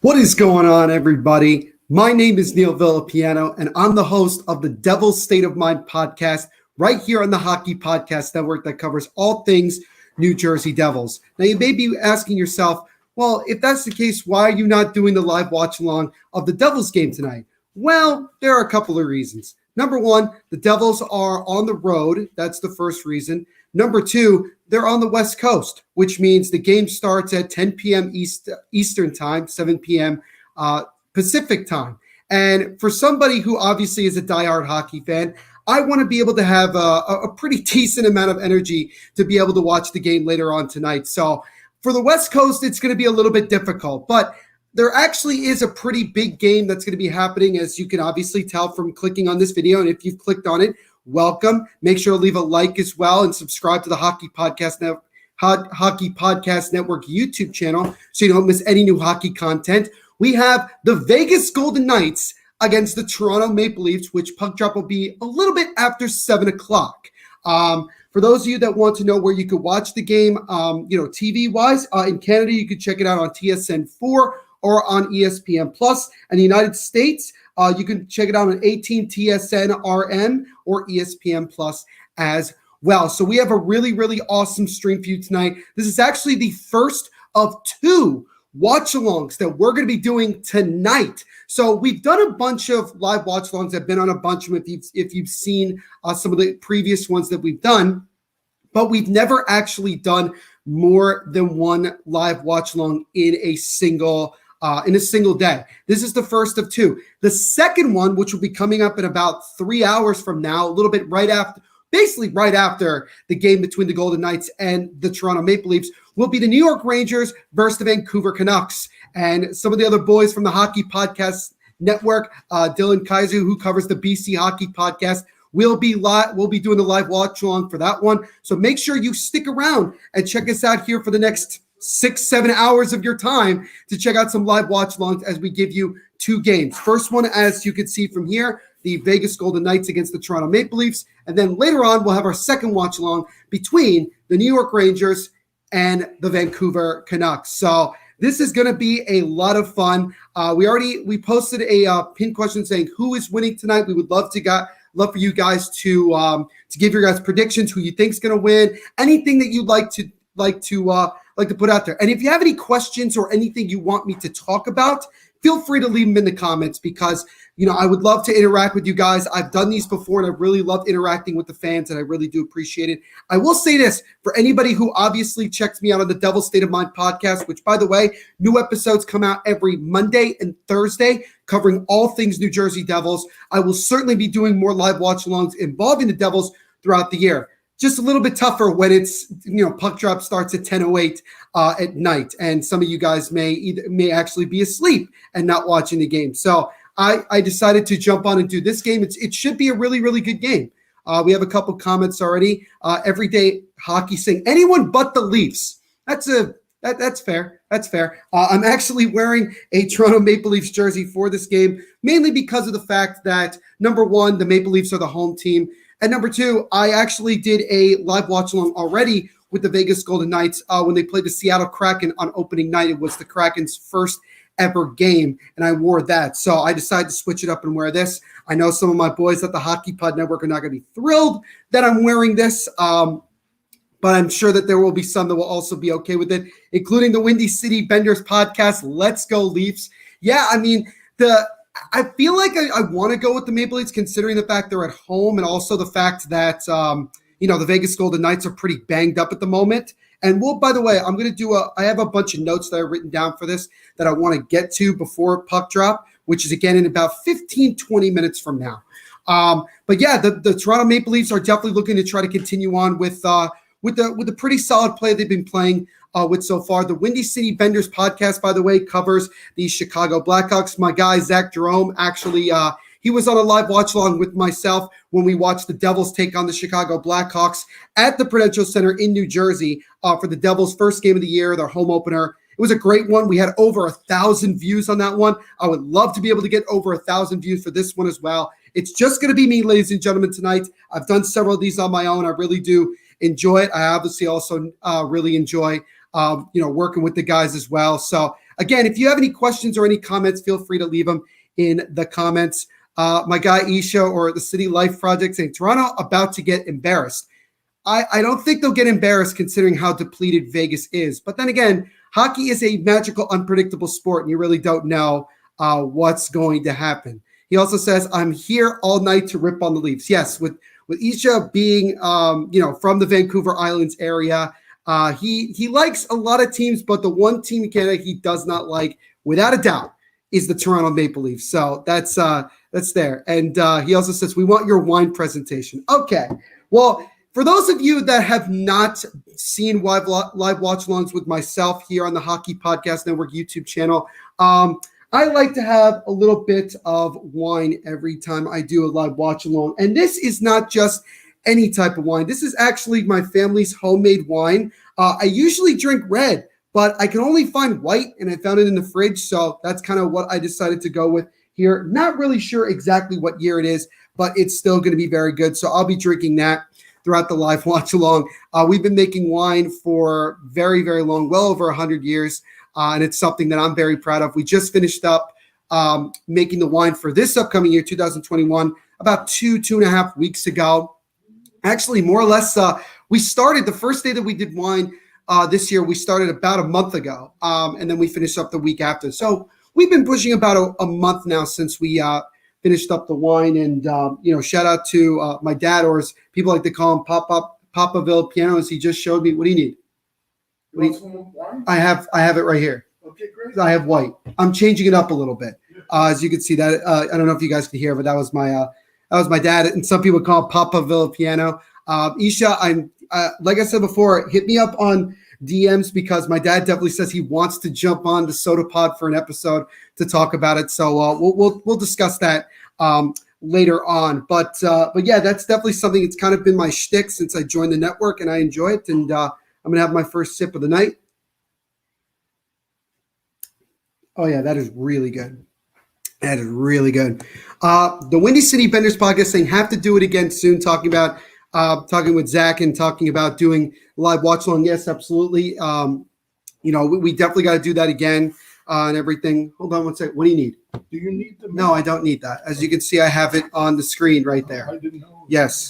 What is going on, everybody? My name is Neil Villapiano, and I'm the host of the Devil's State of Mind podcast right here on the Hockey Podcast Network that covers all things New Jersey Devils. Now, you may be asking yourself, well, if that's the case, why are you not doing the live watch-along of the Devils game tonight? Well, there are a couple of reasons. Number one, the Devils are on the road. That's the first reason. Number two, they're on the West Coast, which means the game starts at 10 p.m. Eastern time, 7 p.m. Pacific time. And for somebody who obviously is a diehard hockey fan, I want to be able to have a pretty decent amount of energy to be able to watch the game later on tonight. So for the West Coast, it's going to be a little bit difficult, but there actually is a pretty big game that's going to be happening, as you can obviously tell from clicking on this video. And if you've clicked on it, welcome. Make sure to leave a like as well and subscribe to the Hockey Podcast Network YouTube channel so you don't miss any new hockey content. We have the Vegas Golden Knights against the Toronto Maple Leafs, which puck drop will be a little bit after 7 o'clock. For those of you that want to know where you could watch the game, TV-wise, in Canada, you could check it out on TSN4 or on ESPN+. In the United States, you can check it out on 18 TSN RM or ESPN Plus as well. So we have a really, really awesome stream for you tonight. This is actually the first of two watch-alongs that we're going to be doing tonight. So we've done a bunch of live watch-alongs. I've been on a bunch of them if you've seen some of the previous ones that we've done, but we've never actually done more than one live watch-along in a single day. This is the first of two. The second one, which will be coming up in about 3 hours from now, a little bit basically right after the game between the Golden Knights and the Toronto Maple Leafs, will be the New York Rangers versus the Vancouver Canucks. And some of the other boys from the Hockey Podcast Network, Dylan Kaiser, who covers the BC Hockey Podcast, we'll be doing the live watch along for that one. So make sure you stick around and check us out here for the next 6-7 hours of your time to check out some live watch alongs as we give you two games. First one, as you can see from here, the Vegas Golden Knights against the Toronto Maple Leafs. And then later on, we'll have our second watch along between the New York Rangers and the Vancouver Canucks. So this is going to be a lot of fun. We posted a pin question saying who is winning tonight. We would love for you guys to give your guys predictions, who you think is going to win, anything that you'd like to put out there. And if you have any questions or anything you want me to talk about, feel free to leave them in the comments because, I would love to interact with you guys. I've done these before and I really love interacting with the fans and I really do appreciate it. I will say this for anybody who obviously checks me out on the Devil's State of Mind podcast, which by the way, new episodes come out every Monday and Thursday covering all things New Jersey Devils. I will certainly be doing more live watch alongs involving the Devils throughout the year. Just a little bit tougher when it's, puck drop starts at 10:08 at night. And some of you guys may actually be asleep and not watching the game. So I decided to jump on and do this game. It should be a really, really good game. We have a couple comments already. Everyday Hockey saying anyone but the Leafs. That's fair. That's fair. I'm actually wearing a Toronto Maple Leafs jersey for this game, mainly because of the fact that, number one, the Maple Leafs are the home team. And number two, I actually did a live watch along already with the Vegas Golden Knights when they played the Seattle Kraken on opening night. It was the Kraken's first ever game, and I wore that. So I decided to switch it up and wear this. I know some of my boys at the Hockey Pod Network are not going to be thrilled that I'm wearing this, but I'm sure that there will be some that will also be okay with it, including the Windy City Benders podcast. Let's go Leafs. Yeah, I mean, I feel like I want to go with the Maple Leafs considering the fact they're at home and also the fact that, the Vegas Golden Knights are pretty banged up at the moment. And by the way, I'm going to I have a bunch of notes that I've written down for this that I want to get to before puck drop, which is again in about 15, 20 minutes from now. But yeah, the Toronto Maple Leafs are definitely looking to try to continue on with the pretty solid play they've been playing with so far. The Windy City Benders podcast, by the way, covers the Chicago Blackhawks. My guy, Zach Jerome, actually, he was on a live watch along with myself when we watched the Devils take on the Chicago Blackhawks at the Prudential Center in New Jersey for the Devils' first game of the year, their home opener. It was a great one. We had over 1,000 views on that one. I would love to be able to get over 1,000 views for this one as well. It's just going to be me, ladies and gentlemen, tonight. I've done several of these on my own. I really do enjoy it. I obviously also really enjoy, working with the guys as well. So again, if you have any questions or any comments, feel free to leave them in the comments. My guy Isha or the City Life Project saying Toronto about to get embarrassed. I don't think they'll get embarrassed considering how depleted Vegas is. But then again, hockey is a magical, unpredictable sport, and you really don't know what's going to happen. He also says, I'm here all night to rip on the Leafs. Yes, with Isha being from the Vancouver Islands area, he likes a lot of teams, but the one team in Canada he does not like, without a doubt, is the Toronto Maple Leafs. So that's there. And he also says, we want your wine presentation. Okay. Well, for those of you that have not seen live watch-alongs with myself here on the Hockey Podcast Network YouTube channel, I like to have a little bit of wine every time I do a live watch-along. And this is not just any type of wine. This is actually my family's homemade wine. I usually drink red, but I can only find white, and I found it in the fridge. So that's kind of what I decided to go with here. Not really sure exactly what year it is, but it's still going to be very good. So I'll be drinking that throughout the live watch along. We've been making wine for very, very long, well over 100 years. And it's something that I'm very proud of. We just finished up making the wine for this upcoming year, 2021, about 2.5 weeks ago. Actually, more or less, we started the first day that we did wine this year. We started about a month ago, and then we finished up the week after. So we've been pushing about a month now since we finished up the wine. And, shout out to my dad, or as people like to call him, Papa Villapiano, as he just showed me. What do you need? You want some wine? I have it right here. Okay, great. I have white. I'm changing it up a little bit. As you can see that, I don't know if you guys could hear, but that was my dad. And some people call him Papa Villapiano. Isha, I'm like I said before, hit me up on DMs because my dad definitely says he wants to jump on the Soda Pod for an episode to talk about it. So we'll discuss that later on. But yeah, that's definitely something. It's kind of been my shtick since I joined the network, and I enjoy it. And I'm gonna have my first sip of the night. Oh yeah, that is really good. That is really good. The Windy City Benders podcast saying have to do it again soon. Talking with Zach and talking about doing live watch along. Yes, absolutely. We definitely got to do that again and everything. Hold on one second. What do you need? Do you need the? No, I don't need that. As you can see, I have it on the screen right there. I didn't know. Yes.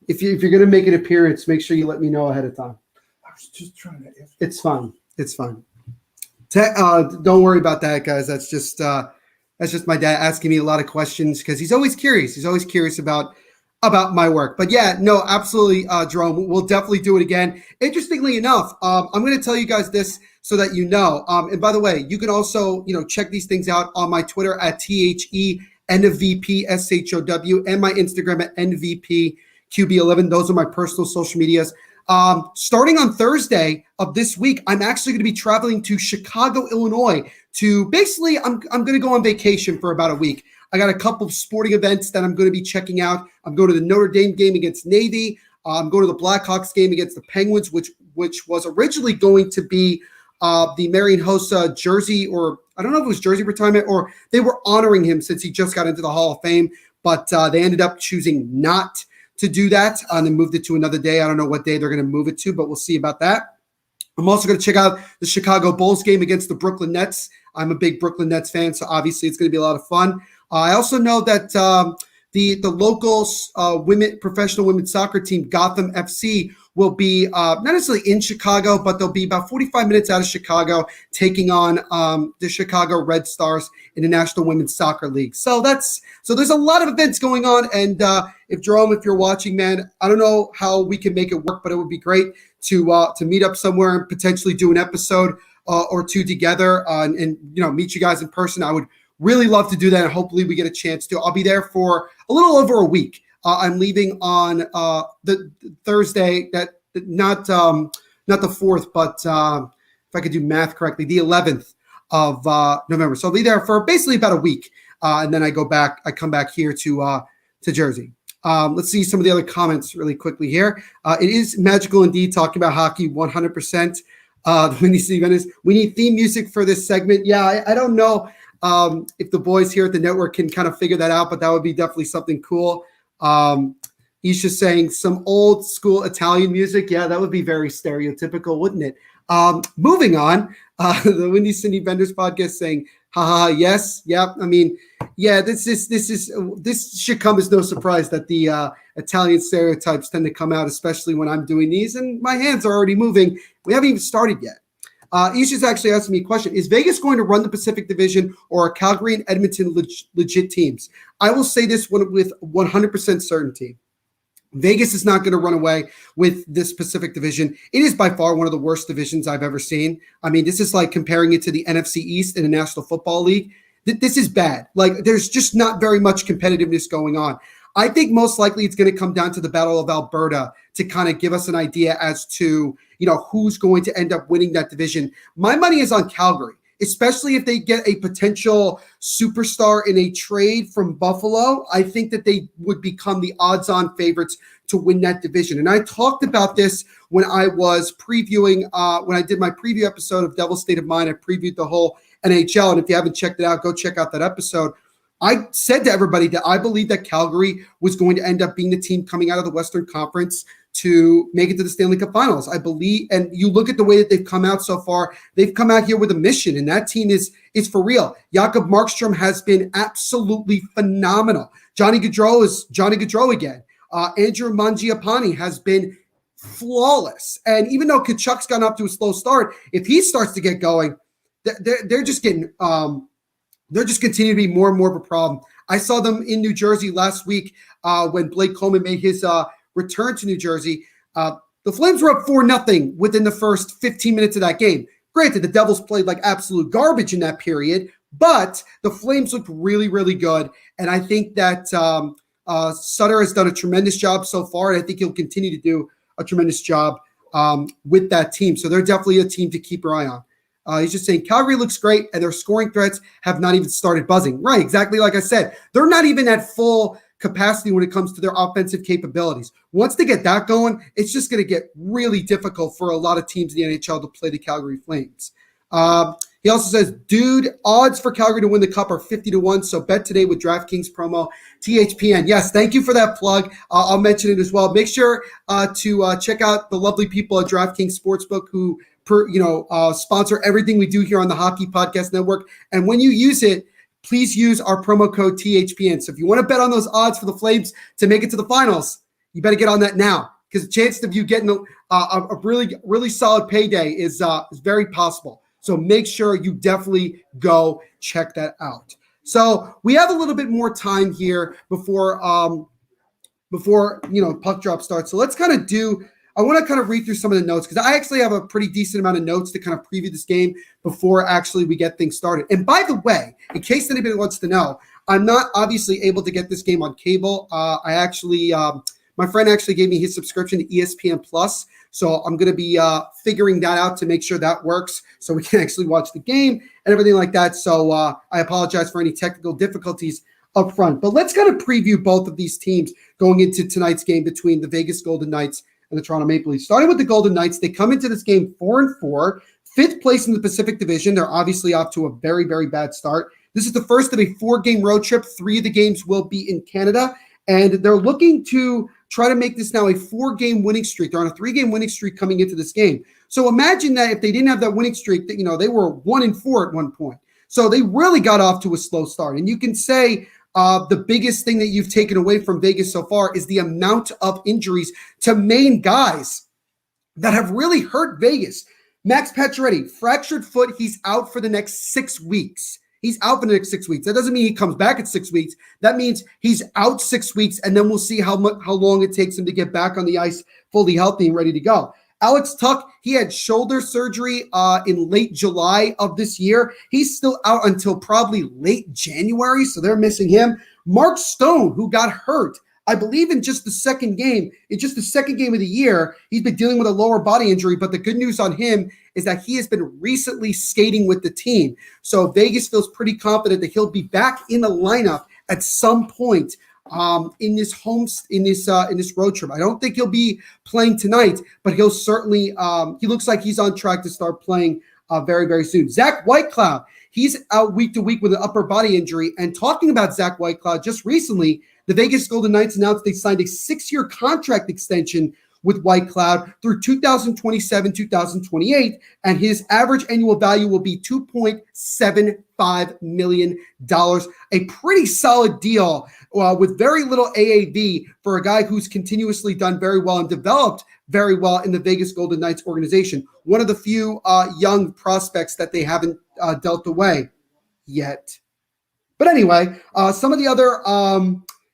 If you're gonna make an appearance, make sure you let me know ahead of time. I was just trying to. It's fine. Don't worry about that, guys. That's just my dad asking me a lot of questions because he's always curious. He's always curious about my work. But yeah, no, absolutely, Jerome. We'll definitely do it again. Interestingly enough, I'm going to tell you guys this so that you know. And by the way, you can also check these things out on my Twitter at THENVPSHOW and my Instagram at NVPQB11. Those are my personal social medias. Starting on Thursday of this week, I'm actually going to be traveling to Chicago, Illinois to basically, I'm going to go on vacation for about a week. I got a couple of sporting events that I'm going to be checking out. I'm going to the Notre Dame game against Navy. I'm going to the Blackhawks game against the Penguins, which was originally going to be the Marian Hossa jersey, or I don't know if it was jersey retirement, or they were honoring him since he just got into the Hall of Fame, but they ended up choosing not to do that and then moved it to another day. I don't know what day they're going to move it to, but we'll see about that. I'm also going to check out the Chicago Bulls game against the Brooklyn Nets. I'm a big Brooklyn Nets fan, so obviously it's going to be a lot of fun. I also know that the local professional women's soccer team, Gotham FC, will be not necessarily in Chicago, but they'll be about 45 minutes out of Chicago, taking on the Chicago Red Stars in the National Women's Soccer League. So there's a lot of events going on. And if you're watching, man, I don't know how we can make it work, but it would be great to meet up somewhere and potentially do an episode or two together and meet you guys in person. I would really love to do that, and hopefully we get a chance to. I'll be there for a little over a week. I'm leaving on the Thursday, not the 4th, but if I could do math correctly, the 11th of November. So I'll be there for basically about a week, and then I come back here to Jersey. Let's see some of the other comments really quickly here. It is magical indeed, talking about hockey 100%. We need theme music for this segment. Yeah, I don't know if the boys here at the network can kind of figure that out, but that would be definitely something cool. He's just saying some old school Italian music. Yeah, that would be very stereotypical, wouldn't it? Moving on, the Windy City Vendors podcast saying, haha, yes, yep. I mean, yeah, this should come as no surprise that the Italian stereotypes tend to come out, especially when I'm doing these, and my hands are already moving. We haven't even started yet. Isha's actually asking me a question. Is Vegas going to run the Pacific Division, or are Calgary and Edmonton legit teams? I will say this one with 100% certainty. Vegas is not going to run away with this Pacific Division. It is by far one of the worst divisions I've ever seen. I mean, this is like comparing it to the NFC East in the National Football League. This is bad. Like, there's just not very much competitiveness going on. I think most likely it's going to come down to the Battle of Alberta to kind of give us an idea as to, who's going to end up winning that division. My money is on Calgary, especially if they get a potential superstar in a trade from Buffalo. I think that they would become the odds-on favorites to win that division. And I talked about this when I was previewing, when I did my preview episode of Devil's State of Mind. I previewed the whole NHL. And if you haven't checked it out, go check out that episode. I said to everybody that I believe that Calgary was going to end up being the team coming out of the Western Conference to make it to the Stanley Cup Finals. I believe, and you look at the way that they've come out so far, they've come out here with a mission, and that team is for real. Jakob Markstrom has been absolutely phenomenal. Johnny Gaudreau is Johnny Gaudreau again. Andrew Mangiapane has been flawless. And even though Kachuk's gone up to a slow start, if he starts to get going, they're just getting they're just continuing to be more and more of a problem. I saw them in New Jersey last week when Blake Coleman made his return to New Jersey. The Flames were up 4-0 within the first 15 minutes of that game. Granted, the Devils played like absolute garbage in that period, but the Flames looked really, really good. And I think that Sutter has done a tremendous job so far, and I think he'll continue to do a tremendous job with that team. So they're definitely a team to keep your eye on. He's just saying Calgary looks great, and their scoring threats have not even started buzzing. Right, exactly like I said. They're not even at full capacity when it comes to their offensive capabilities. Once they get that going, it's just going to get really difficult for a lot of teams in the NHL to play the Calgary Flames. He also says, dude, odds for Calgary to win the Cup are 50-1, so bet today with DraftKings promo THPN. Yes, thank you for that plug. I'll mention it as well. Make sure to check out the lovely people at DraftKings Sportsbook who sponsor everything we do here on the Hockey Podcast Network. And when you use it, please use our promo code THPN. So if you want to bet on those odds for the Flames to make it to the finals, you better get on that now, because the chance of you getting a really, really solid payday is very possible. So make sure you definitely go check that out. So we have a little bit more time here before puck drop starts. So let's I want to kind of read through some of the notes, because I actually have a pretty decent amount of notes to kind of preview this game before actually we get things started. And by the way, in case anybody wants to know, I'm not obviously able to get this game on cable. My friend actually gave me his subscription to ESPN Plus. So I'm going to be figuring that out to make sure that works so we can actually watch the game and everything like that. So I apologize for any technical difficulties up front. But let's kind of preview both of these teams going into tonight's game between the Vegas Golden Knights and the Toronto Maple Leafs. Starting with the Golden Knights, they come into this game 4-4, fifth place in the Pacific Division. They're obviously off to a very, very bad start. This is the first of a 4-game road trip. 3 of the games will be in Canada, and they're looking to try to make this now a 4-game winning streak. They're on a 3-game winning streak coming into this game. So imagine that if they didn't have that winning streak, that they were 1-4 at one point. So they really got off to a slow start. And you can say the biggest thing that you've taken away from Vegas so far is the amount of injuries to main guys that have really hurt Vegas. Max Pacioretty, fractured foot. He's out for the next 6 weeks. He's out for the next 6 weeks. That doesn't mean he comes back at 6 weeks. That means he's out 6 weeks, and then we'll see how long it takes him to get back on the ice fully healthy and ready to go. Alex Tuck, he had shoulder surgery in late July of this year. He's still out until probably late January, so they're missing him. Mark Stone, who got hurt, I believe in just the second game of the year, he's been dealing with a lower body injury, but the good news on him is that he has been recently skating with the team. So Vegas feels pretty confident that he'll be back in the lineup at some point in this road trip. I don't think he'll be playing tonight, but he'll certainly he looks like he's on track to start playing very, very soon. Zach Whitecloud, he's out week to week with an upper body injury. And talking about Zach Whitecloud, just recently, the Vegas Golden Knights announced they signed a 6-year contract extension with White Cloud through 2027, 2028, and his average annual value will be $2.75 million. A pretty solid deal with very little AAV for a guy who's continuously done very well and developed very well in the Vegas Golden Knights organization. One of the few young prospects that they haven't dealt away yet. But anyway, some of the other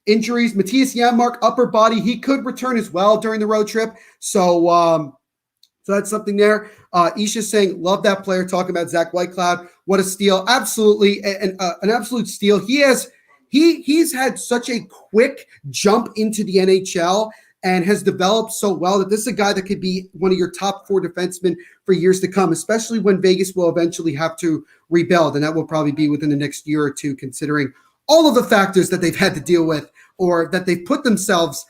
injuries, Matthias Janmark, upper body, he could return as well during the road trip. So that's something there. Isha's saying, love that player, talking about Zach Whitecloud. What a steal. Absolutely. An absolute steal. He's had such a quick jump into the NHL and has developed so well that this is a guy that could be one of your top 4 defensemen for years to come, especially when Vegas will eventually have to rebuild. And that will probably be within the next year or two, considering all of the factors that they've had to deal with or that they've put themselves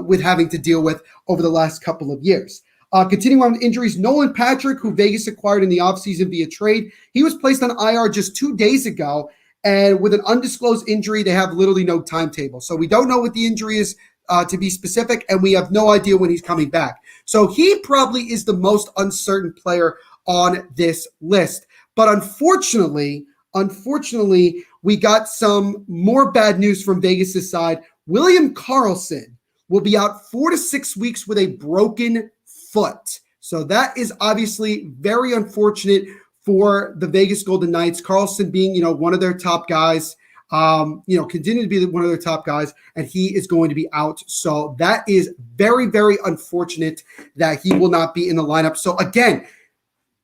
with having to deal with over the last couple of years. Continuing on with injuries, Nolan Patrick, who Vegas acquired in the offseason via trade, he was placed on IR just 2 days ago. And with an undisclosed injury, they have literally no timetable. So we don't know what the injury is to be specific, and we have no idea when he's coming back. So he probably is the most uncertain player on this list. But unfortunately, we got some more bad news from Vegas' side. William Karlsson will be out 4 to 6 weeks with a broken foot. So that is obviously very unfortunate for the Vegas Golden Knights. Karlsson being, one of their top guys, continue to be one of their top guys, and he is going to be out. So that is very, very unfortunate that he will not be in the lineup. So again,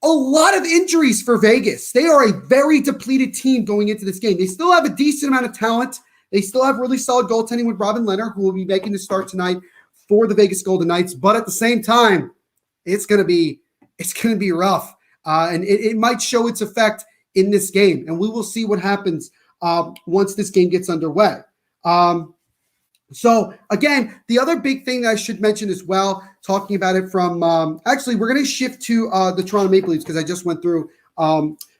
a lot of injuries for Vegas. They are a very depleted team going into this game. They still have a decent amount of talent. They still have really solid goaltending with Robin Lehner, who will be making the start tonight for the Vegas Golden Knights. But at the same time, it's going to be rough. And it might show its effect in this game. And we will see what happens once this game gets underway. So again, the other big thing that I should mention as well, talking about it from, actually, we're going to shift to the Toronto Maple Leafs because I just went through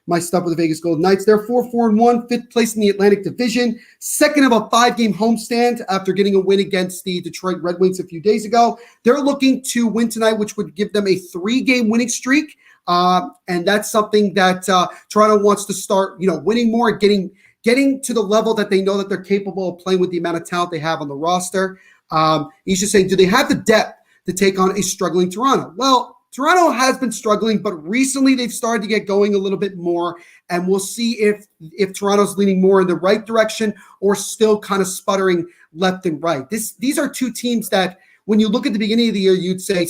my stuff with the Vegas Golden Knights. They're 4-4-1, 5th place in the Atlantic Division, second of a 5-game homestand after getting a win against the Detroit Red Wings a few days ago. They're looking to win tonight, which would give them a 3-game winning streak. And that's something that Toronto wants to start, winning more, getting to the level that they know that they're capable of playing with the amount of talent they have on the roster. He's just saying, do they have the depth to take on a struggling Toronto? Well, Toronto has been struggling, but recently they've started to get going a little bit more, and we'll see if Toronto's leaning more in the right direction or still kind of sputtering left and right. These are two teams that, when you look at the beginning of the year, you'd say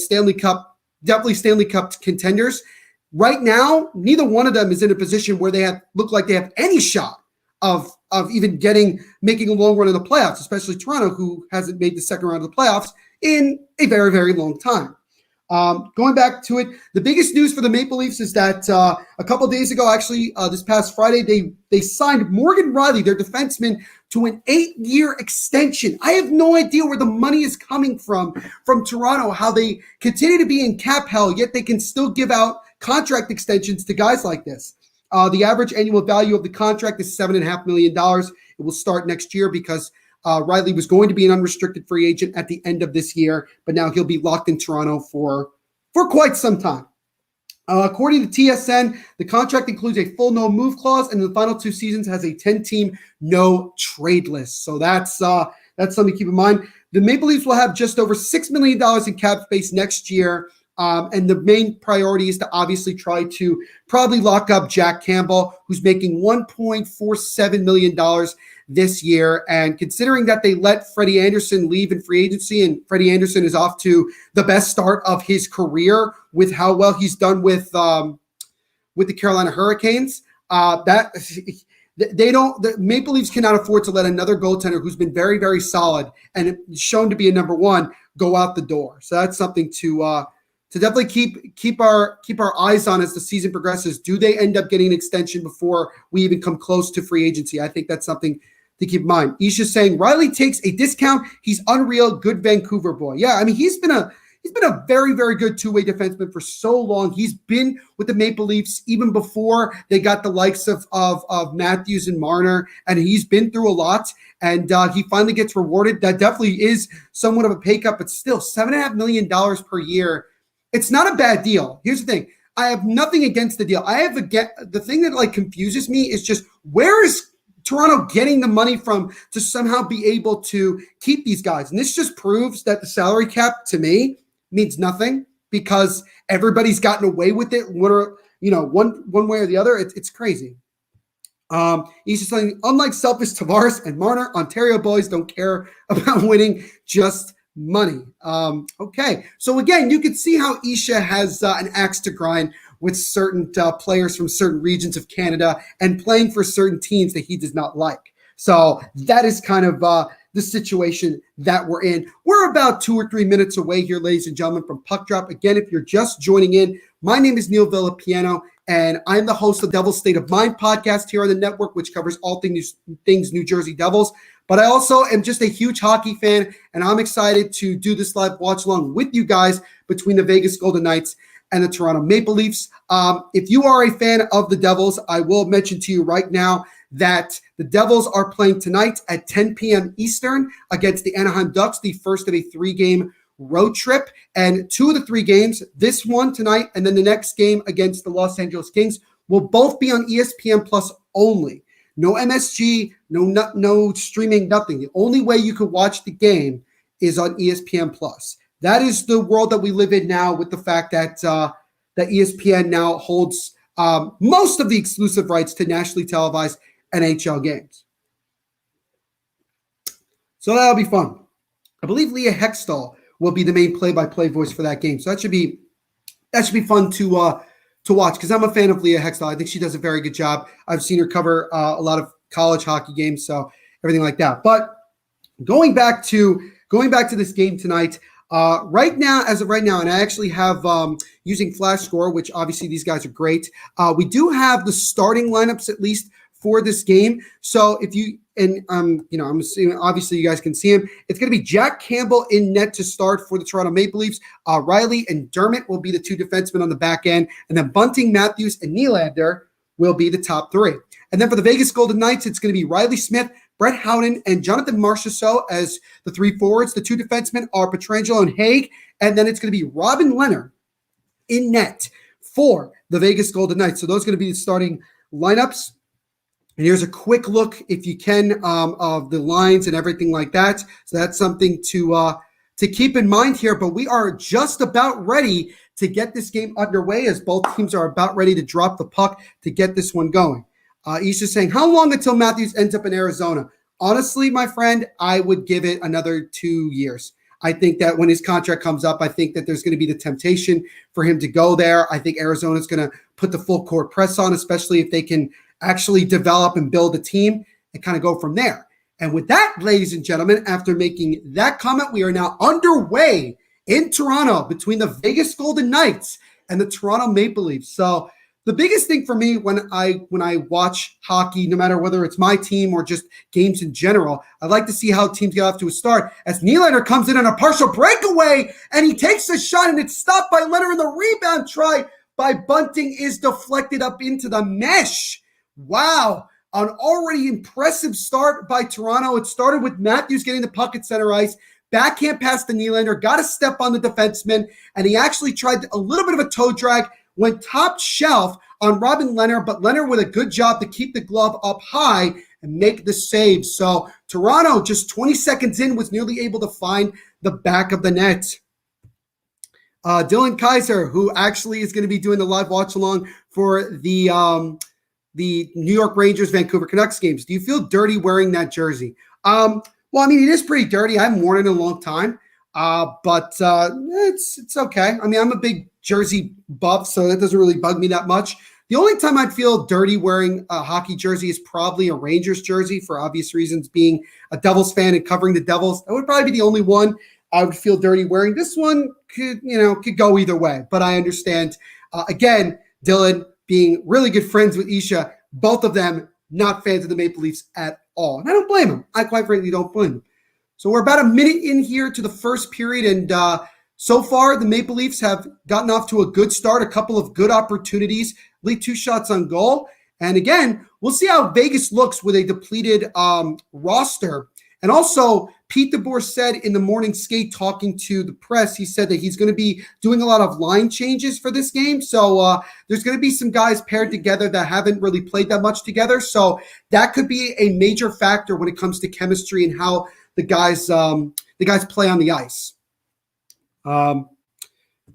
definitely Stanley Cup contenders. Right now, neither one of them is in a position where they look like they have any shot of even making a long run in the playoffs, especially Toronto, who hasn't made the second round of the playoffs in a very, very long time. Going back to it, the biggest news for the Maple Leafs is that a couple of days ago, actually, this past Friday, they signed Morgan Riley, their defenseman, to an 8-year extension. I have no idea where the money is coming from Toronto, how they continue to be in cap hell, yet they can still give out contract extensions to guys like this. The average annual value of the contract is $7.5 million. It will start next year because Riley was going to be an unrestricted free agent at the end of this year, but now he'll be locked in Toronto for quite some time. According to TSN, the contract includes a full no-move clause, and in the final 2 seasons has a 10-team no-trade list. So that's something to keep in mind. The Maple Leafs will have just over $6 million in cap space next year. And the main priority is to obviously try to probably lock up Jack Campbell, who's making $1.47 million this year. And considering that they let Freddie Anderson leave in free agency, and Freddie Anderson is off to the best start of his career with how well he's done with the Carolina Hurricanes, the Maple Leafs cannot afford to let another goaltender who's been very, very solid and shown to be a number one go out the door. So that's something to definitely keep our eyes on as the season progresses. Do they end up getting an extension before we even come close to free agency? I think that's something to keep in mind. Isha's saying Riley takes a discount. He's unreal. Good Vancouver boy. Yeah, I mean, he's been a He's been a very, very good two-way defenseman for so long. He's been with the Maple Leafs even before they got the likes of Matthews and Marner, and he's been through a lot, and he finally gets rewarded. That definitely is somewhat of a pay cut, but still, $7.5 million per year. It's not a bad deal. Here's the thing. I have nothing against the deal. The thing that confuses me is just where is Toronto getting the money from to somehow be able to keep these guys? And this just proves that the salary cap, to me, means nothing because everybody's gotten away with it one way or the other. It's crazy. He's just saying, unlike selfish Tavares and Marner, Ontario boys don't care about winning, just money. Okay. So again, you can see how Isha has an axe to grind with certain players from certain regions of Canada and playing for certain teams that he does not like. So that is kind of the situation that we're in. We're about 2 or 3 minutes away here, ladies and gentlemen, from Puck Drop. Again, if you're just joining in, my name is Neil Villapiano, and I'm the host of Devil's State of Mind podcast here on the network, which covers all things New Jersey Devils. But I also am just a huge hockey fan, and I'm excited to do this live watch along with you guys between the Vegas Golden Knights and the Toronto Maple Leafs. If you are a fan of the Devils, I will mention to you right now that the Devils are playing tonight at 10 p.m. Eastern against the Anaheim Ducks, the first of a 3-game road trip. And 2 of the 3 games, this one tonight and then the next game against the Los Angeles Kings, will both be on ESPN Plus only. No MSG, no streaming, nothing. The only way you could watch the game is on ESPN Plus. That is the world that we live in now, with the fact that that ESPN now holds most of the exclusive rights to nationally televised NHL games. So that'll be fun. I believe Leah Hextall will be the main play-by-play voice for that game. So that should be fun to watch, because I'm a fan of Leah Hextall. I think she does a very good job. I've seen her cover a lot of college hockey games, so everything like that. But going back to this game tonight, as of right now, and I actually have using Flash Score, which obviously these guys are great. We do have the starting lineups at least for this game. So if you I'm assuming obviously you guys can see him. It's going to be Jack Campbell in net to start for the Toronto Maple Leafs. Riley and Dermott will be the 2 defensemen on the back end, and then Bunting, Matthews, and Nylander will be the top 3. And then for the Vegas Golden Knights, it's going to be Riley Smith, Brett Howden, and Jonathan Marchessault as the 3 forwards. The 2 defensemen are Pietrangelo and Haig, and then it's going to be Robin Leonard in net for the Vegas Golden Knights. So those are going to be the starting lineups. And here's a quick look, if you can, of the lines and everything like that. So that's something to keep in mind here. But we are just about ready to get this game underway, as both teams are about ready to drop the puck to get this one going. He's just saying, how long until Matthews ends up in Arizona? Honestly, my friend, I would give it another 2 years. I think that when his contract comes up, I think that there's going to be the temptation for him to go there. I think Arizona's going to put the full court press on, especially if they can actually develop and build a team and kind of go from there. And with that, ladies and gentlemen, after making that comment, we are now underway in Toronto between the Vegas Golden Knights and the Toronto Maple Leafs. So the biggest thing for me when I watch hockey, no matter whether it's my team or just games in general, I like to see how teams get off to a start. As Nylander comes in on a partial breakaway, and he takes a shot, and it's stopped by Leonard, and the rebound try by Bunting is deflected up into the mesh. Wow, an already impressive start by Toronto. It started with Matthews getting the puck at center ice, backhand pass to Nylander, got a step on the defenseman, and he actually tried a little bit of a toe drag, went top shelf on Robin Leonard, but Leonard with a good job to keep the glove up high and make the save. So Toronto, just 20 seconds in, was nearly able to find the back of the net. Dylan Kaiser, who actually is going to be doing the live watch along for the New York Rangers, Vancouver Canucks games. Do you feel dirty wearing that jersey? Well, I mean, it is pretty dirty. I haven't worn it in a long time, but it's okay. I mean, I'm a big jersey buff, so that doesn't really bug me that much. The only time I'd feel dirty wearing a hockey jersey is probably a Rangers jersey, for obvious reasons, being a Devils fan and covering the Devils. That would probably be the only one I would feel dirty wearing. This one could go either way, but I understand. Again, Dylan being really good friends with Isha, both of them not fans of the Maple Leafs at all. And I don't blame them. I quite frankly don't blame them. So we're about a minute in here to the first period, and So far, the Maple Leafs have gotten off to a good start, a couple of good opportunities, lead 2 shots on goal. And again, we'll see how Vegas looks with a depleted roster. And also, Pete DeBoer said in the morning skate talking to the press, he said that he's going to be doing a lot of line changes for this game. So there's going to be some guys paired together that haven't really played that much together. So that could be a major factor when it comes to chemistry and how the guys play on the ice.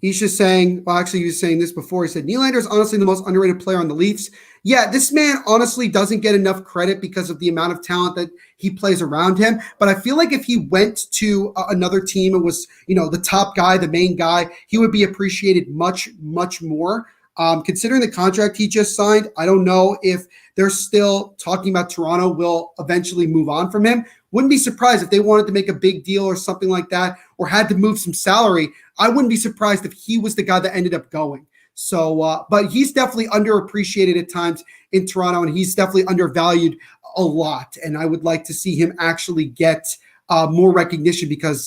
He's just saying, well, actually, he was saying this before. He said, Nylander is honestly the most underrated player on the Leafs. Yeah, this man honestly doesn't get enough credit because of the amount of talent that he plays around him. But I feel like if he went to another team and was, the top guy, the main guy, he would be appreciated much, much more. Considering the contract he just signed, I don't know if they're still talking about Toronto will eventually move on from him. Wouldn't be surprised if they wanted to make a big deal or something like that, or had to move some salary. I wouldn't be surprised if he was the guy that ended up going. So, but he's definitely underappreciated at times in Toronto, and he's definitely undervalued a lot. And I would like to see him actually get more recognition because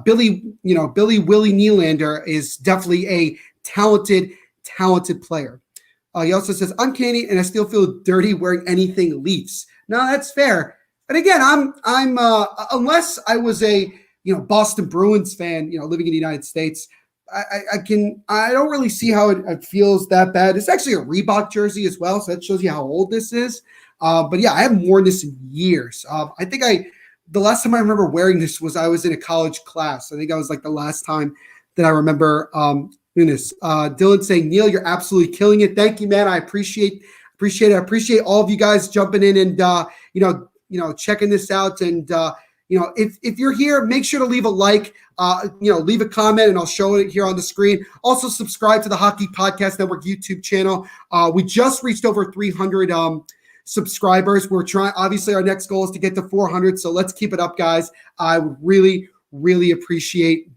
Billy Willie Nylander is definitely a talented player. He also says, uncanny, and I still feel dirty wearing anything Leafs. No, that's fair. And again, I'm unless I was a Boston Bruins fan, living in the United States, I don't really see how it feels that bad. It's actually a Reebok jersey as well, so that shows you how old this is. But yeah, I haven't worn this in years. I think the last time I remember wearing this was I was in a college class. I think that was like the last time that I remember doing this. Dylan saying, Neil, you're absolutely killing it. Thank you, man. I appreciate it. I appreciate all of you guys jumping in and checking this out. And if you're here, make sure to leave a like, leave a comment, and I'll show it here on the screen. Also, subscribe to the Hockey Podcast Network YouTube channel. We just reached over 300 subscribers. We're trying. Obviously, our next goal is to get to 400. So let's keep it up, guys. I would really, really appreciate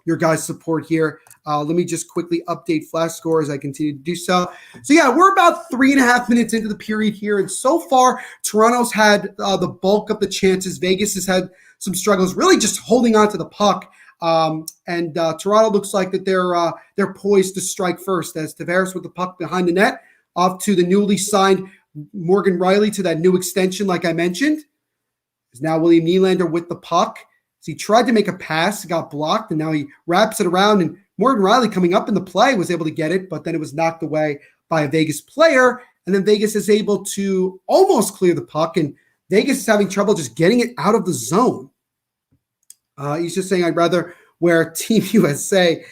your guys' support here. Let me just quickly update Flash Score as I continue to do so. So yeah, we're about 3.5 minutes into the period here, and so far, Toronto's had the bulk of the chances. Vegas has had some struggles, really just holding on to the puck. And Toronto looks like that they're poised to strike first as Tavares with the puck behind the net, off to the newly signed Morgan Rielly to that new extension, like I mentioned. Is now William Nylander with the puck. So he tried to make a pass, got blocked, and now he wraps it around, and Morgan Rielly coming up in the play was able to get it, but then it was knocked away by a Vegas player, and then Vegas is able to almost clear the puck, and Vegas is having trouble just getting it out of the zone. He's just saying, I'd rather wear Team USA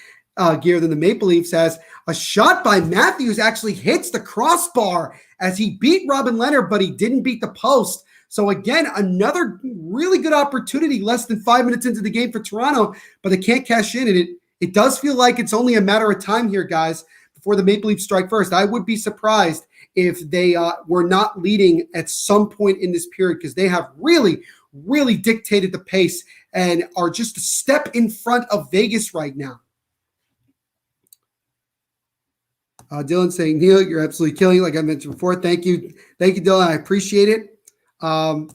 gear than the Maple Leafs. Has a shot by Matthews actually hits the crossbar as he beat Robin Lehner, but he didn't beat the post. So again, another really good opportunity less than 5 minutes into the game for Toronto, but they can't cash in, and it does feel like it's only a matter of time here, guys, before the Maple Leafs strike first. I would be surprised if they were not leading at some point in this period, because they have really, really dictated the pace and are just a step in front of Vegas right now. Dylan saying, Neil, you're absolutely killing it, like I mentioned before. Thank you, Dylan. I appreciate it.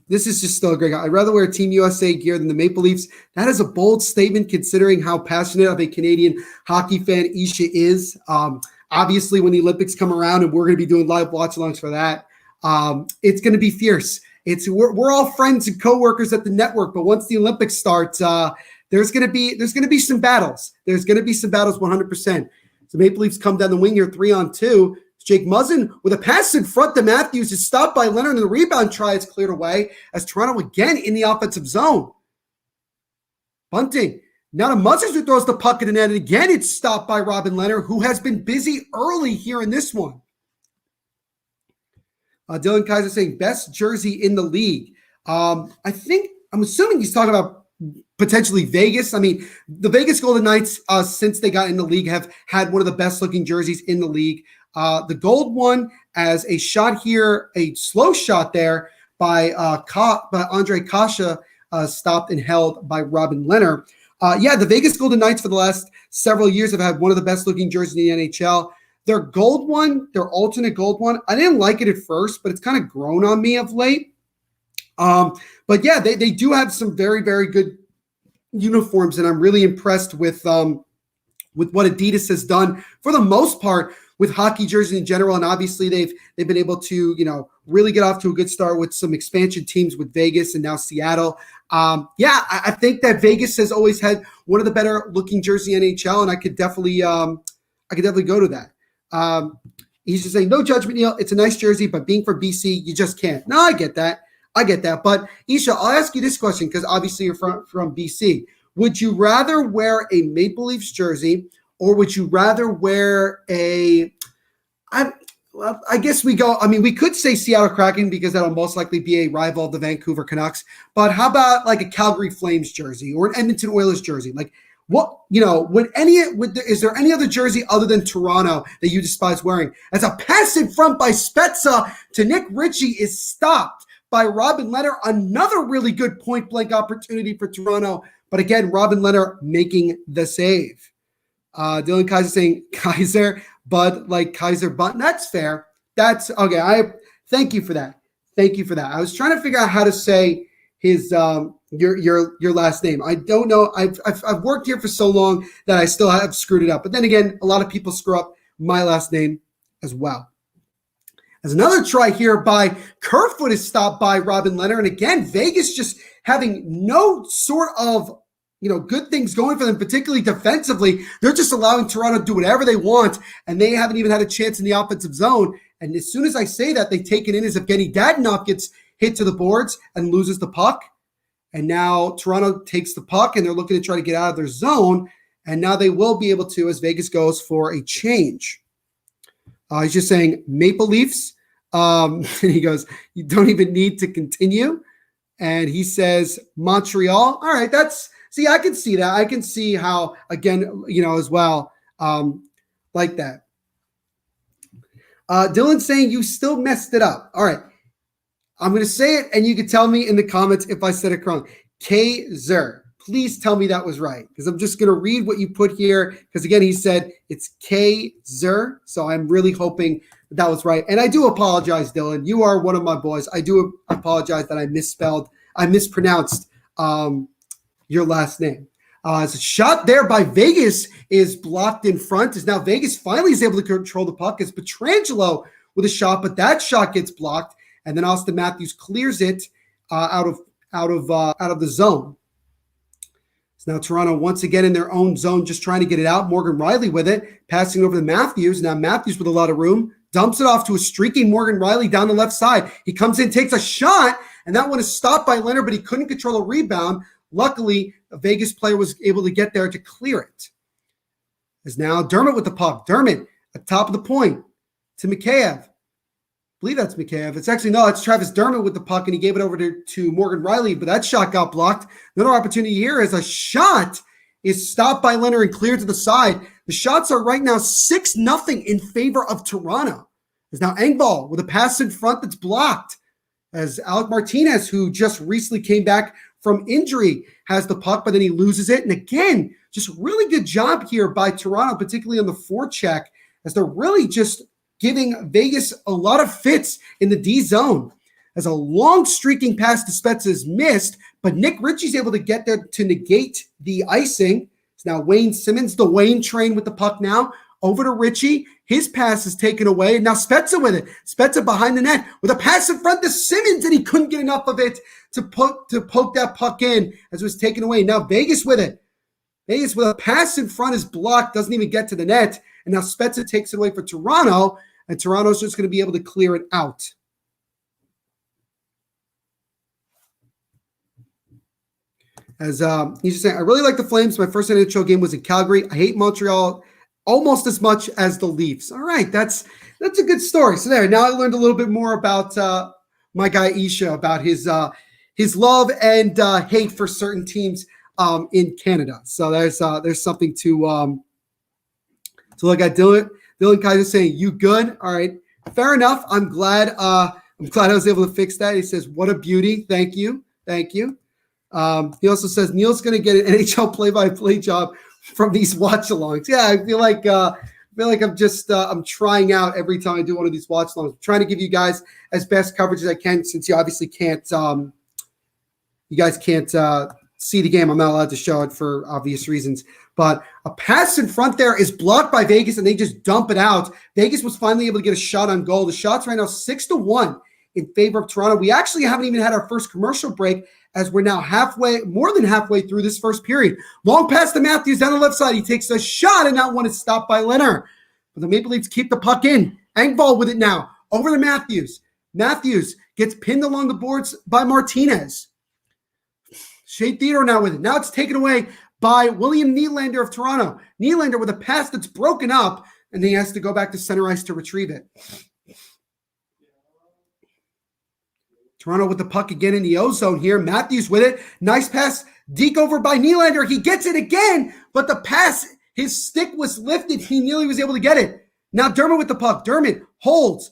This is just still a great guy. I'd rather wear Team USA gear than the Maple Leafs. That is a bold statement considering how passionate of a Canadian hockey fan Isha is. Obviously, when the Olympics come around, and we're going to be doing live watchalongs for that, it's going to be fierce. We're all friends and coworkers at the network, but once the Olympics starts, there's going to be some battles. There's going to be some battles 100%. So Maple Leafs come down the wing here 3-on-2. Jake Muzzin with a pass in front to Matthews is stopped by Leonard, and the rebound try is cleared away as Toronto again in the offensive zone. Bunting. Now to Muzzin, who throws the puck in the net, and again it's stopped by Robin Lehner, who has been busy early here in this one. Dylan Kaiser saying best jersey in the league. I'm assuming he's talking about potentially Vegas. I mean, the Vegas Golden Knights, since they got in the league, have had one of the best looking jerseys in the league. The gold one as a shot here, a slow shot there by Andre Kasha, stopped and held by Robin Lehner. The Vegas Golden Knights for the last several years have had one of the best looking jerseys in the NHL. Their gold one, their alternate gold one, I didn't like it at first, but it's kind of grown on me of late. But yeah, they do have some very, very good uniforms, and I'm really impressed with what Adidas has done for the most part with hockey jerseys in general. And obviously they've been able to, really get off to a good start with some expansion teams with Vegas and now Seattle. I think that Vegas has always had one of the better looking jersey NHL, and I could definitely go to that. He's just saying, no judgment, Neil. It's a nice jersey, but being from BC, you just can't. No, I get that. But Isha, I'll ask you this question because obviously you're from BC. Would you rather wear a Maple Leafs jersey, or would you rather wear I guess we could say Seattle Kraken because that'll most likely be a rival of the Vancouver Canucks. But how about like a Calgary Flames jersey or an Edmonton Oilers jersey? Like what, is there any other jersey other than Toronto that you despise wearing? As a pass in front by Spezza to Nick Ritchie is stopped by Robin Lehner. Another really good point blank opportunity for Toronto. But again, Robin Lehner making the save. Dylan Kaiser saying Kaiser, but like Kaiser Button. That's fair. That's okay. Thank you for that. I was trying to figure out how to say his your last name. I don't know. I've worked here for so long that I still have screwed it up. But then again, a lot of people screw up my last name as well. As another try here by Kerfoot is stopped by Robin Lehner. And again, Vegas just having no sort of good things going for them, particularly defensively. They're just allowing Toronto to do whatever they want, and they haven't even had a chance in the offensive zone. And as soon as I say that, they take it in as if Evgeny Dadonov gets hit to the boards and loses the puck. And now Toronto takes the puck, and they're looking to try to get out of their zone. And now they will be able to, as Vegas goes for a change. He's just saying Maple Leafs. And he goes, you don't even need to continue. And he says Montreal. All right, see, I can see that. I can see how, again, as well, like that. Dylan's saying you still messed it up. All right. I'm going to say it, and you can tell me in the comments if I said it wrong. K-Zer. Please tell me that was right, because I'm just going to read what you put here, because, again, he said it's K-Zer, so I'm really hoping that was right. And I do apologize, Dylan. You are one of my boys. I do apologize that I mispronounced your last name. As a shot there by Vegas is blocked in front. As now Vegas finally is able to control the puck. It's Pietrangelo with a shot, but that shot gets blocked, and then Austin Matthews clears it out of the zone. So now Toronto once again in their own zone, just trying to get it out. Morgan Riley with it, passing over to Matthews. Now Matthews with a lot of room, dumps it off to a streaking Morgan Riley down the left side. He comes in, takes a shot, and that one is stopped by Leonard, but he couldn't control a rebound. Luckily, a Vegas player was able to get there to clear it. As now Dermott with the puck. Dermott at top of the point to Mikheyev. I believe that's Mikheyev. It's Travis Dermott with the puck, and he gave it over to Morgan Riley, but that shot got blocked. Another opportunity here as a shot is stopped by Leonard and cleared to the side. The shots are right now 6-0 in favor of Toronto. There's now Engvall with a pass in front that's blocked. As Alec Martinez, who just recently came back from injury, has the puck, but then he loses it. And again, just really good job here by Toronto, particularly on the forecheck, as they're really just giving Vegas a lot of fits in the D zone. As a long streaking pass to Spezza is missed, but Nick Ritchie's able to get there to negate the icing. It's now Wayne Simmons, the Wayne train with the puck now. Over to Ritchie. His pass is taken away. And now Spezza with it. Spezza behind the net with a pass in front to Simmons, and he couldn't get enough of it to poke that puck in as it was taken away. Now Vegas with it. Vegas with a pass in front is blocked, doesn't even get to the net. And now Spezza takes it away for Toronto, and Toronto's just going to be able to clear it out. As he's just saying, I really like the Flames. My first NHL game was in Calgary. I hate Montreal almost as much as the Leafs. All right, that's a good story. So there, now I learned a little bit more about my guy Isha, about his love and hate for certain teams in Canada. So there's something to look at. Dylan Kaiser saying, "You good? All right, fair enough. I'm glad I was able to fix that." He says, "What a beauty. Thank you." He also says Neil's going to get an NHL play-by-play job from these watchalongs. Yeah, I feel like I'm just I'm trying out every time I do one of these watchalongs. I'm trying to give you guys as best coverage as I can, since you obviously can't you guys can't see the game. I'm not allowed to show it for obvious reasons. But a pass in front there is blocked by Vegas, and they just dump it out. Vegas was finally able to get a shot on goal. The shot's right now 6-1 in favor of Toronto. We actually haven't even had our first commercial break, as we're now more than halfway through this first period. Long pass to Matthews down the left side. He takes a shot, and that one is stopped by Leonard. But the Maple Leafs keep the puck in. Engvall with it now. Over to Matthews. Matthews gets pinned along the boards by Martinez. Shea Theodore now with it. Now it's taken away by William Nylander of Toronto. Nylander with a pass that's broken up, and he has to go back to center ice to retrieve it. Toronto with the puck again in the O-zone here. Matthews with it. Nice pass. Deke over by Nylander. He gets it again, but the pass, his stick was lifted. He nearly was able to get it. Now Dermott with the puck. Dermott holds,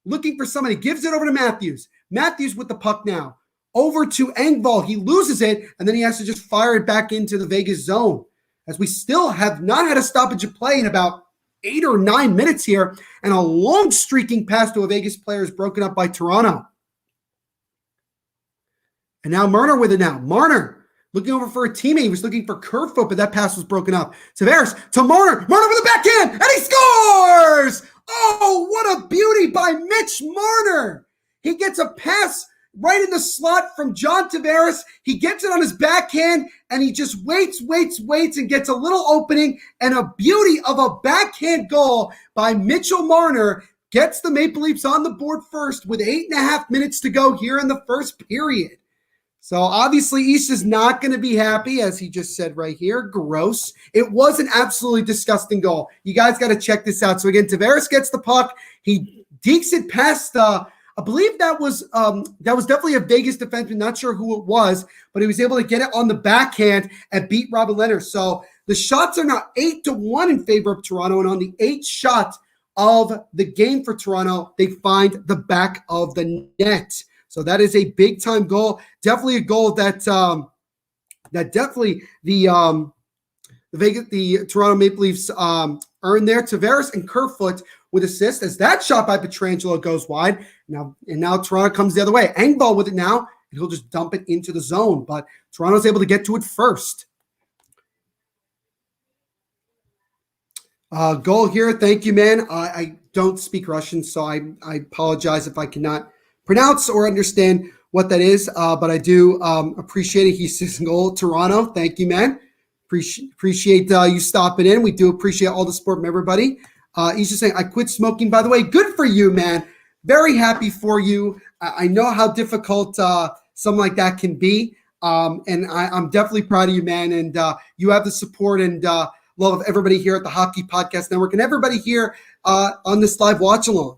looking for somebody. Gives it over to Matthews. Matthews with the puck now. Over to Engvall. He loses it, and then he has to just fire it back into the Vegas zone. As we still have not had a stoppage of play in about 8 or 9 minutes here, and a long streaking pass to a Vegas player is broken up by Toronto. And now Marner with it now. Marner looking over for a teammate. He was looking for Kerfoot, but that pass was broken up. Tavares to Marner. Marner with the backhand, and he scores! Oh, what a beauty by Mitch Marner. He gets a pass right in the slot from John Tavares. He gets it on his backhand, and he just waits, and gets a little opening, and a beauty of a backhand goal by Mitchell Marner gets the Maple Leafs on the board first with 8.5 minutes to go here in the first period. So obviously East is not going to be happy, as he just said right here. Gross. It was an absolutely disgusting goal. You guys got to check this out. So again, Tavares gets the puck. He dekes it past, I believe that was definitely a Vegas defenseman. Not sure who it was, but he was able to get it on the backhand and beat Robin Leonard. So the shots are now 8-1 in favor of Toronto. And on the 8th shot of the game for Toronto, they find the back of the net. So that is a big time goal. Definitely a goal that definitely the Toronto Maple Leafs earned there. Tavares and Kerfoot with assists, as that shot by Pietrangelo goes wide. Now Toronto comes the other way. Engvall with it now, and he'll just dump it into the zone. But Toronto's able to get to it first. Goal here. Thank you, man. I don't speak Russian, so I apologize if I cannot pronounce or understand what that is, but I do appreciate it. He says goal, Toronto. Thank you, man. Appreciate you stopping in. We do appreciate all the support from everybody. He's just saying, I quit smoking, by the way. Good for you, man. Very happy for you. I know how difficult something like that can be, and I'm definitely proud of you, man. And you have the support and love of everybody here at the Hockey Podcast Network and everybody here on this live watch along.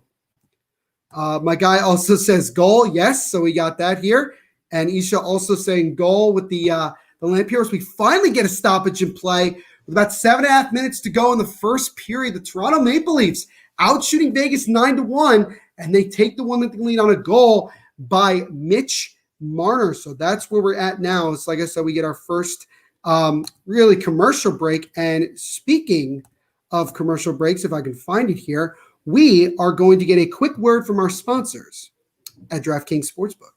My guy also says goal. Yes, so we got that here. And Isha also saying goal with the lamp here. We finally get a stoppage in play with about 7.5 minutes to go in the first period. The Toronto Maple Leafs out shooting Vegas 9-1, and they take the 1-0 lead on a goal by Mitch Marner. So that's where we're at now. It's like I said, we get our first really commercial break. And speaking of commercial breaks, if I can find it here, we are going to get a quick word from our sponsors at DraftKings Sportsbook.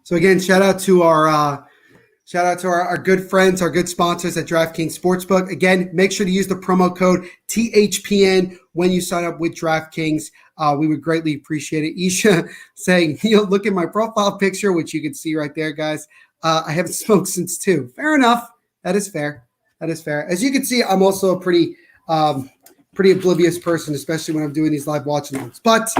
So again, shout out to our good friends, our good sponsors at DraftKings Sportsbook. Again, make sure to use the promo code THPN when you sign up with DraftKings. We would greatly appreciate it. Isha saying, look at my profile picture, which you can see right there, guys. I haven't smoked since 2. Fair enough. That is fair. As you can see, I'm also a pretty oblivious person, especially when I'm doing these live watch-alongs. But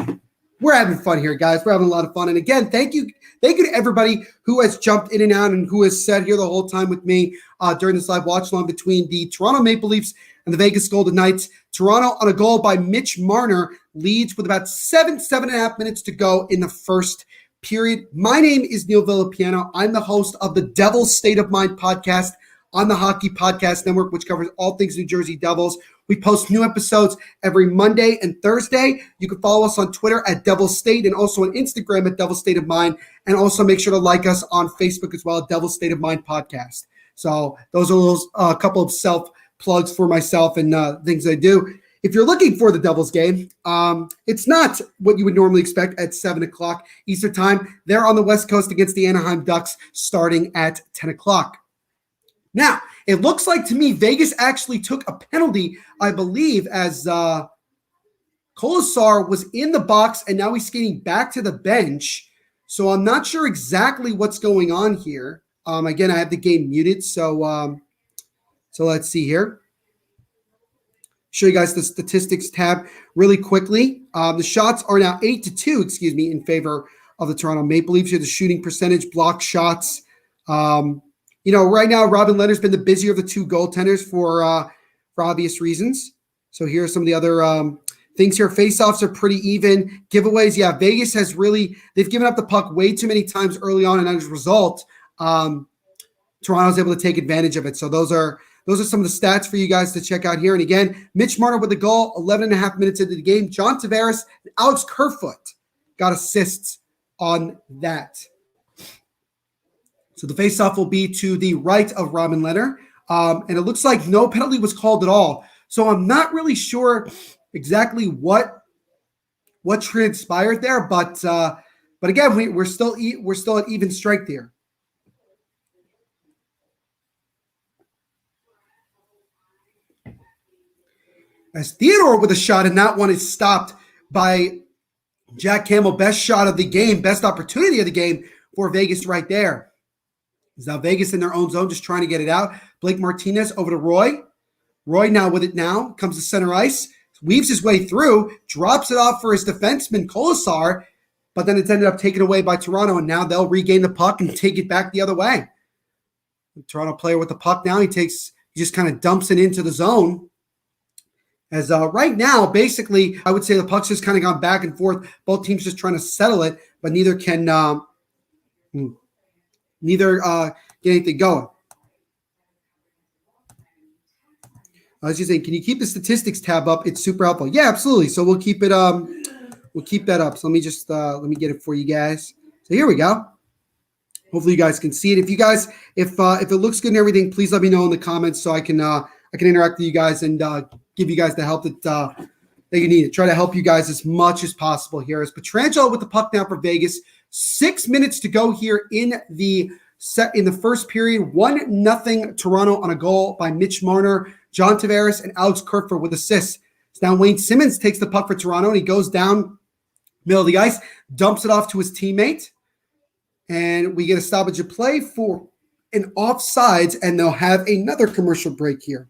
we're having fun here, guys. We're having a lot of fun. And again, thank you to everybody who has jumped in and out and who has sat here the whole time with me during this live watch-along between the Toronto Maple Leafs and the Vegas Golden Knights. Toronto, on a goal by Mitch Marner, leads with about 7.5 minutes to go in the first period. My name is Neil Villapiano. I'm the host of the Devil's State of Mind podcast on the Hockey Podcast Network, which covers all things New Jersey Devils. We post new episodes every Monday and Thursday. You can follow us on Twitter at Devil State and also on Instagram at Devil State of Mind. And also make sure to like us on Facebook as well at Devil State of Mind Podcast. So those are a couple of self plugs for myself and things I do. If you're looking for the Devils game, it's not what you would normally expect at 7 o'clock Eastern time. They're on the West Coast against the Anaheim Ducks starting at 10 o'clock. Now, it looks like to me Vegas actually took a penalty, I believe, as Kolasar was in the box and now he's skating back to the bench. So I'm not sure exactly what's going on here. Again, I have the game muted, so let's see here. Show you guys the statistics tab really quickly. The shots are now 8-2, in favor of the Toronto Maple Leafs. Here, the shooting percentage, block shots. Right now, Robin Lehner's been the busier of the two goaltenders for obvious reasons. So here are some of the other things here. Faceoffs are pretty even. Giveaways, yeah, Vegas has they've given up the puck way too many times early on, and as a result, Toronto's able to take advantage of it. So those are some of the stats for you guys to check out here. And again, Mitch Marner with the goal, 11 and a half minutes into the game. John Tavares and Alex Kerfoot got assists on that. So the faceoff will be to the right of Robin Lehner. And it looks like no penalty was called at all. So I'm not really sure exactly what transpired there. But again, we're still at even strength here. As Theodore with a shot, and that one is stopped by Jack Campbell. Best shot of the game, best opportunity of the game for Vegas right there. Is now Vegas in their own zone, just trying to get it out. Blake Martinez over to Roy. Roy now with it now, comes to center ice, weaves his way through, drops it off for his defenseman, Kolasar, but then it's ended up taken away by Toronto, and now they'll regain the puck and take it back the other way. The Toronto player with the puck now, he just kind of dumps it into the zone. As right now, basically, I would say the puck's just kind of gone back and forth. Both teams just trying to settle it, but neither can get anything going. I was just saying, can you keep the statistics tab up? It's super helpful. Yeah, absolutely. So we'll keep it. We'll keep that up. So let me just let me get it for you guys. So here we go. Hopefully you guys can see it. If you guys, if it looks good and everything, please let me know in the comments so I can interact with you guys and give you guys the help that you need. Try to help you guys as much as possible here. As Pietrangelo with the puck now for Vegas. 6 minutes to go here in the first period. 1-0 Toronto on a goal by Mitch Marner, John Tavares, and Alex Kerfoot with assists. So now Wayne Simmons takes the puck for Toronto, and he goes down middle of the ice, dumps it off to his teammate, and we get a stoppage of play for an offsides, and they'll have another commercial break here.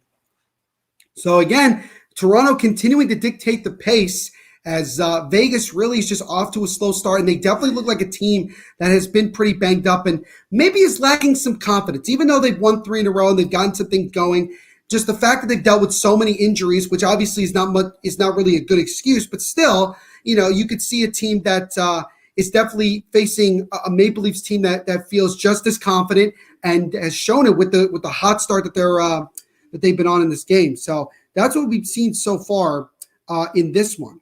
So again, Toronto continuing to dictate the pace as Vegas really is just off to a slow start, and they definitely look like a team that has been pretty banged up and maybe is lacking some confidence. Even though they've won 3 in a row and they've gotten some things going, just the fact that they've dealt with so many injuries, which obviously is not really a good excuse, but still, you could see a team that is definitely facing a Maple Leafs team that feels just as confident and has shown it with the hot start that they've been on in this game. So that's what we've seen so far in this one.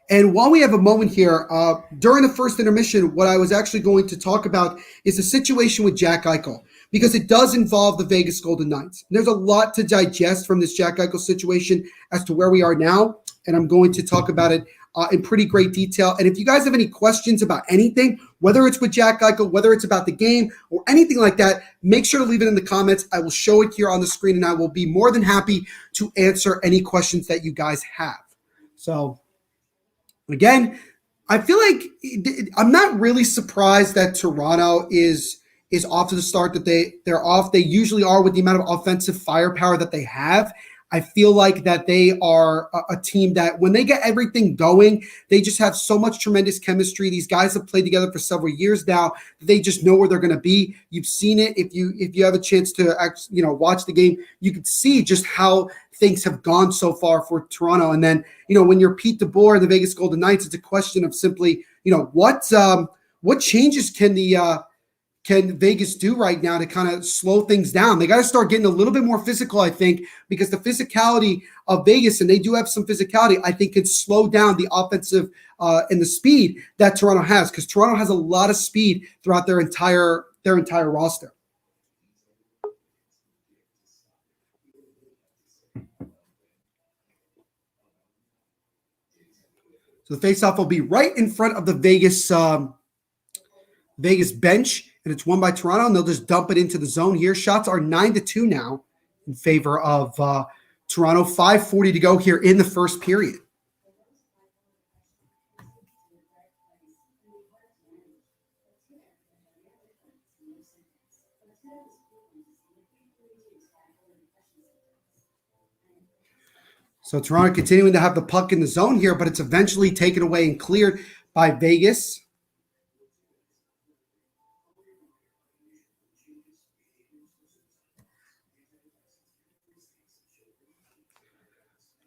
And while we have a moment here, during the first intermission, what I was actually going to talk about is the situation with Jack Eichel, because it does involve the Vegas Golden Knights. There's a lot to digest from this Jack Eichel situation as to where we are now, and I'm going to talk about it in pretty great detail. And if you guys have any questions about anything, whether it's with Jack Eichel, whether it's about the game, or anything like that, make sure to leave it in the comments. I will show it here on the screen, and I will be more than happy to answer any questions that you guys have. So again, I feel like I'm not really surprised that Toronto is off to the start that they're off. They usually are with the amount of offensive firepower that they have. I feel like that they are a team that when they get everything going, they just have so much tremendous chemistry. These guys have played together for several years now. They just know where they're going to be. You've seen it. If you have a chance to watch the game, you can see just how things have gone so far for Toronto. And then, when you're Pete DeBoer and the Vegas Golden Knights, it's a question of simply, what changes can the can Vegas do right now to kind of slow things down? They got to start getting a little bit more physical, I think, because the physicality of Vegas, and they do have some physicality, I think could slow down the offensive and the speed that Toronto has, because Toronto has a lot of speed throughout their entire roster. So the faceoff will be right in front of the Vegas bench, and it's won by Toronto, and they'll just dump it into the zone here. Shots are 9-2 now in favor of Toronto. 5:40 to go here in the first period. So Toronto continuing to have the puck in the zone here, but it's eventually taken away and cleared by Vegas.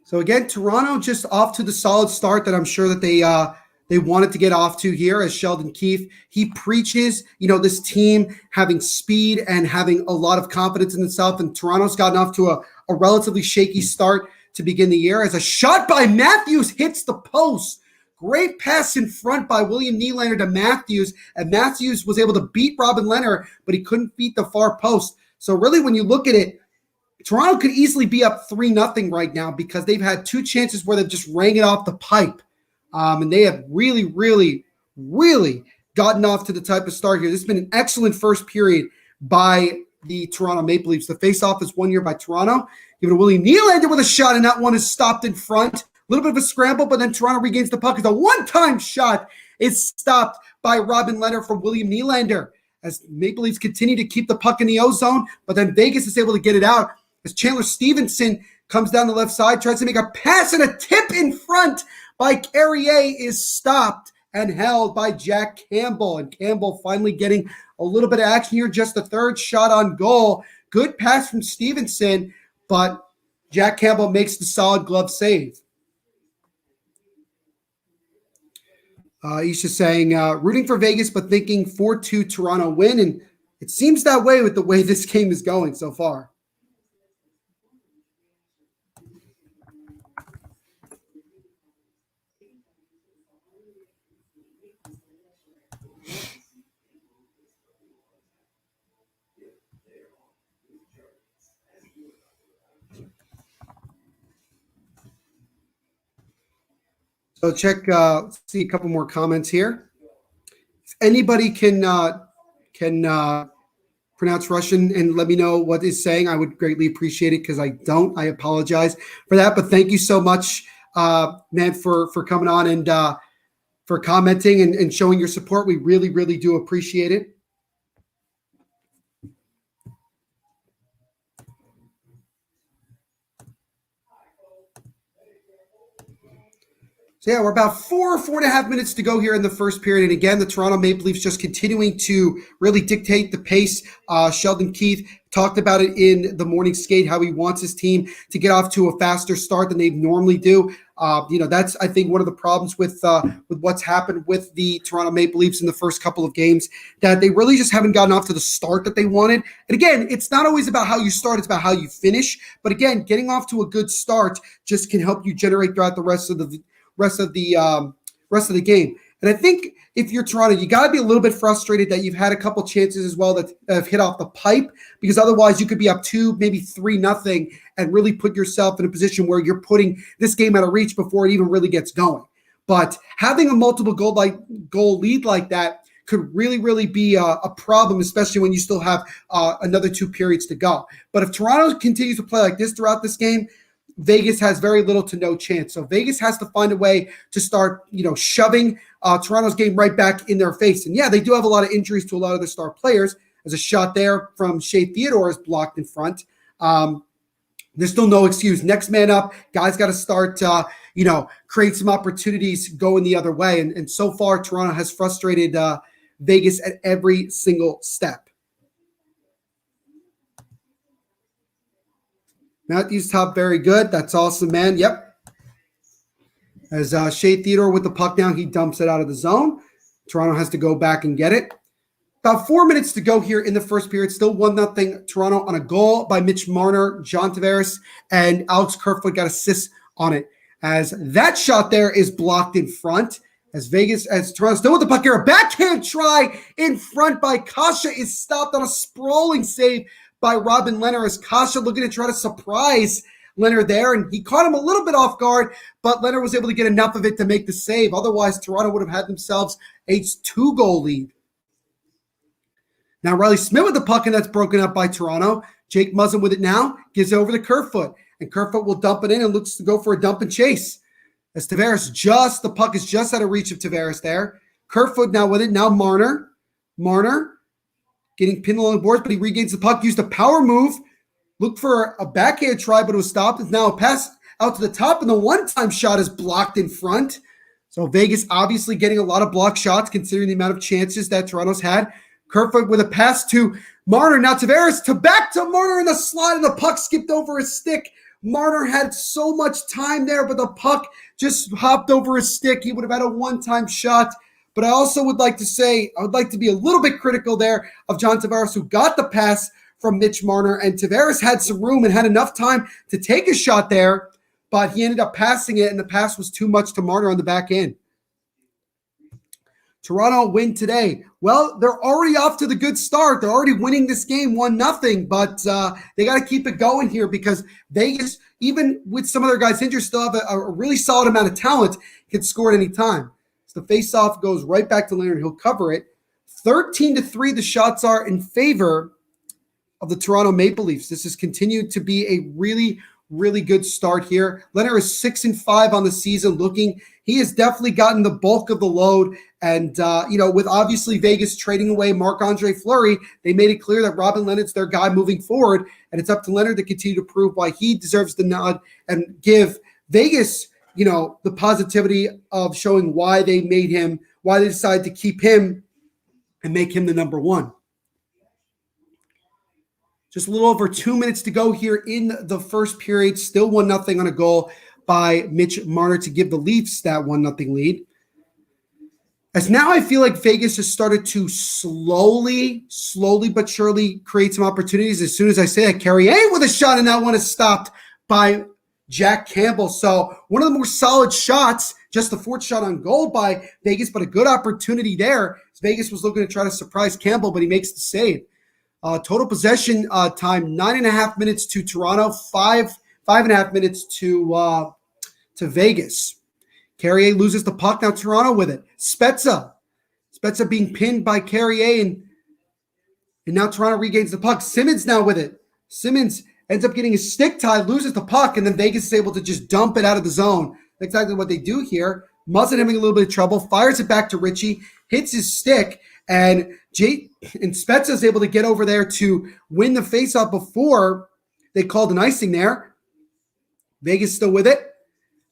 So again, Toronto just off to the solid start that I'm sure that they wanted to get off to here. As Sheldon Keefe, he preaches, this team having speed and having a lot of confidence in itself. And Toronto's gotten off to a relatively shaky start to begin the year, as a shot by Matthews hits the post. Great pass in front by William Nylander to Matthews, and Matthews was able to beat Robin Lehner, but he couldn't beat the far post. So really, when you look at it, Toronto could easily be up 3-0 right now, because they've had two chances where they've just rang it off the pipe. And they have really, really, really gotten off to the type of start here. This has been an excellent first period by the Toronto Maple Leafs. The faceoff is won here by Toronto. Give it to William Nylander with a shot, and that one is stopped in front. A little bit of a scramble, but then Toronto regains the puck. It's a one-time shot. It's stopped by Robin Lehner from William Nylander, as Maple Leafs continue to keep the puck in the O-zone, but then Vegas is able to get it out as Chandler Stevenson comes down the left side, tries to make a pass, and a tip in front by Carrier is stopped and held by Jack Campbell. And Campbell finally getting a little bit of action here, just the third shot on goal. Good pass from Stevenson, but Jack Campbell makes the solid glove save. He's just saying, rooting for Vegas, but thinking 4-2 Toronto win. And it seems that way with the way this game is going so far. So check, see a couple more comments here. If anybody can pronounce Russian and let me know what it's saying, I would greatly appreciate it, because I don't. I apologize for that. But thank you so much, man, for coming on and for commenting and showing your support. We really, really do appreciate it. So yeah, we're about 4.5 minutes to go here in the first period. And again, the Toronto Maple Leafs just continuing to really dictate the pace. Sheldon Keefe talked about it in the morning skate, how he wants his team to get off to a faster start than they normally do. That's, I think, one of the problems with what's happened with the Toronto Maple Leafs in the first couple of games, that they really just haven't gotten off to the start that they wanted. And again, it's not always about how you start, it's about how you finish. But again, getting off to a good start just can help you generate throughout the rest of the game. And I think if you're Toronto, you got to be a little bit frustrated that you've had a couple chances as well that have hit off the pipe, because otherwise you could be up 2, maybe 3-0 and really put yourself in a position where you're putting this game out of reach before it even really gets going. But having a multiple goal lead like that could really, really be a problem, especially when you still have another 2 periods to go. But if Toronto continues to play like this throughout this game, Vegas has very little to no chance. So Vegas has to find a way to start, shoving Toronto's game right back in their face. And yeah, they do have a lot of injuries to a lot of their star players. There's a shot there from Shea Theodore is blocked in front. There's still no excuse. Next man up. Guys got to start, create some opportunities going the other way. And so far, Toronto has frustrated Vegas at every single step. Matthews top, very good. That's awesome, man. Yep. As Shea Theodore with the puck now, he dumps it out of the zone. Toronto has to go back and get it. About 4 minutes to go here in the first period. Still 1-0 Toronto on a goal by Mitch Marner, John Tavares, and Alex Kerfoot got assists on it. As that shot there is blocked in front. As Toronto still with the puck here. A backhand try in front by Kasha is stopped on a sprawling save by Robin Leonard. As Kasha looking to try to surprise Leonard there, and he caught him a little bit off guard, but Leonard was able to get enough of it to make the save. Otherwise, Toronto would have had themselves a 2-goal lead. Now Riley Smith with the puck, and that's broken up by Toronto. Jake Muzzin with it now, gives it over to Kerfoot, and Kerfoot will dump it in and looks to go for a dump and chase. As Tavares the puck is just out of reach of Tavares there. Kerfoot now with it, now Marner getting pinned along the boards, but he regains the puck, used a power move, looked for a backhand try, but it was stopped. It's now a pass out to the top, and the one-time shot is blocked in front. So Vegas obviously getting a lot of block shots considering the amount of chances that Toronto's had. Kerfoot with a pass to Marner. Now Tavares back to Marner in the slot, and the puck skipped over his stick. Marner had so much time there, but the puck just hopped over his stick. He would have had a one-time shot. But I also would like to say, I would like to be a little bit critical there of John Tavares, who got the pass from Mitch Marner, and Tavares had some room and had enough time to take a shot there, but he ended up passing it, and the pass was too much to Marner on the back end. Toronto win today. Well, they're already off to the good start. They're already winning this game 1-0, but they got to keep it going here because Vegas, even with some of their guys injured, still have a really solid amount of talent, can score at any time. So the faceoff goes right back to Leonard. He'll cover it. 13-3, the shots are in favor of the Toronto Maple Leafs. This has continued to be a really, really good start here. Leonard is 6-5 on the season. He has definitely gotten the bulk of the load. And, with obviously Vegas trading away Marc-Andre Fleury, they made it clear that Robin Leonard's their guy moving forward. And it's up to Leonard to continue to prove why he deserves the nod and give Vegas, the positivity of showing why they decided to keep him and make him the number one. Just a little over 2 minutes to go here in the first period. Still 1-0 on a goal by Mitch Marner to give the Leafs that 1-0 lead. As now I feel like Vegas has started to slowly but surely create some opportunities. As soon as I say that, Carrier with a shot, and that one is stopped by Jack Campbell. So one of the more solid shots, just the fourth shot on goal by Vegas, but a good opportunity there. Vegas was looking to try to surprise Campbell, but he makes the save. Total possession time, 9.5 minutes to Toronto, 5.5 minutes to Vegas. Carrier loses the puck. Now Toronto with it. Spezza being pinned by Carrier, and now Toronto regains the puck. Simmons now with it. Simmons ends up getting his stick tied, loses the puck, and then Vegas is able to just dump it out of the zone. That's exactly what they do here. Muzzin having a little bit of trouble, fires it back to Ritchie, hits his stick, and Spezza is able to get over there to win the faceoff before they called an icing there. Vegas still with it.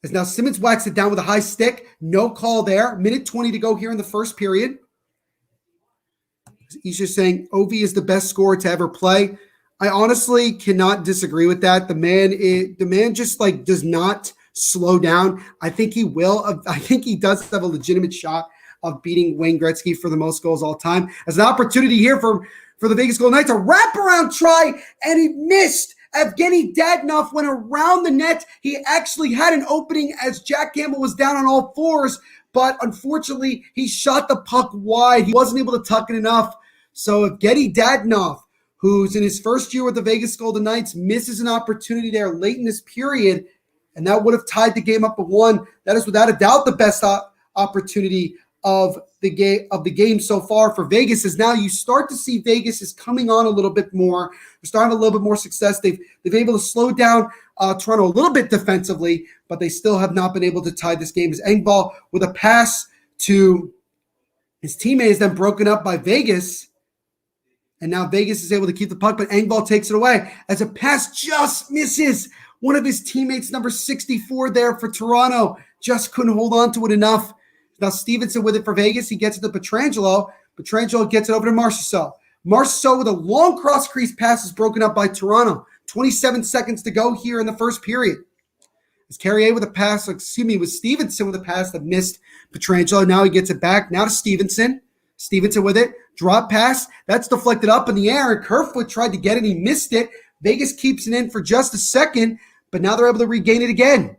As now Simmons whacks it down with a high stick. No call there. Minute 20 to go here in the first period. He's just saying Ovi is the best scorer to ever play. I honestly cannot disagree with that. The man just does not slow down. I think he will. I think he does have a legitimate shot of beating Wayne Gretzky for the most goals all time. As an opportunity here for the Vegas Golden Knights, a wraparound try, and he missed. Evgeny Dadonov went around the net. He actually had an opening as Jack Campbell was down on all fours, but unfortunately, he shot the puck wide. He wasn't able to tuck it enough. So Evgeny Dadonov, who's in his first year with the Vegas Golden Knights, misses an opportunity there late in this period, and that would have tied the game up at 1. That is without a doubt the best opportunity of the game so far for Vegas. Is now you start to see Vegas is coming on a little bit more. They're starting to have a little bit more success. They've been able to slow down Toronto a little bit defensively, but they still have not been able to tie this game. As Engvall with a pass to his teammate is then broken up by Vegas, and now Vegas is able to keep the puck, but Engvall takes it away as a pass just misses one of his teammates, number 64 there for Toronto. Just couldn't hold on to it enough. Now Stevenson with it for Vegas. He gets it to Pietrangelo. Pietrangelo gets it over to Marchessault. Marchessault with a long cross crease pass is broken up by Toronto. 27 seconds to go here in the first period. As Carrier with Stevenson with a pass that missed Pietrangelo. Now he gets it back. Now to Stevenson. Stevenson with it. Drop pass, that's deflected up in the air, and Kerfoot tried to get it. He missed it. Vegas keeps it in for just a second, but now they're able to regain it again.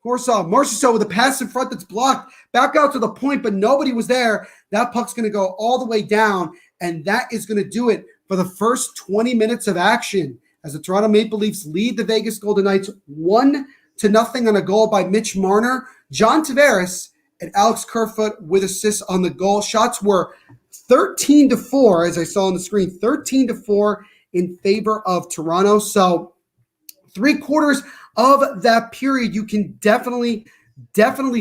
Marchessault with a pass in front that's blocked. Back out to the point, but nobody was there. That puck's going to go all the way down, and that is going to do it for the first 20 minutes of action as the Toronto Maple Leafs lead the Vegas Golden Knights 1-0 on a goal by Mitch Marner, John Tavares, and Alex Kerfoot with assists on the goal. Shots were 13-4, as I saw on the screen, 13-4 in favor of Toronto. So 3/4 of that period, you can definitely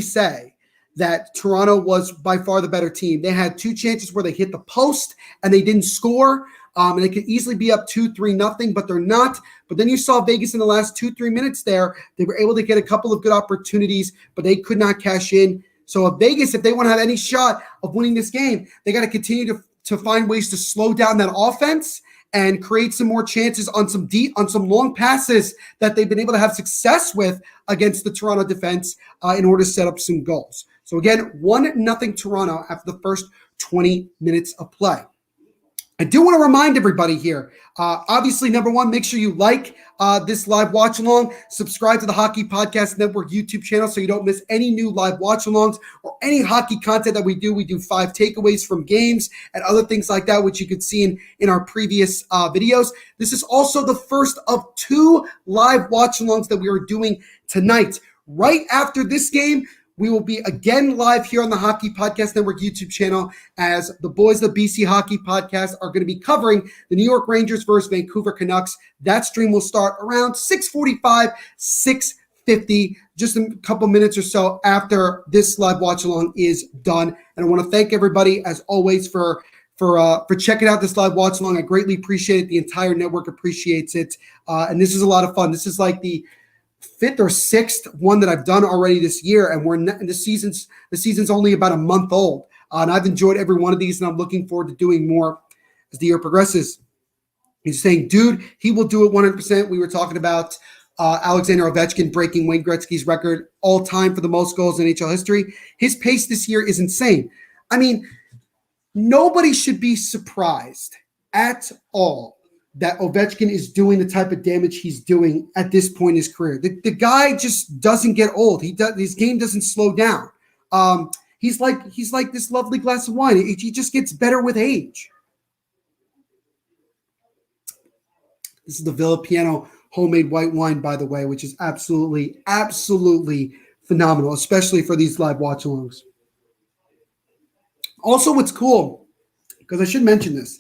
say that Toronto was by far the better team. They had 2 chances where they hit the post and they didn't score. And they could easily be up 2-3-0, but they're not. But then you saw Vegas in the last 2-3 minutes there. They were able to get a couple of good opportunities, but they could not cash in. So if Vegas, if they want to have any shot of winning this game, they got to continue to find ways to slow down that offense and create some more chances on some long passes that they've been able to have success with against the Toronto defense in order to set up some goals. So again, 1-0 Toronto after the first 20 minutes of play. I do want to remind everybody here, obviously, number one, make sure you like this live watch along. Subscribe to the Hockey Podcast Network YouTube channel so you don't miss any new live watch alongs or any hockey content that we do. We do 5 takeaways from games and other things like that, which you could see in our previous videos. This is also the first of 2 live watch alongs that we are doing tonight. Right after this game, we will be again live here on the Hockey Podcast Network YouTube channel as the boys of the BC Hockey Podcast are going to be covering the New York Rangers versus Vancouver Canucks. That stream will start around 6:45, 6:50, just a couple minutes or so after this live watch along is done. And I want to thank everybody, as always, for checking out this live watch along. I greatly appreciate it. The entire network appreciates it. And this is a lot of fun. This is like the 5th or 6th one that I've done already this year, and the season's only about a month old, and I've enjoyed every one of these, and I'm looking forward to doing more as the year progresses. He's saying, dude, he will do it 100%. We were talking about Alexander Ovechkin breaking Wayne Gretzky's record all time for the most goals in NHL history. His pace this year is insane. I mean, nobody should be surprised at all that Ovechkin is doing the type of damage he's doing at this point in his career. The guy just doesn't get old. His game doesn't slow down. He's like this lovely glass of wine. He just gets better with age. This is the Villa Piano homemade white wine, by the way, which is absolutely, absolutely phenomenal, especially for these live watch-alongs. Also, what's cool, because I should mention this,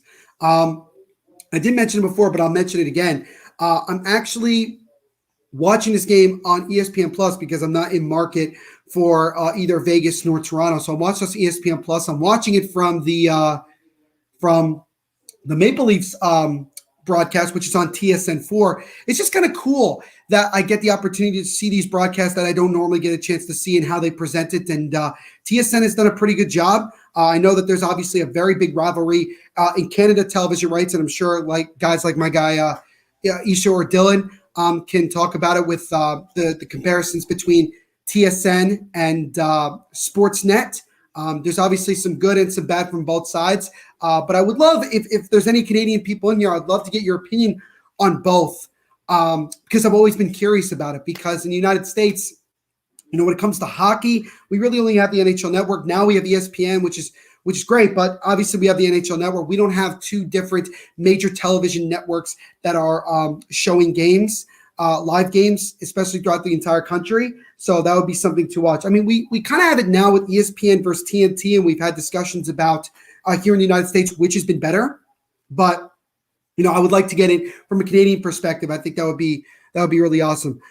I did mention it before, but I'll mention it again. I'm actually watching this game on ESPN Plus because I'm not in market for either Vegas nor Toronto. So I'm watching this ESPN Plus. I'm watching it from the Maple Leafs broadcast, which is on TSN4. It's just kind of cool that I get the opportunity to see these broadcasts that I don't normally get a chance to see and how they present it. And TSN has done a pretty good job. I know that there's obviously a very big rivalry in Canada television rights, and I'm sure like guys like my guy Isha or Dylan can talk about it with the comparisons between TSN and Sportsnet. There's obviously some good and some bad from both sides, but I would love if there's any Canadian people in here, I'd love to get your opinion on both because I've always been curious about it. Because in the United States, you know, when it comes to hockey, we really only have the NHL Network. Now we have ESPN, which is great, but obviously we have the NHL Network. We don't have 2 different major television networks that are showing games, live games, especially throughout the entire country. So that would be something to watch. I mean, we kind of have it now with ESPN versus TNT, and we've had discussions about here in the United States which has been better. But you know, I would like to get it from a Canadian perspective. I think that would be really awesome.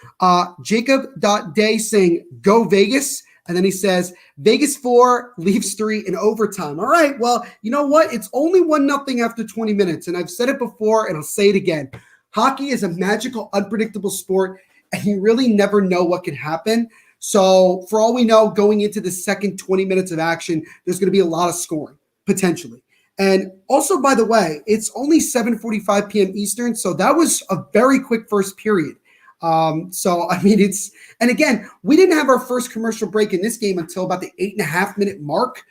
Jacob.day saying, go Vegas. And then he says, Vegas 4, Leafs 3 in overtime. All right, well, you know what? It's only 1-0 after 20 minutes. And I've said it before, and I'll say it again. Hockey is a magical, unpredictable sport, and you really never know what can happen. So for all we know, going into the second 20 minutes of action, there's going to be a lot of scoring, potentially. And also, by the way, it's only 7:45 p.m. Eastern, so that was a very quick first period. So, I mean, and again, we didn't have our first commercial break in this game until about the 8.5-minute mark.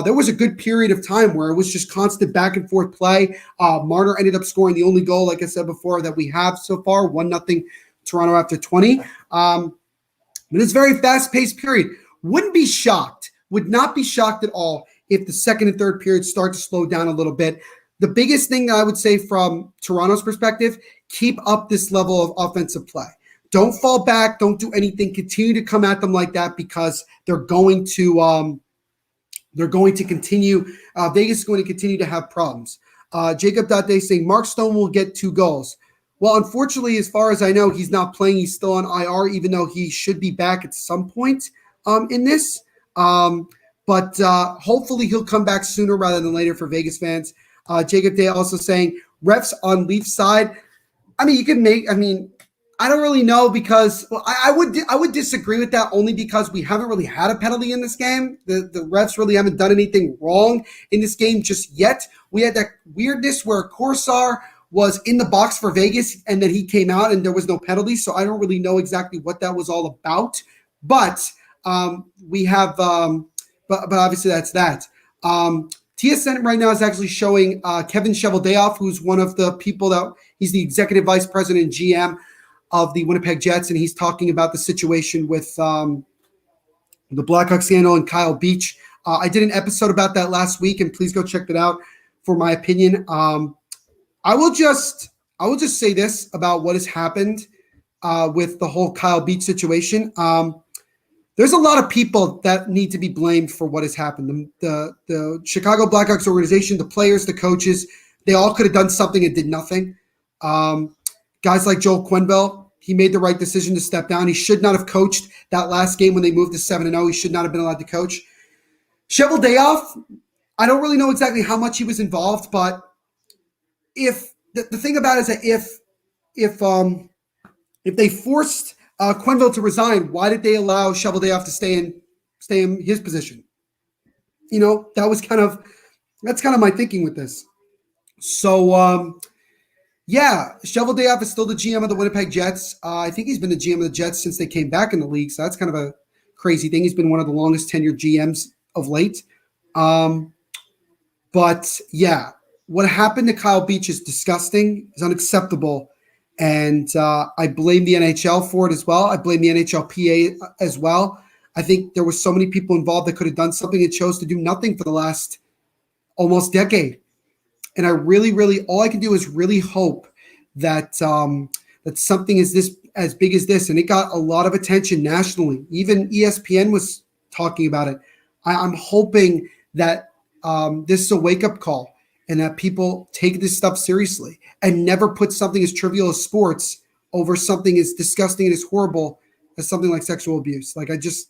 There was a good period of time where it was just constant back and forth play. Marner ended up scoring the only goal, like I said before, that we have so far, 1-0 Toronto after 20. But it's a very fast-paced period. Would not be shocked at all if the second and third period start to slow down a little bit. The biggest thing that I would say from Toronto's perspective, keep up this level of offensive play. Don't fall back. Don't do anything. Continue to come at them like that because they're going to continue. Vegas is going to continue to have problems. Jacob Date saying Mark Stone will get 2 goals. Well, unfortunately, as far as I know, he's not playing. He's still on IR, even though he should be back at some point in this. But hopefully he'll come back sooner rather than later for Vegas fans. Jacob Day also saying refs on Leafs side. I don't really know because I would disagree with that only because we haven't really had a penalty in this game. The refs really haven't done anything wrong in this game just yet. We had that weirdness where Corsair was in the box for Vegas and then he came out and there was no penalty. So I don't really know exactly what that was all about. But we have, but obviously that's that. TSN right now is actually showing Kevin Cheveldayoff, who's one of the people that he's the executive vice president and GM of the Winnipeg Jets, and he's talking about the situation with the Blackhawks scandal and Kyle Beach. I did an episode about that last week, and please go check that out for my opinion. I will just say this about what has happened with the whole Kyle Beach situation. There's a lot of people that need to be blamed for what has happened. The Chicago Blackhawks organization, the players, the coaches, they all could have done something and did nothing. Guys like Joel Quenneville, he made the right decision to step down. He should not have coached that last game when they moved to 7-0. He should not have been allowed to coach. Cheveldayoff, I don't really know exactly how much he was involved, but if the thing about it is that if they forced Quenneville to resign, why did they allow Cheveldayoff to stay in his position? That's kind of my thinking with this. So yeah, Cheveldayoff is still the GM of the Winnipeg Jets. I think he's been the GM of the Jets since they came back in the league. So that's kind of a crazy thing. He's been one of the longest tenured GMs of late. But yeah, what happened to Kyle Beach is disgusting. It's unacceptable. And I blame the NHL for it as well. I blame the NHLPA as well. I think there were so many people involved that could have done something and chose to do nothing for the last almost decade. And I really, all I can do is really hope that that something is this as big as this. And it got a lot of attention nationally. Even ESPN was talking about it. I'm hoping that this is a wake-up call and that people take this stuff seriously and never put something as trivial as sports over something as disgusting and as horrible as something like sexual abuse. Like I just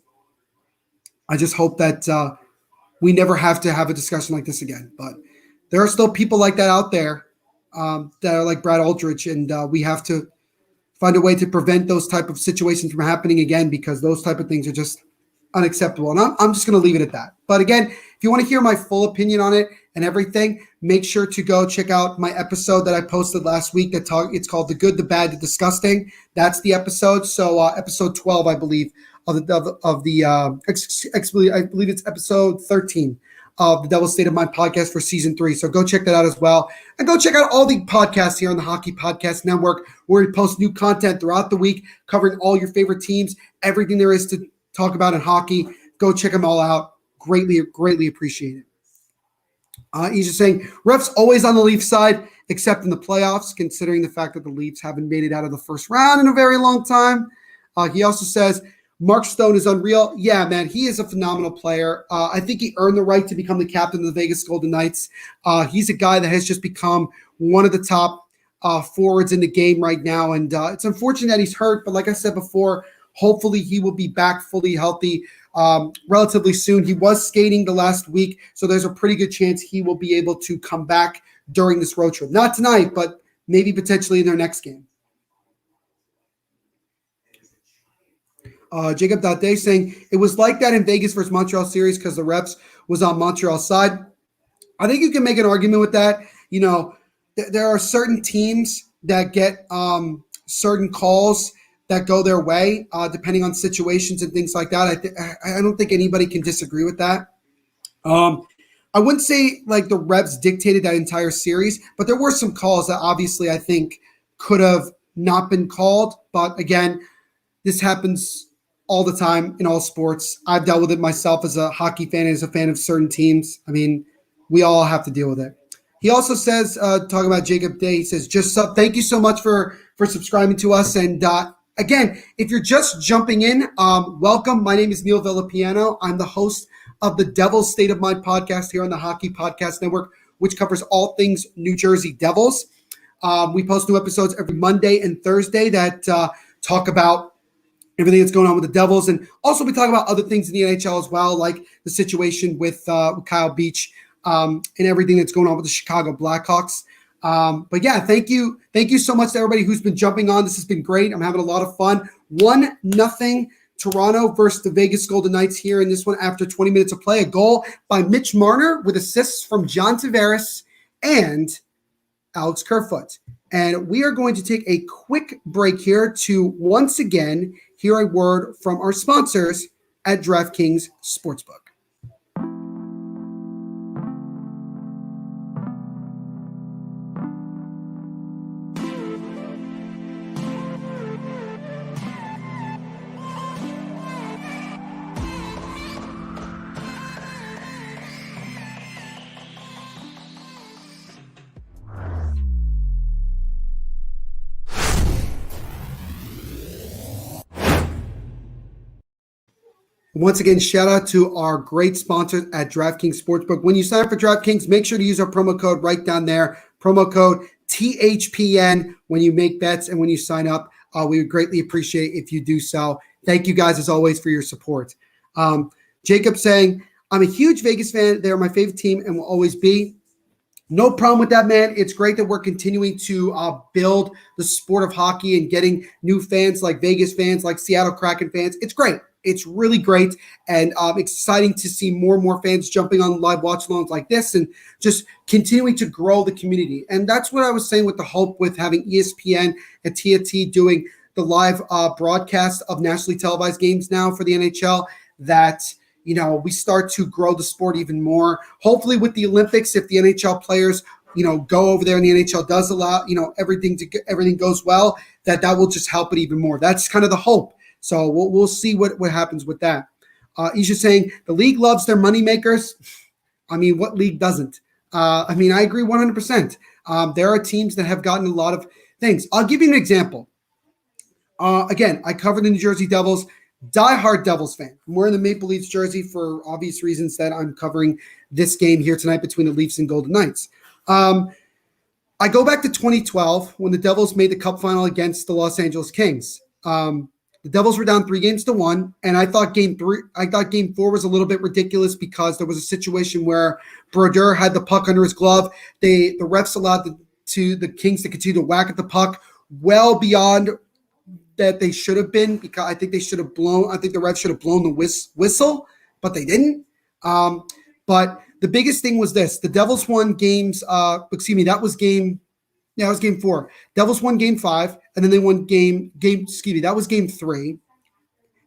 hope that we never have to have a discussion like this again. But there are still people like that out there that are like Brad Aldrich, and we have to find a way to prevent those type of situations from happening again because those type of things are just unacceptable. And I'm just going to leave it at that. But again, if you want to hear my full opinion on it and everything, make sure to go check out my episode that I posted last week. It's called The Good, the Bad, the Disgusting. That's the episode. So episode 12, I believe, I believe it's episode 13 of the Devil's State of Mind podcast for season 3. So go check that out as well. And go check out all the podcasts here on the Hockey Podcast Network, where we post new content throughout the week, covering all your favorite teams, everything there is to talk about in hockey. Go check them all out. Greatly appreciate it. He's just saying, refs always on the Leafs side, except in the playoffs, considering the fact that the Leafs haven't made it out of the first round in a very long time. He also says, Mark Stone is unreal. Yeah, man, he is a phenomenal player. I think he earned the right to become the captain of the Vegas Golden Knights. He's a guy that has just become one of the top forwards in the game right now. And it's unfortunate that he's hurt, but like I said before, hopefully he will be back fully healthy relatively soon. He was skating the last week, so there's a pretty good chance he will be able to come back during this road trip. Not tonight, but maybe potentially in their next game. Jacob Date saying, it was like that in Vegas versus Montreal series because the refs was on Montreal's side. I think you can make an argument with that. You know, there are certain teams that get certain calls that go their way, depending on situations and things like that. I don't think anybody can disagree with that. I wouldn't say like the refs dictated that entire series, but there were some calls that obviously I think could have not been called. But again, this happens all the time in all sports. I've dealt with it myself as a hockey fan, as a fan of certain teams. I mean, we all have to deal with it. He also says, talking about Jacob Day, he says, just thank you so much for subscribing to us. And again, if you're just jumping in, welcome. My name is Neil Villapiano. I'm the host of the Devil's State of Mind podcast here on the Hockey Podcast Network, which covers all things New Jersey Devils. We post new episodes every Monday and Thursday that talk about everything that's going on with the Devils. And also we talk about other things in the NHL as well, like the situation with Kyle Beach and everything that's going on with the Chicago Blackhawks. But yeah, thank you. Thank you so much to everybody who's been jumping on. This has been great. I'm having a lot of fun. 1-0 Toronto versus the Vegas Golden Knights here in this one after 20 minutes of play. A goal by Mitch Marner with assists from John Tavares and Alex Kerfoot. And we are going to take a quick break here to once again hear a word from our sponsors at DraftKings Sportsbook. Once again, shout out to our great sponsors at DraftKings Sportsbook. When you sign up for DraftKings, make sure to use our promo code right down there, promo code THPN when you make bets and when you sign up. We would greatly appreciate if you do so. Thank you guys, as always, for your support. Jacob saying, I'm a huge Vegas fan. They're my favorite team and will always be. No problem with that, man. It's great that we're continuing to build the sport of hockey and getting new fans like Vegas fans, like Seattle Kraken fans. It's great. It's really great and exciting to see more and more fans jumping on live watch-alongs like this and just continuing to grow the community. And that's what I was saying with the hope with having ESPN and TNT doing the live broadcast of nationally televised games now for the NHL, that we start to grow the sport even more. Hopefully with the Olympics, if the NHL players go over there and the NHL does allow everything goes well, that will just help it even more. That's kind of the hope. So we'll see what happens with that. Isha saying the league loves their moneymakers. I mean, what league doesn't? I agree 100%. There are teams that have gotten a lot of things. I'll give you an example. Again, I cover the New Jersey Devils, diehard Devils fan. I'm wearing the Maple Leafs jersey for obvious reasons that I'm covering this game here tonight between the Leafs and Golden Knights. I go back to 2012 when the Devils made the Cup final against the Los Angeles Kings. The Devils were down 3-1, and I thought game 4 was a little bit ridiculous because there was a situation where Brodeur had the puck under his glove. The refs allowed the Kings to continue to whack at the puck well beyond that they should have been, because I think the refs should have blown the whistle, but they didn't. But the biggest thing was this: the Devils won games. That was game 4. Devils won game 5, and then they won that was game 3.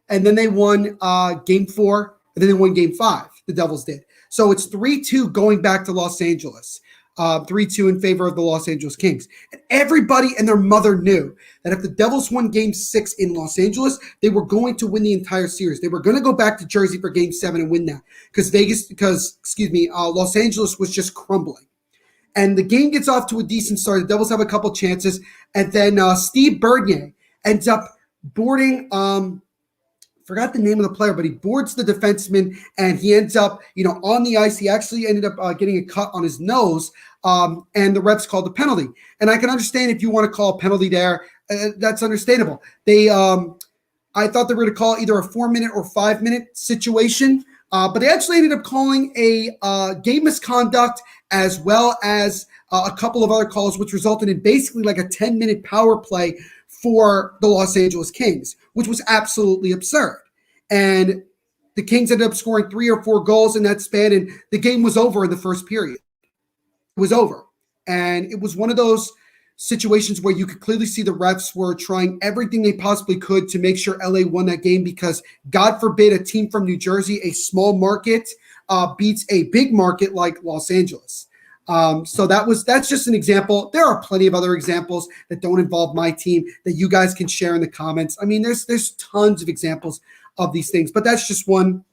And then they won game 4, and then they won game 5. The Devils did. So it's 3-2 going back to Los Angeles. 3-2 in favor of the Los Angeles Kings. And everybody and their mother knew that if the Devils won game 6 in Los Angeles, they were going to win the entire series. They were going to go back to Jersey for game 7 and win that because Los Angeles was just crumbling. And the game gets off to a decent start. The Devils have a couple chances. And then Steve Bernier ends up boarding, forgot the name of the player, but he boards the defenseman and he ends up, on the ice. He actually ended up getting a cut on his nose, and the refs called the penalty. And I can understand if you want to call a penalty there. That's understandable. I thought they were going to call either a 4-minute or 5-minute situation, but they actually ended up calling a game misconduct as well as a couple of other calls, which resulted in basically like a 10-minute power play for the Los Angeles Kings, which was absolutely absurd. And the Kings ended up scoring 3 or 4 goals in that span, and the game was over in the first period. It was over. And it was one of those situations where you could clearly see the refs were trying everything they possibly could to make sure LA won that game, because God forbid a team from New Jersey, a small market, beats a big market like Los Angeles. So that's just an example. There are plenty of other examples that don't involve my team that you guys can share in the comments. I mean, there's tons of examples of these things, but that's just one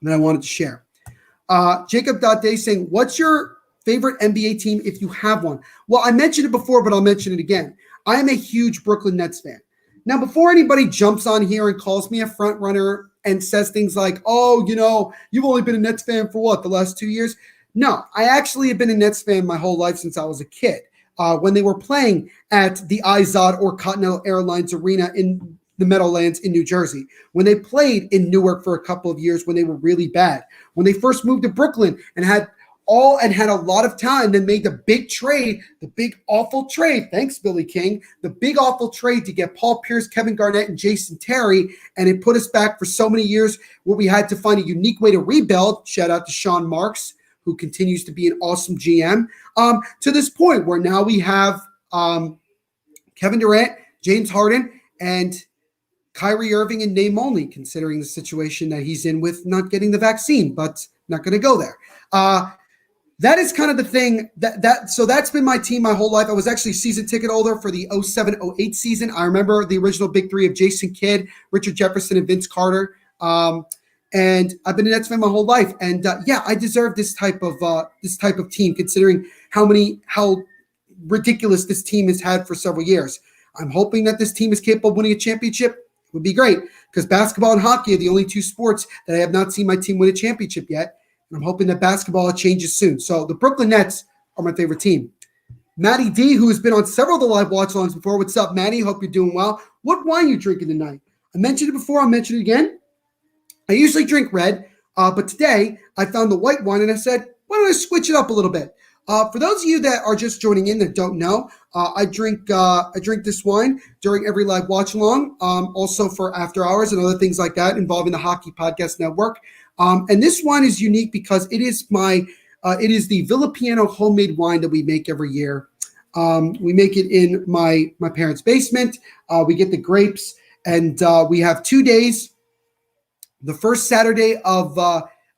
that I wanted to share. Jacob.day saying, what's your favorite NBA team if you have one? Well, I mentioned it before, but I'll mention it again. I am a huge Brooklyn Nets fan. Now, before anybody jumps on here and calls me a front runner and says things like, oh, you've only been a Nets fan for what, the last 2 years? No, I actually have been a Nets fan my whole life since I was a kid. When they were playing at the Izod or Continental Airlines Arena in the Meadowlands in New Jersey, when they played in Newark for a couple of years when they were really bad, when they first moved to Brooklyn and had a lot of time, then made the big trade, the big awful trade. Thanks, Billy King. The big awful trade to get Paul Pierce, Kevin Garnett, and Jason Terry, and it put us back for so many years where we had to find a unique way to rebuild. Shout out to Sean Marks, who continues to be an awesome GM, to this point where now we have Kevin Durant, James Harden, and Kyrie Irving in name only, considering the situation that he's in with not getting the vaccine, but not going to go there. That is kind of the thing so that's been my team my whole life. I was actually season ticket holder for the 07-08 season. I remember the original big three of Jason Kidd, Richard Jefferson, and Vince Carter. And I've been a Nets fan my whole life. And I deserve this type of team, considering how ridiculous this team has had for several years. I'm hoping that this team is capable of winning a championship. It would be great, because basketball and hockey are the only two sports that I have not seen my team win a championship yet. And I'm hoping that basketball changes soon. So the Brooklyn Nets are my favorite team. Matty D, who has been on several of the live watch-alongs before. What's up, Matty? Hope you're doing well. What wine are you drinking tonight? I mentioned it before. I'll mention it again. I usually drink red, but today I found the white wine, and I said, why don't I switch it up a little bit? For those of you that are just joining in that don't know, I drink this wine during every live watch-along, also for after hours and other things like that involving the Hockey Podcast Network. And this wine is unique because it is the Villa Piano homemade wine that we make every year. We make it in my parents' basement. We get the grapes, and we have 2 days. The first Saturday of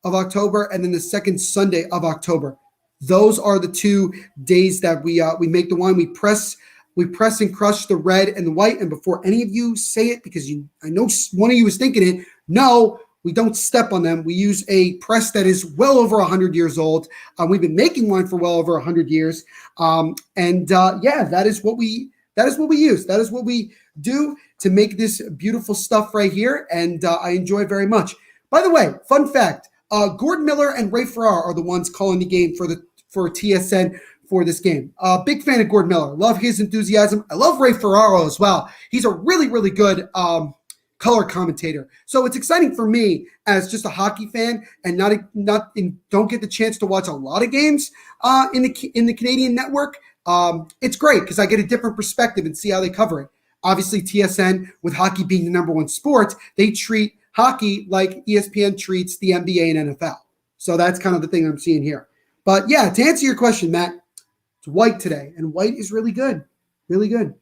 October, and then the second Sunday of October. Those are the 2 days that we make the wine. We press and crush the red and the white. And before any of you say it, because I know one of you is thinking it, no, we don't step on them. We use a press that is well over 100 years old. We've been making wine for well over 100 years. That is what we use. That is what we do to make this beautiful stuff right here. And I enjoy it very much. By the way, fun fact, Gordon Miller and Ray Ferraro are the ones calling the game for TSN for this game. Big fan of Gordon Miller. Love his enthusiasm. I love Ray Ferraro as well. He's a really, really good color commentator. So it's exciting for me as just a hockey fan and don't get the chance to watch a lot of games in the Canadian network. It's great because I get a different perspective and see how they cover it. Obviously, TSN, with hockey being the number one sport, they treat hockey like ESPN treats the NBA and NFL. So that's kind of the thing I'm seeing here. But yeah, to answer your question, Matt, it's white today, and white is really good. Really good.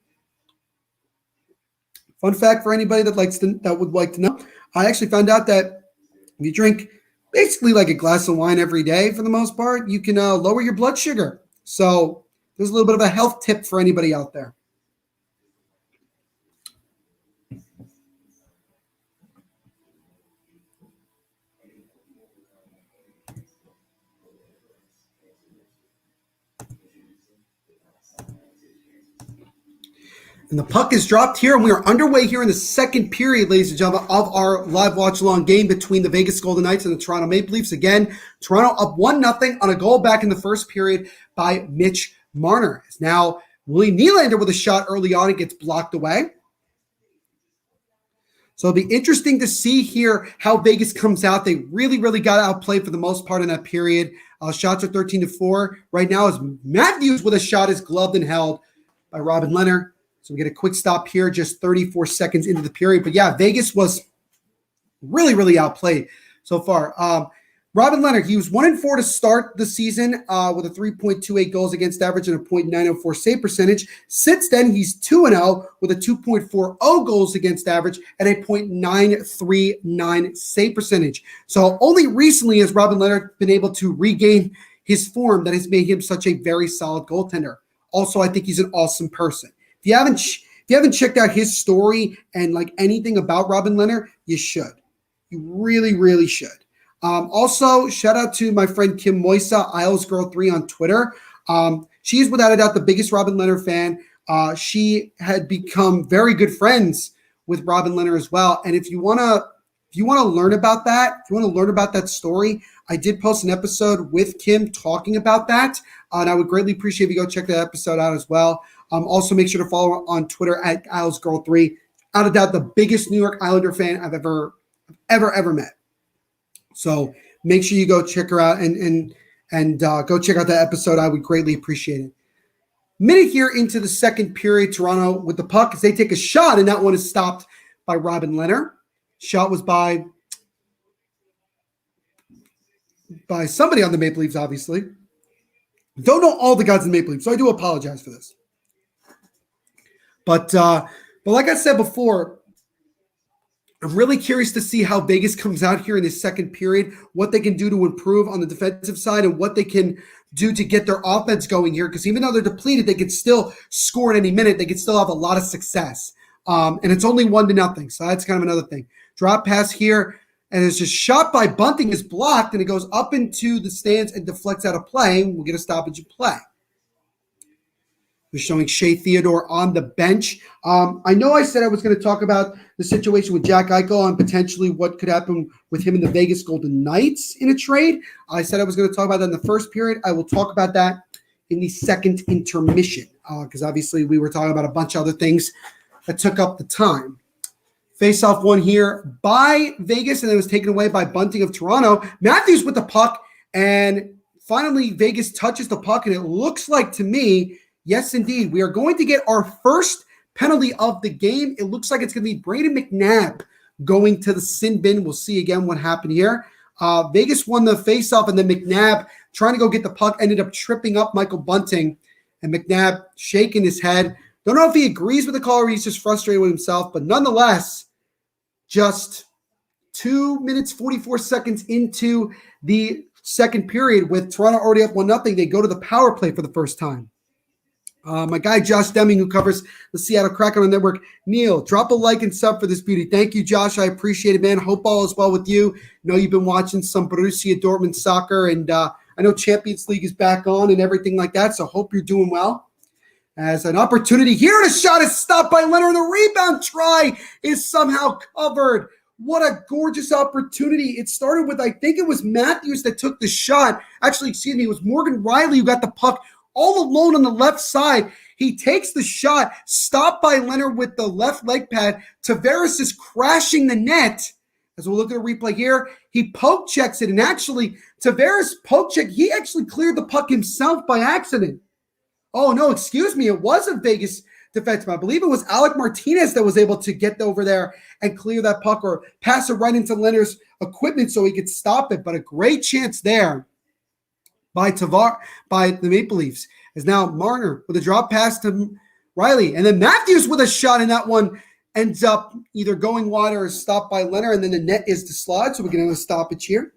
Fun fact for anybody that would like to know, I actually found out that if you drink basically like a glass of wine every day, for the most part, you can lower your blood sugar. So there's a little bit of a health tip for anybody out there. And the puck is dropped here, and we are underway here in the second period, ladies and gentlemen, of our live watch-along game between the Vegas Golden Knights and the Toronto Maple Leafs. Again, Toronto up 1-0 on a goal back in the first period by Mitch Marner. Now, William Nylander with a shot early on, it gets blocked away. So it'll be interesting to see here how Vegas comes out. They really, really got outplayed for the most part in that period. Shots are 13-4. Right now, as Matthews with a shot is gloved and held by Robin Leonard. So we get a quick stop here, just 34 seconds into the period. But yeah, Vegas was really, really outplayed so far. Robin Leonard, he was 1-4 to start the season with a 3.28 goals against average and a .904 save percentage. Since then, he's 2-0 with a 2.40 goals against average and a .939 save percentage. So only recently has Robin Leonard been able to regain his form that has made him such a very solid goaltender. Also, I think he's an awesome person. If you haven't checked out his story and like anything about Robin Leonard, you should. You really, really should. Also, shout out to my friend Kim Moisa, IslesGirl3 on Twitter. She's without a doubt the biggest Robin Leonard fan. She had become very good friends with Robin Leonard as well. And if you want to learn about that, story, I did post an episode with Kim talking about that. And I would greatly appreciate if you go check that episode out as well. Also, make sure to follow her on Twitter at IslesGirl3. Without a doubt, the biggest New York Islander fan I've ever met. So make sure you go check her out and go check out that episode. I would greatly appreciate it. Minute here into the second period, Toronto with the puck as they take a shot, and that one is stopped by Robin Leonard. Shot was by somebody on the Maple Leafs, obviously. Don't know all the guys in the Maple Leafs, so I do apologize for this. But like I said before, I'm really curious to see how Vegas comes out here in this second period, what they can do to improve on the defensive side and what they can do to get their offense going here. Because even though they're depleted, they can still score at any minute. They can still have a lot of success. And it's only 1-0. So that's kind of another thing. Drop pass here, and it's just shot by Bunting is blocked, and it goes up into the stands and deflects out of play. We'll get a stoppage of play. We're showing Shea Theodore on the bench. I know I said I was going to talk about the situation with Jack Eichel and potentially what could happen with him in the Vegas Golden Knights in a trade. I said I was going to talk about that in the first period. I will talk about that in the second intermission because obviously we were talking about a bunch of other things that took up the time. Face-off one here by Vegas, and it was taken away by Bunting of Toronto. Matthews with the puck, and finally Vegas touches the puck, and it looks like to me, yes, indeed, we are going to get our first penalty of the game. It looks like it's going to be Brayden McNabb going to the sin bin. We'll see again what happened here. Vegas won the faceoff, and then McNabb, trying to go get the puck, ended up tripping up Michael Bunting, and McNabb shaking his head. Don't know if he agrees with the call or he's just frustrated with himself, but nonetheless, just 2 minutes, 44 seconds into the second period with Toronto already up 1-0, they go to the power play for the first time. My guy Josh Deming, who covers the Seattle Kraken on the network, Neil, drop a like and sub for this beauty. Thank you, Josh. I appreciate it, man. Hope all is well with you. I know you've been watching some Borussia Dortmund soccer, and I know Champions League is back on and everything like that, so hope you're doing well. As an opportunity here, and a shot is stopped by Leonard. The rebound try is somehow covered. What a gorgeous opportunity. It started with, I think it was Matthews that took the shot. Actually, excuse me, it was Morgan Riley who got the puck all alone on the left side. He takes the shot, stopped by Leonard with the left leg pad. Tavares is crashing the net. As we'll look at a replay here, he poke checks it. And actually, Tavares poke check, he actually cleared the puck himself by accident. Oh, no, excuse me. It was a Vegas defenseman. I believe it was Alec Martinez that was able to get over there and clear that puck or pass it right into Leonard's equipment so he could stop it. But a great chance there by the Maple Leafs. Is now Marner with a drop pass to Riley. And then Matthews with a shot, and that one ends up either going wide or stopped by Leonard, and then the net is dislodged, so we're going to stoppage here.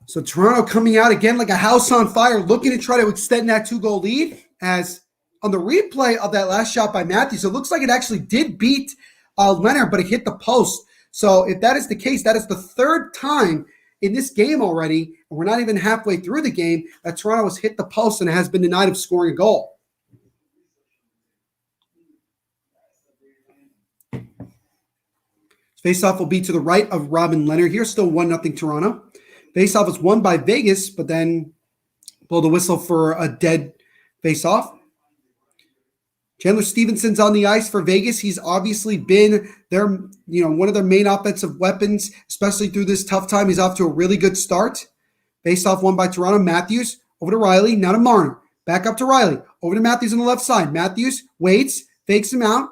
So Toronto coming out again like a house on fire, looking to try to extend that 2-goal lead. As on the replay of that last shot by Matthews, it looks like it actually did beat Leonard, but it hit the post. So if that is the case, that is the third time in this game already, and we're not even halfway through the game, that Toronto has hit the post and has been denied of scoring a goal. Faceoff will be to the right of Robin Leonard here, still 1-0 Toronto. Faceoff is won by Vegas, but then blow the whistle for a dead faceoff. Chandler Stevenson's on the ice for Vegas. He's obviously been their, one of their main offensive weapons, especially through this tough time. He's off to a really good start. Faceoff won by Toronto. Matthews over to Riley, now to Marner. Back up to Riley. Over to Matthews on the left side. Matthews waits, fakes him out,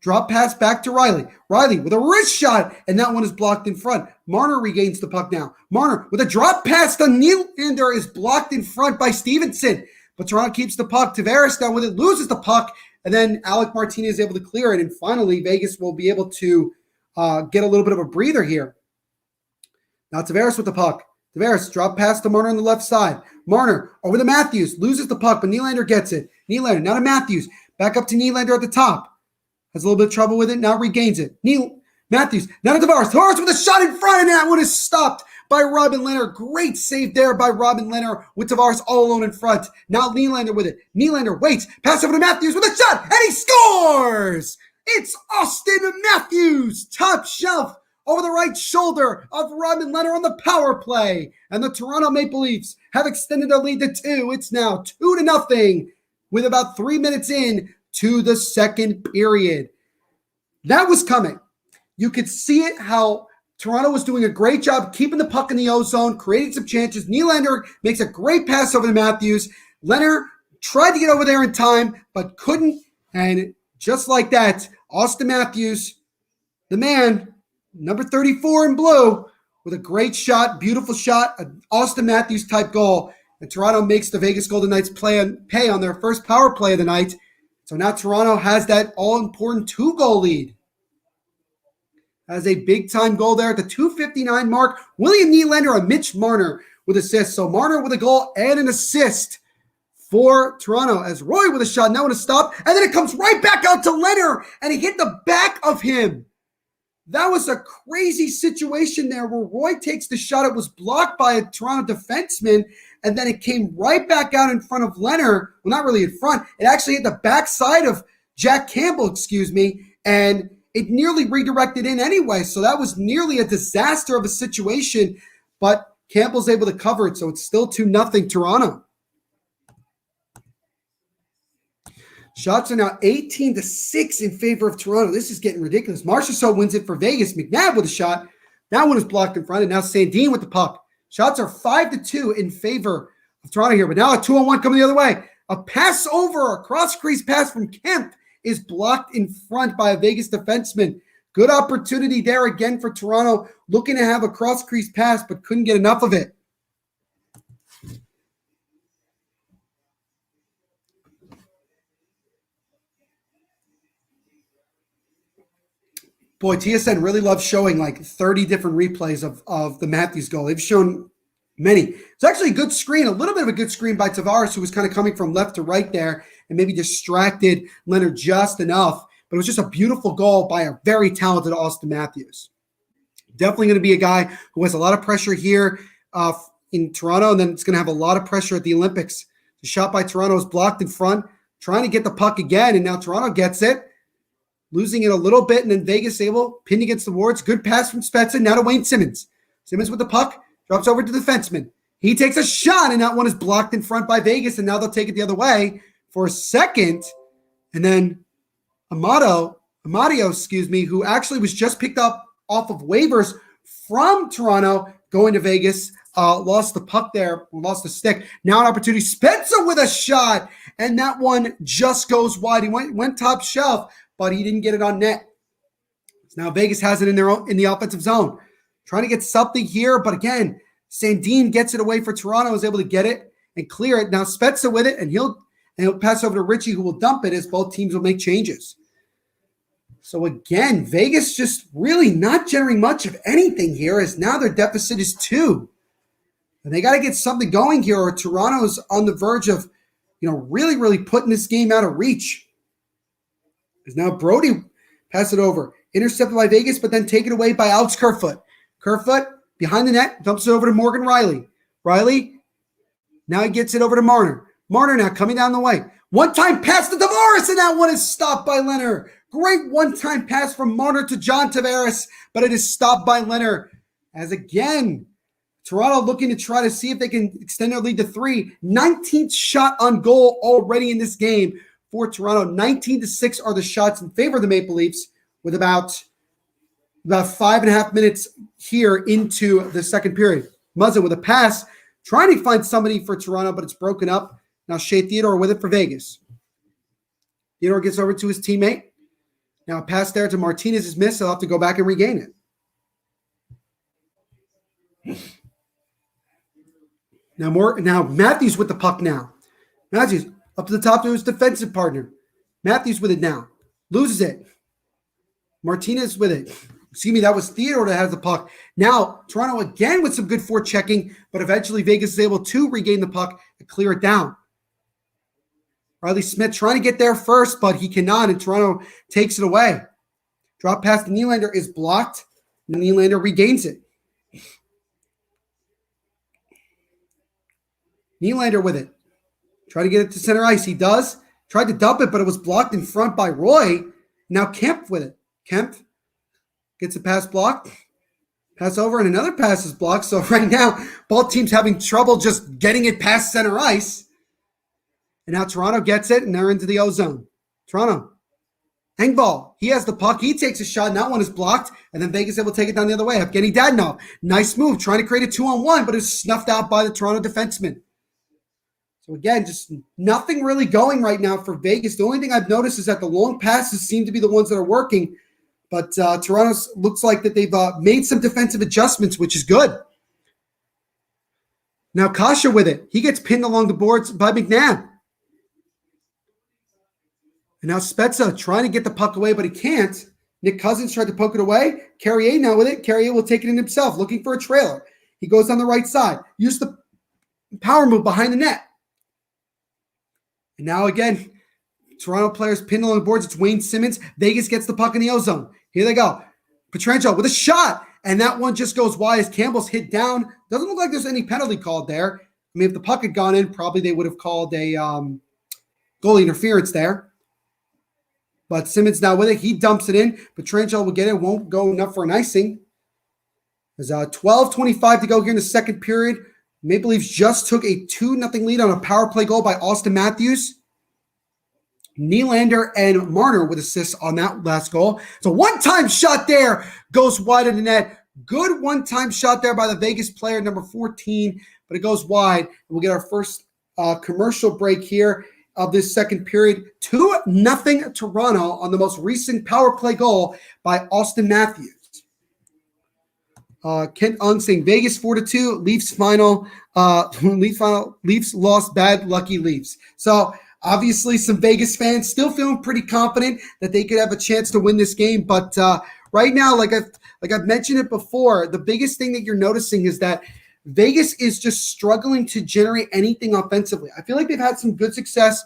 Drop pass back to Riley. Riley with a wrist shot, and that one is blocked in front. Marner regains the puck now. Marner with a drop pass to Nylander is blocked in front by Stevenson. But Toronto keeps the puck. Tavares down with it, loses the puck, and then Alec Martinez is able to clear it. And finally, Vegas will be able to get a little bit of a breather here. Now Tavares with the puck. Tavares drop pass to Marner on the left side. Marner over to Matthews, loses the puck, but Nylander gets it. Nylander now to Matthews. Back up to Nylander at the top. Has a little bit of trouble with it, now regains it. Matthews, now to Tavares. Tavares with a shot in front, and that one is stopped by Robin Lehner. Great save there by Robin Lehner with Tavares all alone in front. Now Nylander with it. Nylander waits, pass over to Matthews with a shot, and he scores! It's Austin Matthews, top shelf over the right shoulder of Robin Lehner on the power play. And the Toronto Maple Leafs have extended their lead to 2. It's now 2-0 with about 3 minutes in to the second period. That was coming. You could see it how Toronto was doing a great job keeping the puck in the O-zone, creating some chances. Nylander makes a great pass over to Matthews. Lehner tried to get over there in time, but couldn't. And just like that, Austin Matthews, the man, number 34 in blue, with a great shot, beautiful shot, an Austin Matthews type goal. And Toronto makes the Vegas Golden Knights pay on their first power play of the night. So now Toronto has that all-important 2-goal lead. Has a big-time goal there at the 2:59 mark. William Nylander and Mitch Marner with assists. So Marner with a goal and an assist for Toronto as Roy with a shot. Now with a stop. And then it comes right back out to Lehner, and he hit the back of him. That was a crazy situation there where Roy takes the shot. It was blocked by a Toronto defenseman, and then it came right back out in front of Lehner. Well, not really in front. It actually hit the backside of Jack Campbell, and it nearly redirected in anyway. So that was nearly a disaster of a situation, but Campbell's able to cover it, so it's still 2-0 Toronto. Shots are now 18-6 in favor of Toronto. This is getting ridiculous. Marchessault wins it for Vegas. McNabb with a shot. That one is blocked in front, and now Sandin with the puck. Shots are 5-2 in favor of Toronto here, but now a 2-on-1 coming the other way. A pass over, a cross-crease pass from Kemp is blocked in front by a Vegas defenseman. Good opportunity there again for Toronto, looking to have a cross-crease pass, but couldn't get enough of it. Boy, TSN really loves showing like 30 different replays of the Matthews goal. They've shown many. It's actually a good screen, a little bit of a good screen by Tavares, who was kind of coming from left to right there and maybe distracted Leonard just enough. But it was just a beautiful goal by a very talented Austin Matthews. Definitely going to be a guy who has a lot of pressure here in Toronto, and then it's going to have a lot of pressure at the Olympics. The shot by Toronto is blocked in front, trying to get the puck again, and now Toronto gets it. Losing it a little bit, and then Vegas able, pinned against the boards. Good pass from Spezza, now to Wayne Simmons. Simmons with the puck, drops over to the defenseman. He takes a shot, and that one is blocked in front by Vegas, and now they'll take it the other way for a second. And then Amadio, who actually was just picked up off of waivers from Toronto, going to Vegas, lost the puck there, lost the stick. Now an opportunity. Spezza with a shot, and that one just goes wide. He went top shelf, but he didn't get it on net. So now Vegas has it in the offensive zone. Trying to get something here, but again, Sandin gets it away for Toronto, is able to get it and clear it. Now Spezza with it, and he'll pass over to Richie, who will dump it as both teams will make changes. So again, Vegas just really not generating much of anything here, as now their deficit is 2. And they got to get something going here, or Toronto's on the verge of, really, really putting this game out of reach. As now Brody pass it over. Intercepted by Vegas, but then taken away by Alex Kerfoot. Kerfoot behind the net, dumps it over to Morgan Riley. Riley, now he gets it over to Marner. Marner now coming down the way. One-time pass to Tavares, and that one is stopped by Lehner. Great one-time pass from Marner to John Tavares, but it is stopped by Lehner. As again, Toronto looking to try to see if they can extend their lead to 3. 19th shot on goal already in this game for Toronto. 19-6 are the shots in favor of the Maple Leafs, with about 5.5 minutes here into the second period. Muzzin with a pass, trying to find somebody for Toronto, but it's broken up. Now Shea Theodore with it for Vegas. Theodore gets over to his teammate. Now a pass there to Martinez is missed. He'll have to go back and regain it. Now Matthews with the puck now. Matthews up to the top to his defensive partner. Matthews with it now. Loses it. Martinez with it. Excuse me, that was Theodore that has the puck. Now, Toronto again with some good forechecking, but eventually Vegas is able to regain the puck and clear it down. Riley Smith trying to get there first, but he cannot, and Toronto takes it away. Drop pass to Nylander is blocked, and Nylander regains it. Nylander with it. Try to get it to center ice. He does. Tried to dump it, but it was blocked in front by Roy. Now Kemp with it. Kemp gets a pass blocked. Pass over, and another pass is blocked. So right now, both teams having trouble just getting it past center ice. And now Toronto gets it, and they're into the O-zone. Toronto. Engvall. He has the puck. He takes a shot, and that one is blocked. And then Vegas able to take it down the other way. Evgeny Dadonov. Nice move. Trying to create a 2-on-1, but it's snuffed out by the Toronto defenseman. So again, just nothing really going right now for Vegas. The only thing I've noticed is that the long passes seem to be the ones that are working. But Toronto looks like that they've made some defensive adjustments, which is good. Now Kasha with it. He gets pinned along the boards by McNabb. And now Spezza trying to get the puck away, but he can't. Nick Cousins tried to poke it away. Carrier now with it. Carrier will take it in himself, looking for a trailer. He goes on the right side. Use the power move behind the net. And now again, Toronto players pinned along the boards. It's Wayne Simmons. Vegas gets the puck in the O-zone. Here they go. Pietrangelo with a shot. And that one just goes wide as Campbell's hit down. Doesn't look like there's any penalty called there. I mean, if the puck had gone in, probably they would have called a goalie interference there. But Simmons now with it. He dumps it in. Pietrangelo will get it. Won't go enough for an icing. There's 12:25 to go here in the second period. Maple Leafs just took a 2-0 lead on a power play goal by Austin Matthews. Nylander and Marner with assists on that last goal. So one-time shot there goes wide of the net. Good one-time shot there by the Vegas player, number 14, but it goes wide. We'll get our first commercial break here of this second period. 2-0 Toronto on the most recent power play goal by Austin Matthews. Kent Ung saying Vegas 4-2, Leafs final. Leafs lost bad, lucky Leafs. So obviously some Vegas fans still feeling pretty confident that they could have a chance to win this game. But right now, like I've mentioned it before, the biggest thing that you're noticing is that Vegas is just struggling to generate anything offensively. I feel like they've had some good success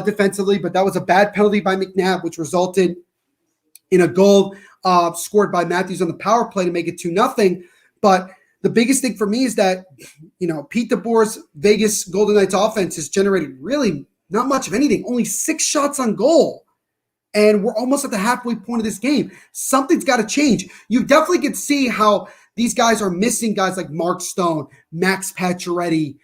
defensively, but that was a bad penalty by McNabb, which resulted in a goal scored by Matthews on the power play to make it 2-0. But the biggest thing for me is that, Pete DeBoer's Vegas Golden Knights offense has generated really not much of anything, only 6 shots on goal. And we're almost at the halfway point of this game. Something's got to change. You definitely can see how these guys are missing guys like Mark Stone, Max Pacioretty,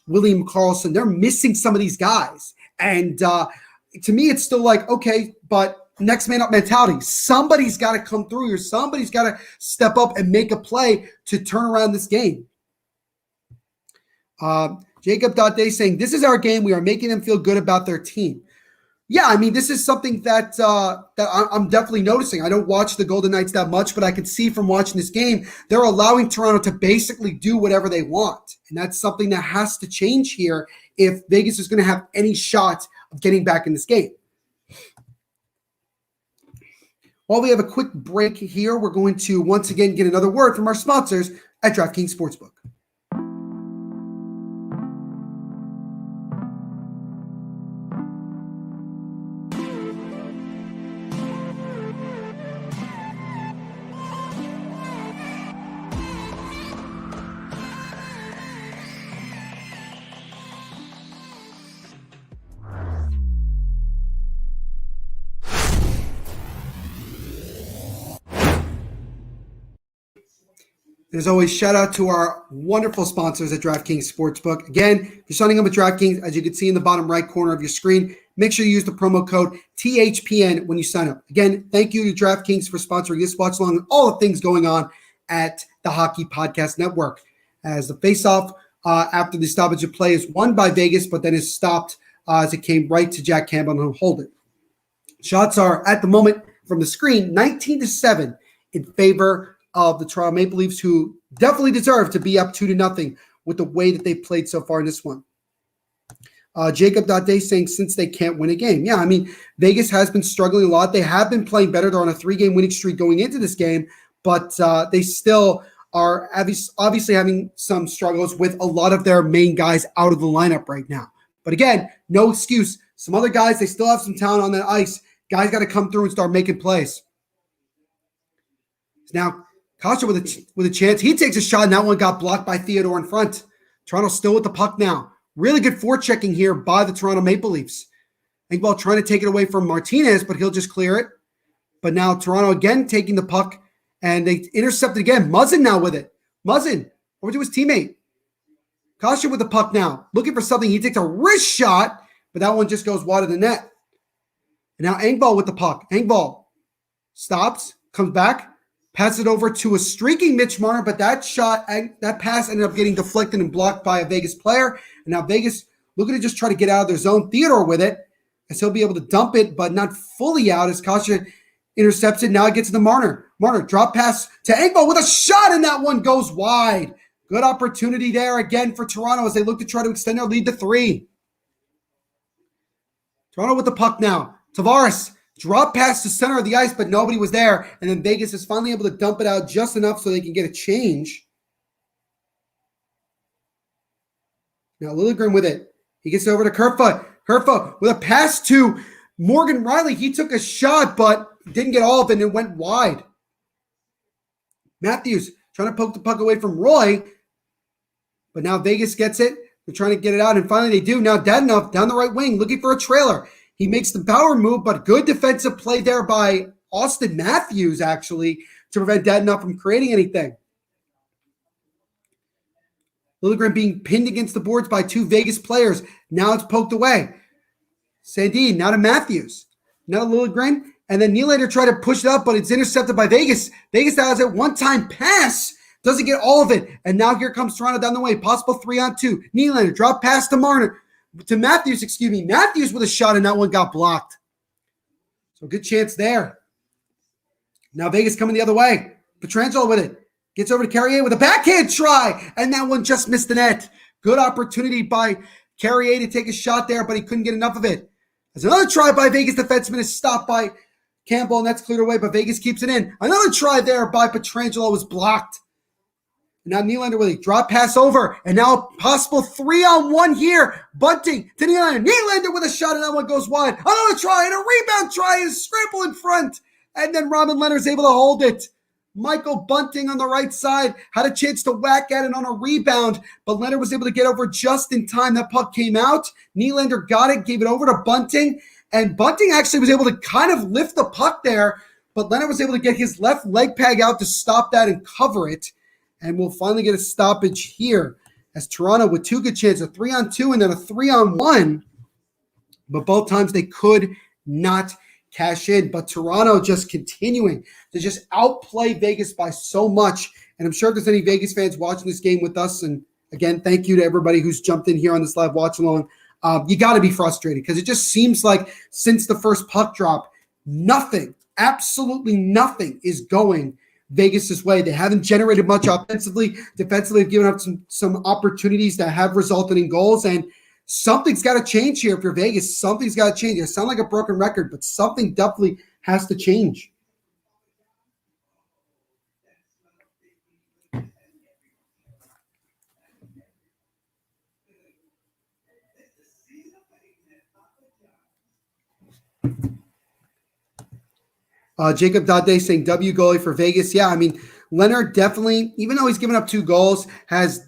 William Karlsson. They're missing some of these guys. And to me, it's still like, okay, but next man up mentality. Somebody's got to come through here. Somebody's got to step up and make a play to turn around this game. Jacob Dade saying, this is our game. We are making them feel good about their team. Yeah, I mean, this is something that I'm definitely noticing. I don't watch the Golden Knights that much, but I can see from watching this game, they're allowing Toronto to basically do whatever they want. And that's something that has to change here if Vegas is going to have any shot of getting back in this game. While we have a quick break here, we're going to once again get another word from our sponsors at DraftKings Sportsbook. As always, shout out to our wonderful sponsors at DraftKings Sportsbook. Again, if you're signing up at DraftKings, as you can see in the bottom right corner of your screen, make sure you use the promo code THPN when you sign up. Again, thank you to DraftKings for sponsoring this watch-along and all the things going on at the Hockey Podcast Network. As the face-off after the stoppage of play is won by Vegas, but then is stopped as it came right to Jack Campbell and hold it. Shots are, at the moment, from the screen, 19-7 in favor of the Toronto Maple Leafs, who definitely deserve to be up 2-0 with the way that they played so far in this one. Jacob.day saying since they can't win a game. Yeah, I mean, Vegas has been struggling a lot. They have been playing better. They're on a 3-game winning streak going into this game, but they still are obviously having some struggles with a lot of their main guys out of the lineup right now. But again, no excuse. Some other guys, they still have some talent on that ice. Guys got to come through and start making plays. Now, Kase with a chance. He takes a shot, and that one got blocked by Theodore in front. Toronto still with the puck now. Really good forechecking here by the Toronto Maple Leafs. Engvall trying to take it away from Martinez, but he'll just clear it. But now Toronto again taking the puck, and they intercept it again. Muzzin now with it. Muzzin over to his teammate. Kase with the puck now. Looking for something. He takes a wrist shot, but that one just goes wide of the net. And now Engvall with the puck. Engvall stops, comes back, passes it over to a streaking Mitch Marner, but that pass ended up getting deflected and blocked by a Vegas player. And now Vegas looking to just try to get out of their zone. Theodore with it, as he'll be able to dump it, but not fully out as Kase intercepts it. Now it gets to the Marner. Marner drop pass to Engvall with a shot, and that one goes wide. Good opportunity there again for Toronto as they look to try to extend their lead to 3. Toronto with the puck now. Tavares, drop pass to center of the ice, but nobody was there. And then Vegas is finally able to dump it out just enough so they can get a change. Now Liljegren with it. He gets over to Kerfoot. Kerfoot with a pass to Morgan Riley. He took a shot, but didn't get all of it and it went wide. Matthews trying to poke the puck away from Roy. But now Vegas gets it. They're trying to get it out, and finally they do. Now Dadonov down the right wing looking for a trailer. He makes the power move, but good defensive play there by Austin Matthews, actually, to prevent Dadonov from creating anything. Liljegren being pinned against the boards by 2 Vegas players. Now it's poked away. Sandin, now to Matthews. Now to Liljegren, and then Nylander tried to push it up, but it's intercepted by Vegas. Vegas has it one-time pass. Doesn't get all of it. And now here comes Toronto down the way. Possible 3-on-2. Nylander, drop pass to Marner. To Matthews, Matthews with a shot, and that one got blocked. So good chance there. Now Vegas coming the other way. Pietrangelo with it. Gets over to Carrier with a backhand try, and that one just missed the net. Good opportunity by Carrier to take a shot there, but he couldn't get enough of it. There's another try by Vegas defenseman is stopped by Campbell, and that's cleared away, but Vegas keeps it in. Another try there by Pietrangelo was blocked. Now Nylander with a drop pass over, and now possible 3-on-1 here. Bunting to Nylander. Nylander with a shot, and that one goes wide. Another try, and a rebound try, and a scramble in front. And then Robin Leonard's able to hold it. Michael Bunting on the right side had a chance to whack at it on a rebound, but Leonard was able to get over just in time. That puck came out. Nylander got it, gave it over to Bunting, and Bunting actually was able to kind of lift the puck there, but Leonard was able to get his left leg peg out to stop that and cover it. And we'll finally get a stoppage here as Toronto with 2 good chances, a 3-on-2 and then a 3-on-1. But both times they could not cash in. But Toronto just continuing to just outplay Vegas by so much. And I'm sure if there's any Vegas fans watching this game with us, and again, thank you to everybody who's jumped in here on this live watch along. You got to be frustrated because it just seems like since the first puck drop, nothing, absolutely nothing is going Vegas' way. They haven't generated much offensively. Defensively, they've given up some opportunities that have resulted in goals, and something's got to change here if you're Vegas. Something's got to change. It sounds like a broken record, but something definitely has to change. Jacob Dade saying W goalie for Vegas. Yeah, I mean, Leonard definitely, even though he's given up 2 goals, has,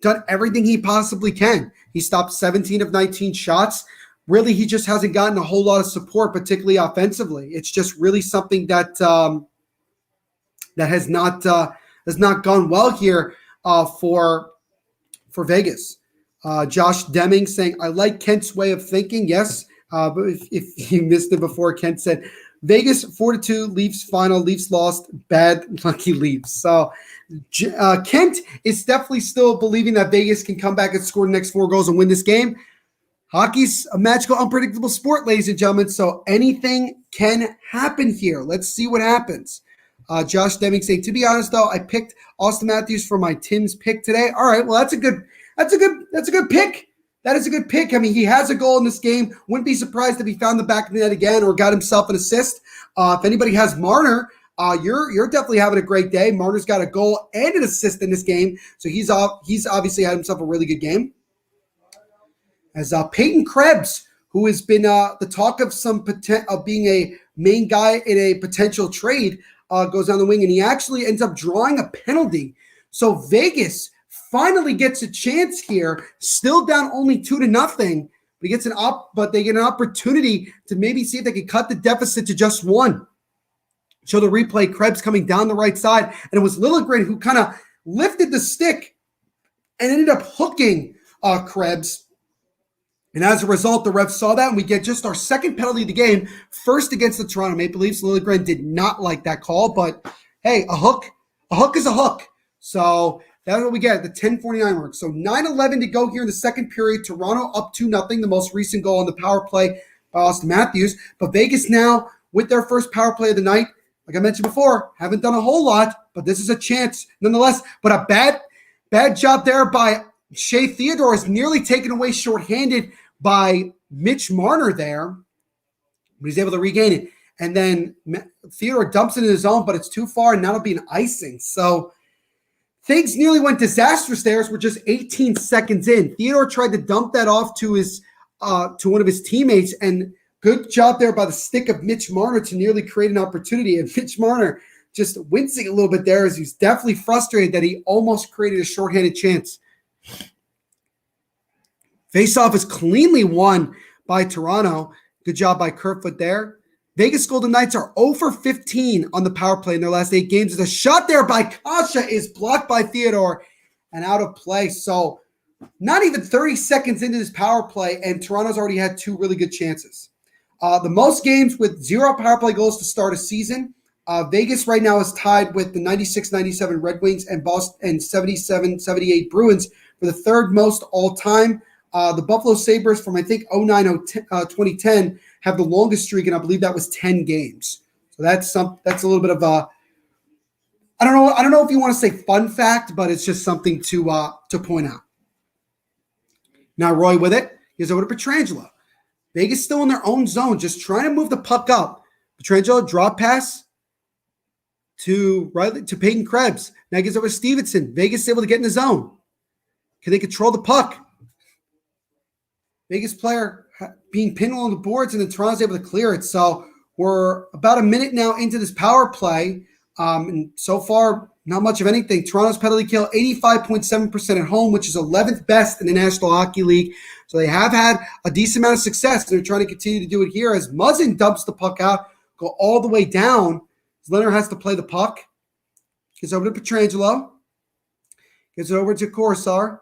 done everything he possibly can. He stopped 17 of 19 shots. Really, he just hasn't gotten a whole lot of support, particularly offensively. It's just really something that that has not gone well here for Vegas. Josh Deming saying, I like Kent's way of thinking. Yes, but if you missed it before, Kent said, Vegas 4-2, Leafs final, Leafs lost, bad, lucky Leafs. So Kent is definitely still believing that Vegas can come back and score the next 4 goals and win this game. Hockey's a magical, unpredictable sport, ladies and gentlemen, so anything can happen here. Let's see what happens. Josh Deming saying, to be honest, though, I picked Austin Matthews for my Tim's pick today. All right, well, that's a good pick. That is a good pick. I mean, he has a goal in this game. Wouldn't be surprised if he found the back of the net again or got himself an assist. If anybody has Marner, you're definitely having a great day. Marner's got a goal and an assist in this game, so he's obviously had himself a really good game. As Peyton Krebs, who has been the talk of of being a main guy in a potential trade, goes down the wing, and he actually ends up drawing a penalty. So Vegas finally gets a chance here, still down only 2-0. But they get an opportunity to maybe see if they can cut the deficit to just 1. Show the replay, Krebs coming down the right side, and it was Liljegren who kind of lifted the stick and ended up hooking Krebs. And as a result, the refs saw that, and we get just our second penalty of the game, first against the Toronto Maple Leafs. Liljegren did not like that call, but hey, a hook is a hook. So that's what we get at the 10:49 mark. So 9:11 to go here in the second period. Toronto up 2-0, the most recent goal on the power play by Austin Matthews. But Vegas now, with their first power play of the night, like I mentioned before, haven't done a whole lot, but this is a chance nonetheless. But a bad job there by Shea Theodore is nearly taken away shorthanded by Mitch Marner there, but he's able to regain it. And then Theodore dumps it in his zone, but it's too far, and that'll be an icing. So things nearly went disastrous there as we're just 18 seconds in. Theodore tried to dump that off to one of his teammates, and good job there by the stick of Mitch Marner to nearly create an opportunity. And Mitch Marner just wincing a little bit there as he's definitely frustrated that he almost created a shorthanded chance. Faceoff is cleanly won by Toronto. Good job by Kerfoot there. Vegas Golden Knights are 0 for 15 on the power play in their last 8 games. The shot there by Kasha is blocked by Theodore and out of play. So not even 30 seconds into this power play, and Toronto's already had 2 really good chances. The most games with 0 power play goals to start a season. Vegas right now is tied with the 96-97 Red Wings and Boston and 77-78 Bruins for the 3rd most all time. The Buffalo Sabres from, I think, 2010 have the longest streak, and I believe that was 10 games. So that's a little bit of a, I don't know if you want to say fun fact, but it's just something to point out. Now Roy with it. Here's over to Pietrangelo. Vegas still in their own zone, just trying to move the puck up. Pietrangelo, drop pass to Peyton Krebs. Now gives over to Stevenson. Vegas able to get in the zone. Can they control the puck? Vegas player being pinned along the boards, and then Toronto's able to clear it. So we're about a minute now into this power play. And so far, not much of anything. Toronto's penalty kill, 85.7% at home, which is 11th best in the National Hockey League. So they have had a decent amount of success. They're trying to continue to do it here as Muzzin dumps the puck out, go all the way down. Leonard has to play the puck. Gets over to Pietrangelo. Gets it over to Coruscant.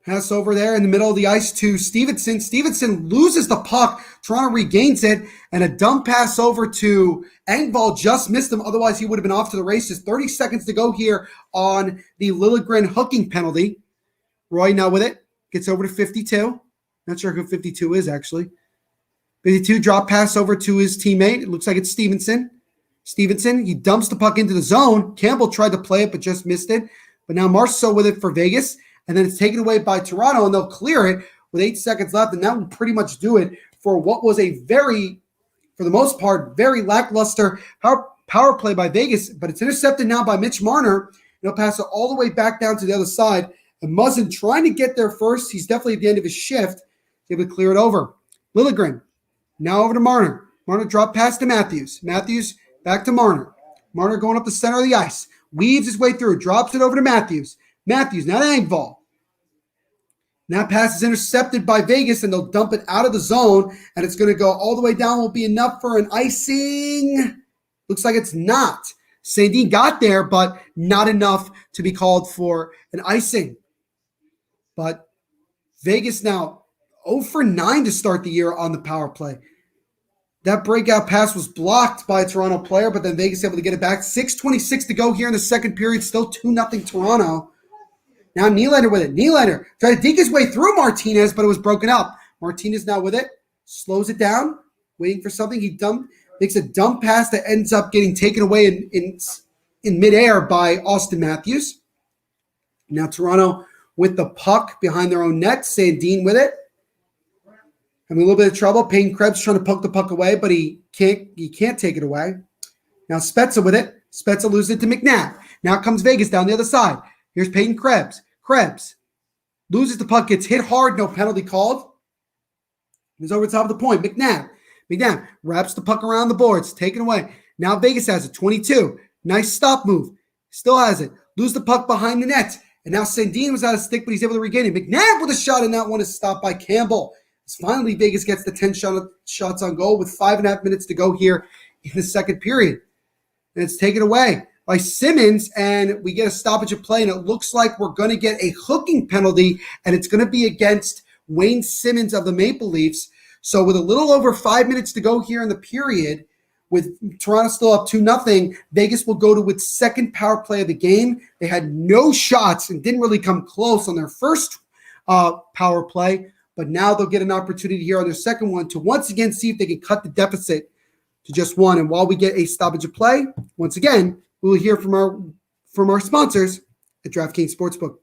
Pass over there in the middle of the ice to Stevenson. Stevenson loses the puck. Toronto regains it. And a dump pass over to Engvall just missed him. Otherwise, he would have been off to the races. 30 seconds to go here on the Liljegren hooking penalty. Roy now with it. Gets over to 52. Not sure who 52 is, actually. 52, drop pass over to his teammate. It looks like it's Stevenson. Stevenson, he dumps the puck into the zone. Campbell tried to play it, but just missed it. But now Marceau with it for Vegas. And then it's taken away by Toronto, and they'll clear it with 8 seconds left. And that will pretty much do it for what was a for the most part, very lackluster power play by Vegas. But it's intercepted now by Mitch Marner. He'll pass it all the way back down to the other side. And Muzzin trying to get there first. He's definitely at the end of his shift. He's able to clear it over. Liljegren now over to Marner. Marner drop pass to Matthews. Matthews back to Marner. Marner going up the center of the ice. Weaves his way through. Drops it over to Matthews. Matthews now to Engvall. Now pass is intercepted by Vegas, and they'll dump it out of the zone, and it's going to go all the way down. Will be enough for an icing. Looks like it's not. Sandin got there, but not enough to be called for an icing. But Vegas now 0 for 9 to start the year on the power play. That breakout pass was blocked by a Toronto player, but then Vegas able to get it back. 6:26 to go here in the second period. Still 2-0 Toronto. Now Nylander with it. Nylander tried to deke his way through Martinez, but it was broken up. Martinez now with it. Slows it down. Waiting for something. He makes a dumb pass that ends up getting taken away in midair by Austin Matthews. Now Toronto with the puck behind their own net. Sandin with it. Having a little bit of trouble. Peyton Krebs trying to poke the puck away, but he can't take it away. Now Spezza with it. Spezza loses it to McNabb. Now comes Vegas down the other side. Here's Peyton Krebs. Krebs loses the puck, gets hit hard, no penalty called. He's over the top of the point. McNabb wraps the puck around the boards, taken away. Now Vegas has it, 22. Nice stop move. Still has it. Lose the puck behind the net. And now Sandin was out of stick, but he's able to regain it. McNabb with a shot, and that one is stopped by Campbell. As finally, Vegas gets the 10 shots on goal with 5.5 minutes to go here in the second period. And it's taken away by Simmons, and we get a stoppage of play, and it looks like we're going to get a hooking penalty, and it's going to be against Wayne Simmons of the Maple Leafs. So with a little over 5 minutes to go here in the period, with Toronto still up 2-0, Vegas will go to its second power play of the game. They had no shots and didn't really come close on their first power play, but now they'll get an opportunity here on their second one to once again see if they can cut the deficit to just one. And while we get a stoppage of play, once again, we will hear from our sponsors at DraftKings Sportsbook.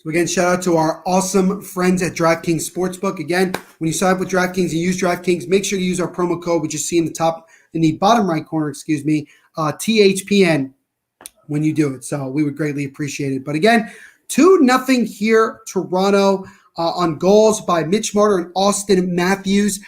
So again, shout out to our awesome friends at DraftKings Sportsbook. Again, when you sign up with DraftKings and use DraftKings, make sure to use our promo code, which you see in the bottom right corner, THPN, when you do it. So we would greatly appreciate it. But again, 2-0 here, Toronto, on goals by Mitch Marner and Austin Matthews.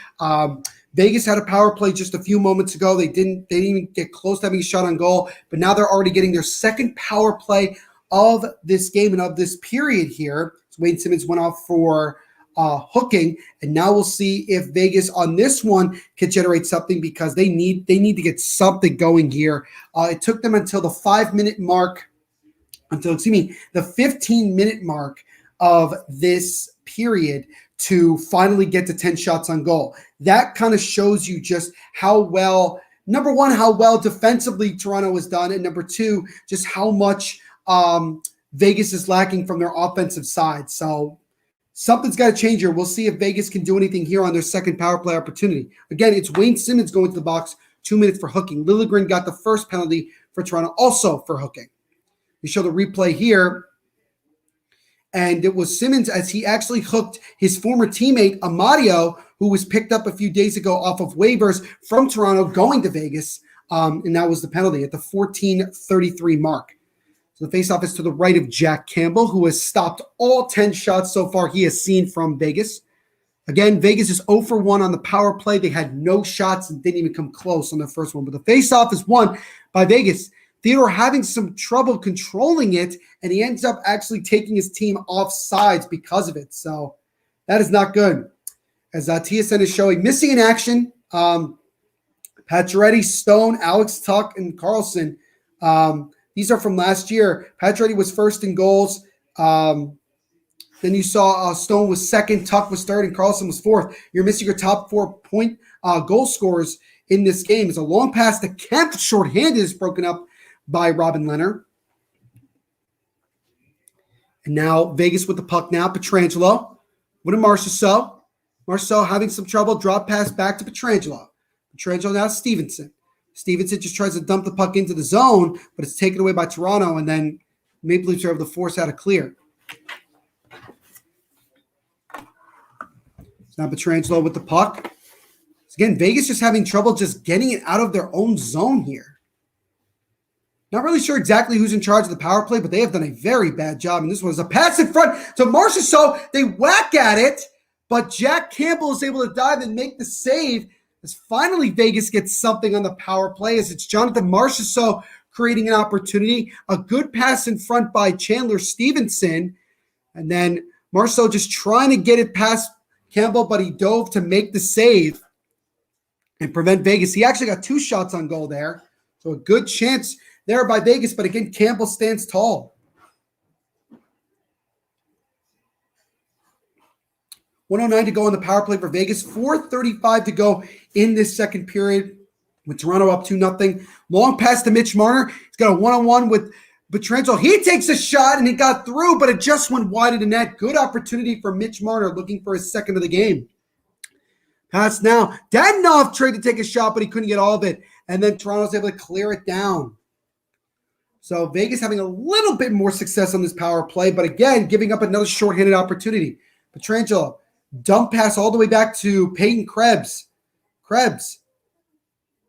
Vegas had a power play just a few moments ago. They didn't even get close to having a shot on goal, but now they're already getting their second power play of this game and of this period here. So Wayne Simmons went off for hooking, and now we'll see if Vegas on this one can generate something, because they need to get something going here. It took them until the 5-minute mark, the 15-minute mark of this period to finally get to 10 shots on goal. That kind of shows you just how well, number one, how well defensively Toronto has done, and number two, just how much Vegas is lacking from their offensive side. So something's got to change here. We'll see if Vegas can do anything here on their second power play opportunity. Again, it's Wayne Simmons going to the box, 2 minutes for hooking. Liljegren got the first penalty for Toronto, also for hooking. We show the replay here, and it was Simmons as he actually hooked his former teammate, Amadio, who was picked up a few days ago off of waivers from Toronto going to Vegas, and that was the penalty at the 14:33 mark. So the faceoff is to the right of Jack Campbell, who has stopped all 10 shots so far he has seen from Vegas. Again, Vegas is 0 for 1 on the power play. They had no shots and didn't even come close on the first one. But the faceoff is won by Vegas. Theodore having some trouble controlling it, and he ends up actually taking his team off sides because of it. So that is not good. As TSN is showing, missing in action, Pacioretty, Stone, Alex Tuck, and Carlson. These are from last year. Pacioretty was first in goals. Then you saw Stone was second, Tuck was third, and Carlson was fourth. You're missing your top 4 point goal scorers in this game. It's a long pass to Kemp, shorthanded, is broken up by Robin Lehner. And now Vegas with the puck now. Pietrangelo with a Marchessault. Marchessault having some trouble. Drop pass back to Pietrangelo. Pietrangelo now to Stevenson. Stevenson just tries to dump the puck into the zone, but it's taken away by Toronto, and then Maple Leafs are able to force out a clear. It's now Pietrangelo with the puck. So again, Vegas just having trouble just getting it out of their own zone here. Not really sure exactly who's in charge of the power play, but they have done a very bad job. And this was a pass in front to Marchessault. They whack at it, but Jack Campbell is able to dive and make the save. As finally Vegas gets something on the power play, as it's Jonathan Marchessault creating an opportunity. A good pass in front by Chandler Stevenson. And then Marceau just trying to get it past Campbell, but he dove to make the save and prevent Vegas. He actually got 2 shots on goal there. So a good chance there by Vegas, but again, Campbell stands tall. 109 to go on the power play for Vegas. 4:35 to go in this second period with Toronto up 2-0. Long pass to Mitch Marner. He's got a one-on-one with Pietrangelo. He takes a shot and it got through, but it just went wide of the net. Good opportunity for Mitch Marner looking for his second of the game. Pass now. Dadonov tried to take a shot, but he couldn't get all of it. And then Toronto's able to clear it down. So Vegas having a little bit more success on this power play, but again, giving up another shorthanded opportunity. Pietrangelo, dump pass all the way back to Peyton Krebs. Krebs.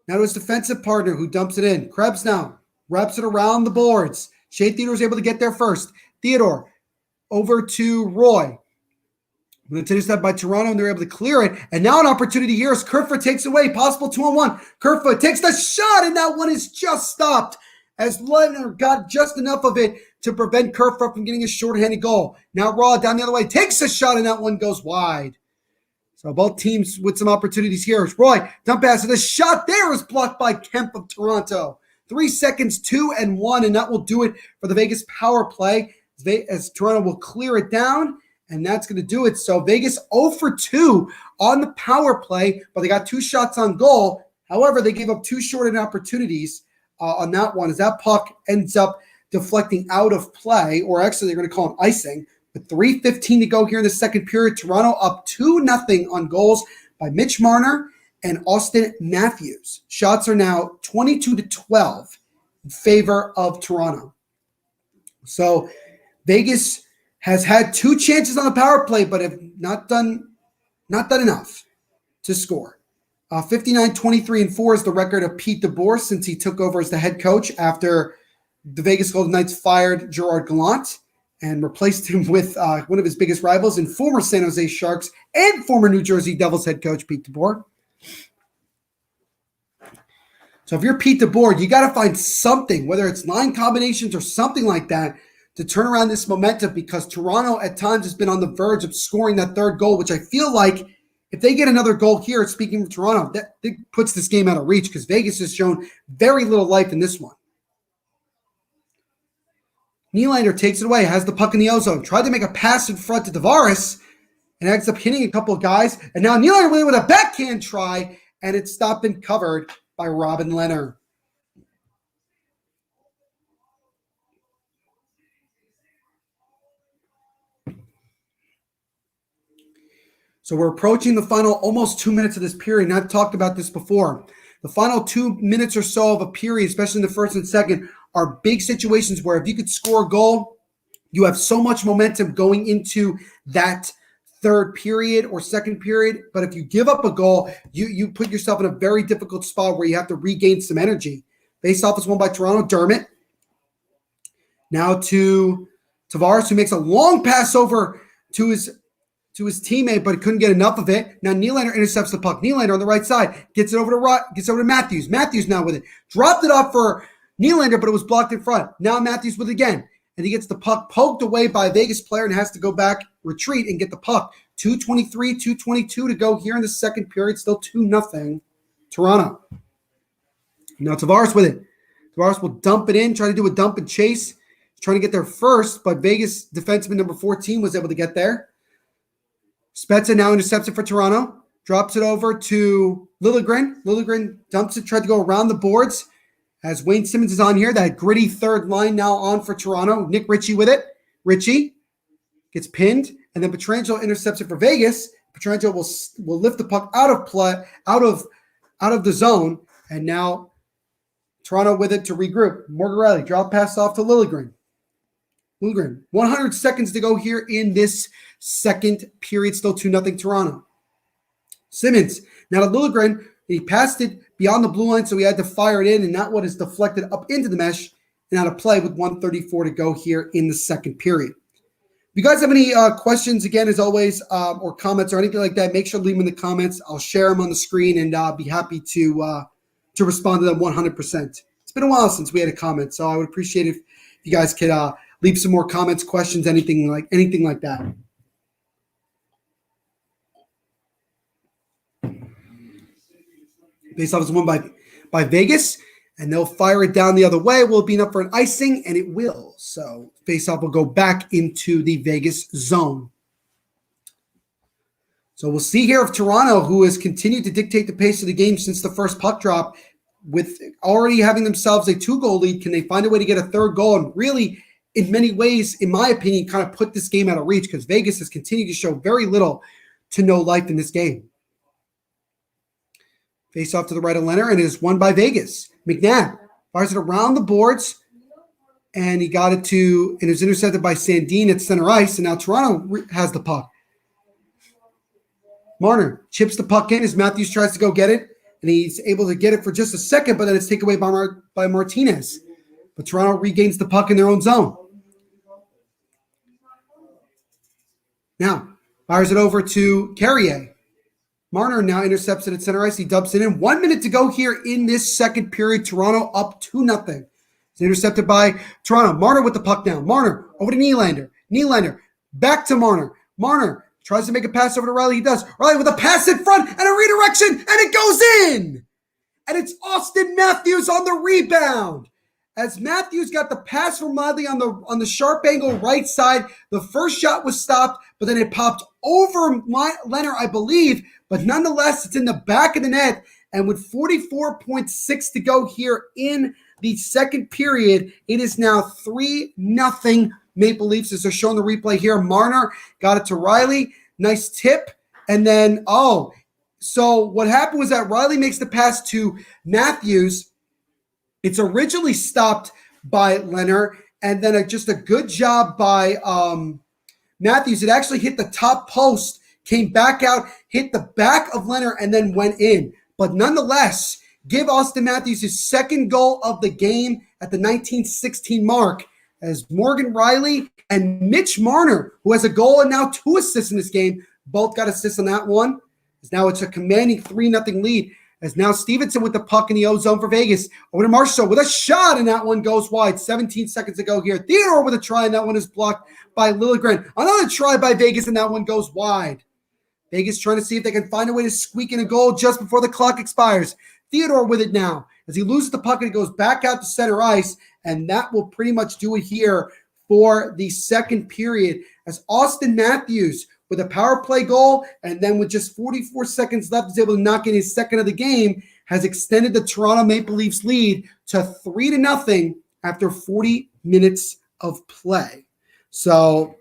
Now to his defensive partner who dumps it in. Krebs now wraps it around the boards. Shea Theodore's able to get there first. Theodore over to Roy. Intercepted by Toronto, and they're able to clear it. And now an opportunity here as Kerfoot takes away. Possible 2-on-1. Kerfoot takes the shot, and that one is just stopped as Leonard got just enough of it to prevent Kerfoot from getting a shorthanded goal. Now Raw down the other way takes a shot, and that one goes wide. So both teams with some opportunities here. Roy, dump pass, and the shot there is blocked by Kemp of Toronto. 3 seconds, 2-1, and that will do it for the Vegas power play as Toronto will clear it down, and that's going to do it. So Vegas 0 for 2 on the power play, but they got 2 shots on goal. However, they gave up 2 shortened opportunities on that one as that puck ends up deflecting out of play, or actually they're going to call it icing. With 3:15 to go here in the second period, Toronto up 2-0 on goals by Mitch Marner and Austin Matthews. Shots are now 22-12 in favor of Toronto. So Vegas has had 2 chances on the power play, but have not done enough to score. 59-23-4 is the record of Pete DeBoer since he took over as the head coach after the Vegas Golden Knights fired Gerard Gallant and replaced him with one of his biggest rivals and former San Jose Sharks and former New Jersey Devils head coach Pete DeBoer. So if you're Pete DeBoer, you got to find something, whether it's line combinations or something like that, to turn around this momentum, because Toronto at times has been on the verge of scoring that 3rd goal, which I feel like if they get another goal here, speaking of Toronto, that puts this game out of reach because Vegas has shown very little life in this one. Nylander takes it away, has the puck in the ozone, tried to make a pass in front to Tavares, and ends up hitting a couple of guys. And now Nylander with a backhand try, and it's stopped and covered by Robin Lehner. So we're approaching the final almost 2 minutes of this period, and I've talked about this before. The final 2 minutes or so of a period, especially in the first and second, are big situations where if you could score a goal, you have so much momentum going into that 3rd period or second period. But if you give up a goal, you put yourself in a very difficult spot where you have to regain some energy. Face-off is won by Toronto. Dermott. Now to Tavares, who makes a long pass over to his teammate, but couldn't get enough of it. Now Nylander intercepts the puck. Nylander on the right side gets it over to Matthews. Matthews now with it. Dropped it off for Nylander, but it was blocked in front. Now Matthews with it again. And he gets the puck poked away by a Vegas player and has to go back, retreat, and get the puck. 2:23, 2:22 to go here in the second period. Still 2-0 Toronto. Now Tavares with it. Tavares will dump it in, try to do a dump and chase. He's trying to get there first, but Vegas defenseman number 14 was able to get there. Spezza now intercepts it for Toronto. Drops it over to Liljegren. Liljegren dumps it, tried to go around the boards. As Wayne Simmons is on here, that gritty 3rd line now on for Toronto. Nick Ritchie with it. Ritchie gets pinned, and then Pietrangelo intercepts it for Vegas. Pietrangelo will lift the puck out of play, out of the zone, and now Toronto with it to regroup. Morgarelli drop pass off to Liljegren. 100 seconds to go here in this second period. Still 2-0 Toronto. Simmons now to Liljegren. He passed it beyond the blue line, so he had to fire it in, and that one is deflected up into the mesh and out of play with 1:34 to go here in the second period. If you guys have any questions, again, as always, or comments or anything like that, make sure to leave them in the comments. I'll share them on the screen, and I'll be happy to respond to them 100%. It's been a while since we had a comment, so I would appreciate if you guys could leave some more comments, questions, anything like that. Faceoff is won by Vegas, and they'll fire it down the other way. Will it be enough for an icing? And it will. So faceoff will go back into the Vegas zone. So we'll see here if Toronto, who has continued to dictate the pace of the game since the first puck drop, with already having themselves a 2-goal lead, can they find a way to get a third goal and really, in many ways, in my opinion, kind of put this game out of reach, because Vegas has continued to show very little to no life in this game. Face off to the right of Leonard, and it is won by Vegas. McNabb fires it around the boards, and he got it to, and it was intercepted by Sandin at center ice, and now Toronto has the puck. Marner chips the puck in as Matthews tries to go get it, and he's able to get it for just a second, but then it's taken away by Martinez. But Toronto regains the puck in their own zone. Now, fires it over to Carrier. Marner now intercepts it at center ice. He dumps it in. 1 minute to go here in this second period. Toronto up 2-0. It's intercepted by Toronto. Marner with the puck now. Marner over to Nylander. Nylander back to Marner. Marner tries to make a pass over to Riley. He does. Riley with a pass in front and a redirection, and it goes in. And it's Austin Matthews on the rebound. As Matthews got the pass from Riley on the sharp angle right side, the first shot was stopped, but then it popped over Leonard, I believe. But nonetheless, it's in the back of the net. And with 44.6 to go here in the second period, it is now 3-0 Maple Leafs, as they're showing the replay here. Marner got it to Riley. Nice tip. And then, so what happened was that Riley makes the pass to Matthews. It's originally stopped by Leonard, and then just a good job by Matthews. It actually hit the top post, came back out, hit the back of Leonard, and then went in. But nonetheless, give Austin Matthews his second goal of the game at the 1916 mark, as Morgan Riley and Mitch Marner, who has a goal and now 2 assists in this game, both got assists on that one. As now it's a commanding 3-0 lead. As now Stevenson with the puck in the O-zone for Vegas. Over to Marshall with a shot, and that one goes wide. 17 seconds to go here. Theodore with a try, and that one is blocked by Liljegren. Another try by Vegas, and that one goes wide. Vegas trying to see if they can find a way to squeak in a goal just before the clock expires. Theodore with it now. As he loses the puck, and it goes back out to center ice, and that will pretty much do it here for the second period. As Austin Matthews with a power play goal, and then with just 44 seconds left, is able to knock in his second of the game, has extended the Toronto Maple Leafs lead to 3-0 after 40 minutes of play. So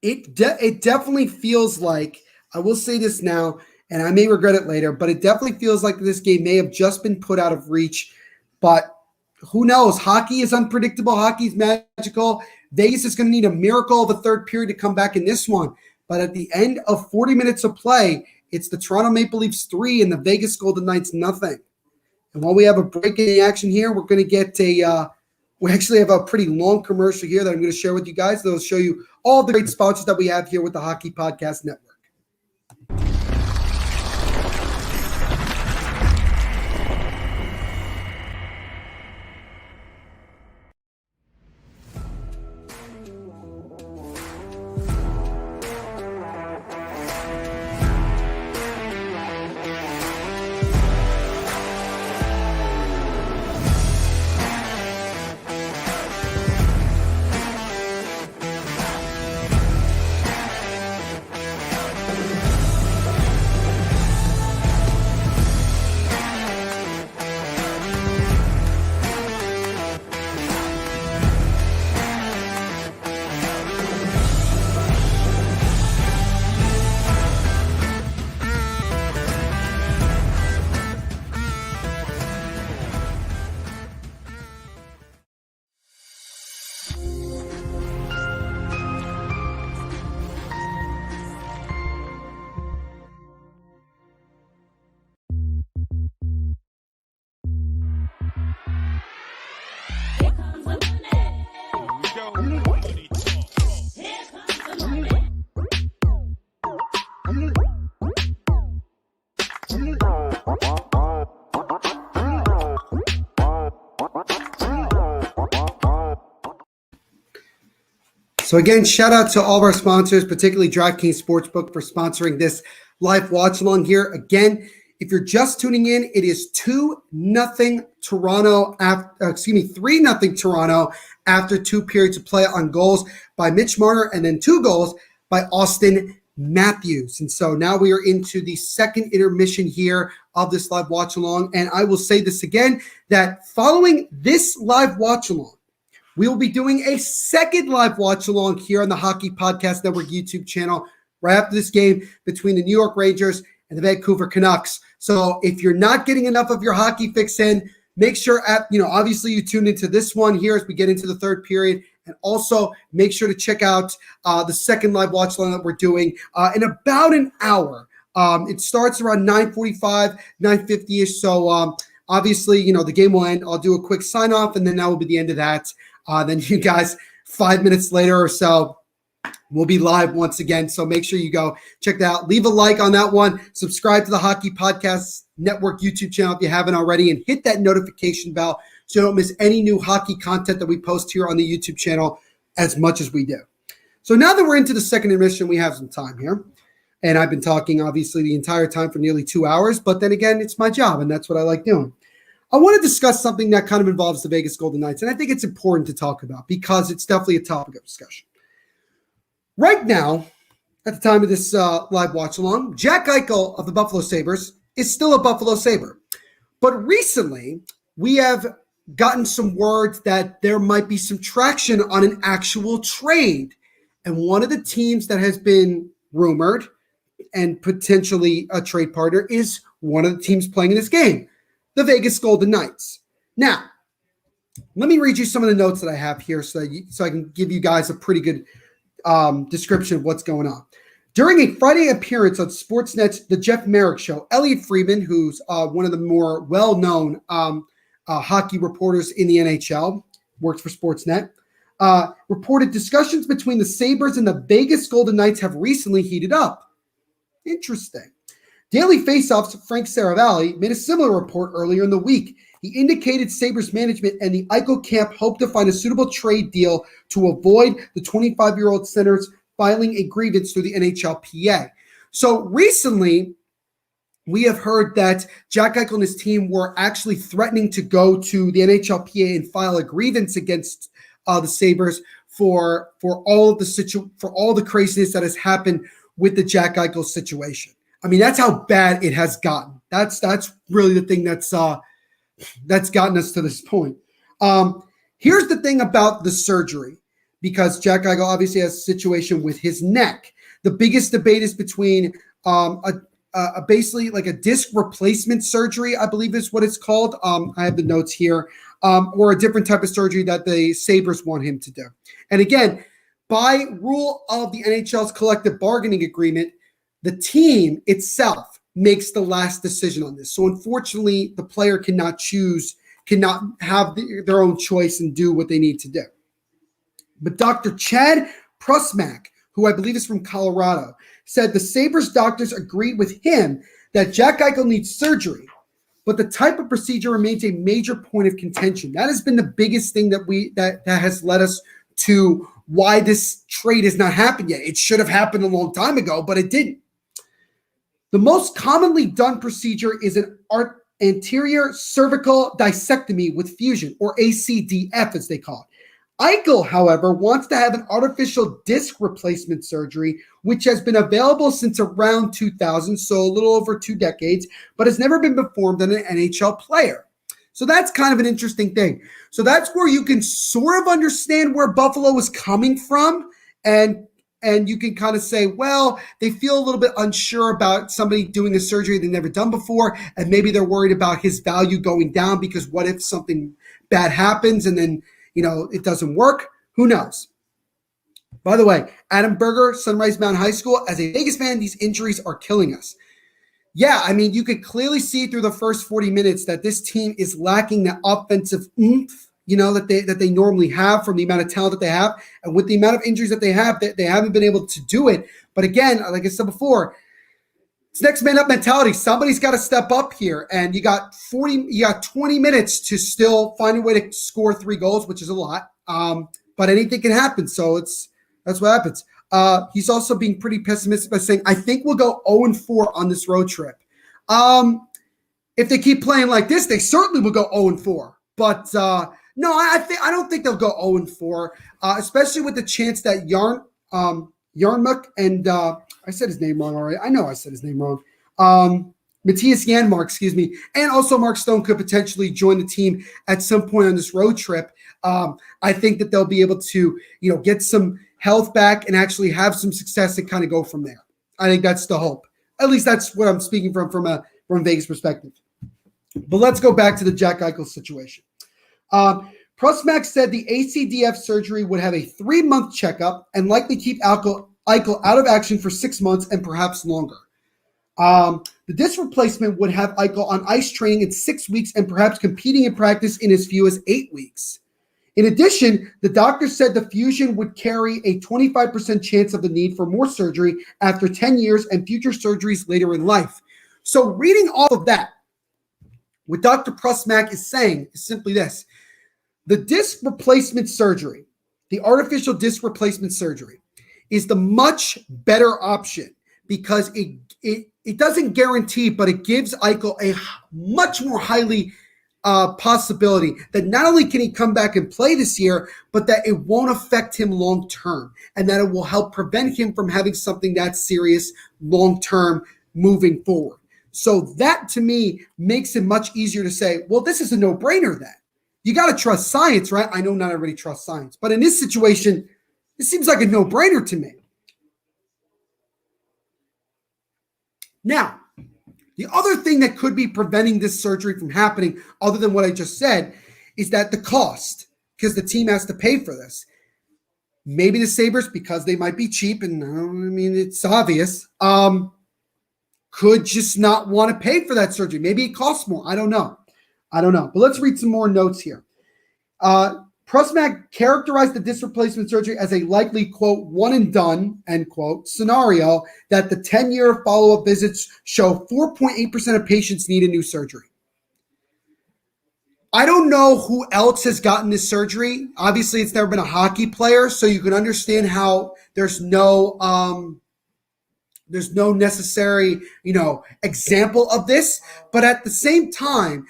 it definitely feels like, I will say this now, and I may regret it later, but it definitely feels like this game may have just been put out of reach. But who knows? Hockey is unpredictable. Hockey is magical. Vegas is going to need a miracle of a third period to come back in this one. But at the end of 40 minutes of play, it's the Toronto Maple Leafs 3 and the Vegas Golden Knights nothing. And while we have a break in the action here, we're going to get we actually have a pretty long commercial here that I'm going to share with you guys. That'll show you all the great sponsors that we have here with the Hockey Podcast Network. So again, shout out to all of our sponsors, particularly DraftKings Sportsbook, for sponsoring this live watch along here. Again, if you're just tuning in, it is 2-0 Toronto. 3-0 Toronto after 2 periods of play on goals by Mitch Marner and then 2 goals by Austin Matthews. And so now we are into the second intermission here of this live watch along. And I will say this again, that following this live watch along, we will be doing a second live watch along here on the Hockey Podcast Network YouTube channel right after this game between the New York Rangers and the Vancouver Canucks. So if you're not getting enough of your hockey fix in, make sure obviously you tune into this one here as we get into the third period. And also make sure to check out the second live watch along that we're doing in about an hour. It starts around 9:45, 9:50-ish. So obviously, the game will end. I'll do a quick sign off and then that will be the end of that. Then you guys, 5 minutes later or so, we'll be live once again. So make sure you go check that out. Leave a like on that one. Subscribe to the Hockey Podcast Network YouTube channel if you haven't already. And hit that notification bell so you don't miss any new hockey content that we post here on the YouTube channel as much as we do. So now that we're into the second intermission, we have some time here. And I've been talking, obviously, the entire time for nearly 2 hours. But then again, it's my job, and that's what I like doing. I want to discuss something that kind of involves the Vegas Golden Knights, and I think it's important to talk about because it's definitely a topic of discussion. Right now, at the time of this live watch-along, Jack Eichel of the Buffalo Sabres is still a Buffalo Sabre. But recently, we have gotten some words that there might be some traction on an actual trade. And one of the teams that has been rumored and potentially a trade partner is one of the teams playing in this game, the Vegas Golden Knights. Now, let me read you some of the notes that I have here so I can give you guys a pretty good description of what's going on. During a Friday appearance on Sportsnet's The Jeff Merrick Show, Elliot Friedman, who's one of the more well-known hockey reporters in the NHL, works for Sportsnet, reported discussions between the Sabres and the Vegas Golden Knights have recently heated up. Interesting. Daily Faceoff's Frank Saravalli made a similar report earlier in the week. He indicated Sabres management and the Eichel camp hope to find a suitable trade deal to avoid the 25-year-old center's filing a grievance through the NHLPA. So recently, we have heard that Jack Eichel and his team were actually threatening to go to the NHLPA and file a grievance against the Sabres for all the craziness that has happened with the Jack Eichel situation. I mean, that's how bad it has gotten. That's really the thing that's gotten us to this point. Here's the thing about the surgery, because Jack Eichel obviously has a situation with his neck. The biggest debate is between basically like a disc replacement surgery, I believe is what it's called. I have the notes here, or a different type of surgery that the Sabres want him to do. And again, by rule of the NHL's collective bargaining agreement, the team itself makes the last decision on this. So unfortunately, the player cannot have their own choice and do what they need to do. But Dr. Chad Prusmack, who I believe is from Colorado, said the Sabres doctors agreed with him that Jack Eichel needs surgery, but the type of procedure remains a major point of contention. That has been the biggest thing that has led us to why this trade has not happened yet. It should have happened a long time ago, but it didn't. The most commonly done procedure is an anterior cervical discectomy with fusion, or ACDF as they call it. Eichel, however, wants to have an artificial disc replacement surgery, which has been available since around 2000, so a little over 2 decades, but has never been performed on an NHL player. So that's kind of an interesting thing. So that's where you can sort of understand where Buffalo is coming from, and you can kind of say, well, they feel a little bit unsure about somebody doing a surgery they've never done before, and maybe they're worried about his value going down because what if something bad happens and then, it doesn't work? Who knows? By the way, Adam Berger, Sunrise Mountain High School, as a Vegas fan, these injuries are killing us. Yeah, I mean, you could clearly see through the first 40 minutes that this team is lacking the offensive oomph, that they normally have from the amount of talent that they have. And with the amount of injuries that they have, they haven't been able to do it. But again, like I said before, it's next man up mentality. Somebody's got to step up here. And you got 20 minutes to still find a way to score 3 goals, which is a lot. But anything can happen. So it's That's what happens. He's also being pretty pessimistic by saying, I think we'll go 0-4 on this road trip. If they keep playing like this, they certainly will go 0-4. But no, I don't think they'll go 0-4, especially with the chance that Yarnmuck and I said his name wrong already. I know I said his name wrong. Matthias Janmark, excuse me, and also Mark Stone could potentially join the team at some point on this road trip. I think that they'll be able to, get some health back and actually have some success and kind of go from there. I think that's the hope. At least that's what I'm speaking from Vegas perspective. But let's go back to the Jack Eichel situation. Prusmack said the ACDF surgery would have a 3-month checkup and likely keep Eichel out of action for 6 months and perhaps longer. The disc replacement would have Eichel on ice training in 6 weeks and perhaps competing in practice in as few as 8 weeks. In addition, the doctor said the fusion would carry a 25% chance of the need for more surgery after 10 years and future surgeries later in life. So reading all of that, what Dr. Prusmack is saying is simply this. The disc replacement surgery, the artificial disc replacement surgery, is the much better option because it doesn't guarantee, but it gives Eichel a much more highly possibility that not only can he come back and play this year, but that it won't affect him long term and that it will help prevent him from having something that serious long term moving forward. So that to me makes it much easier to say, well, this is a no-brainer then. You got to trust science, right? I know not everybody trusts science, but in this situation, it seems like a no-brainer to me. Now, the other thing that could be preventing this surgery from happening, other than what I just said, is that the cost, because the team has to pay for this. Maybe the Sabres, because they might be cheap, and it's obvious, could just not want to pay for that surgery. Maybe it costs more. I don't know. But let's read some more notes here. Prusmack characterized the disc replacement surgery as a likely, quote, one and done, end quote, scenario that the 10-year follow-up visits show 4.8% of patients need a new surgery. I don't know who else has gotten this surgery. Obviously, it's never been a hockey player, so you can understand how there's no necessary, example of this. But at the same time,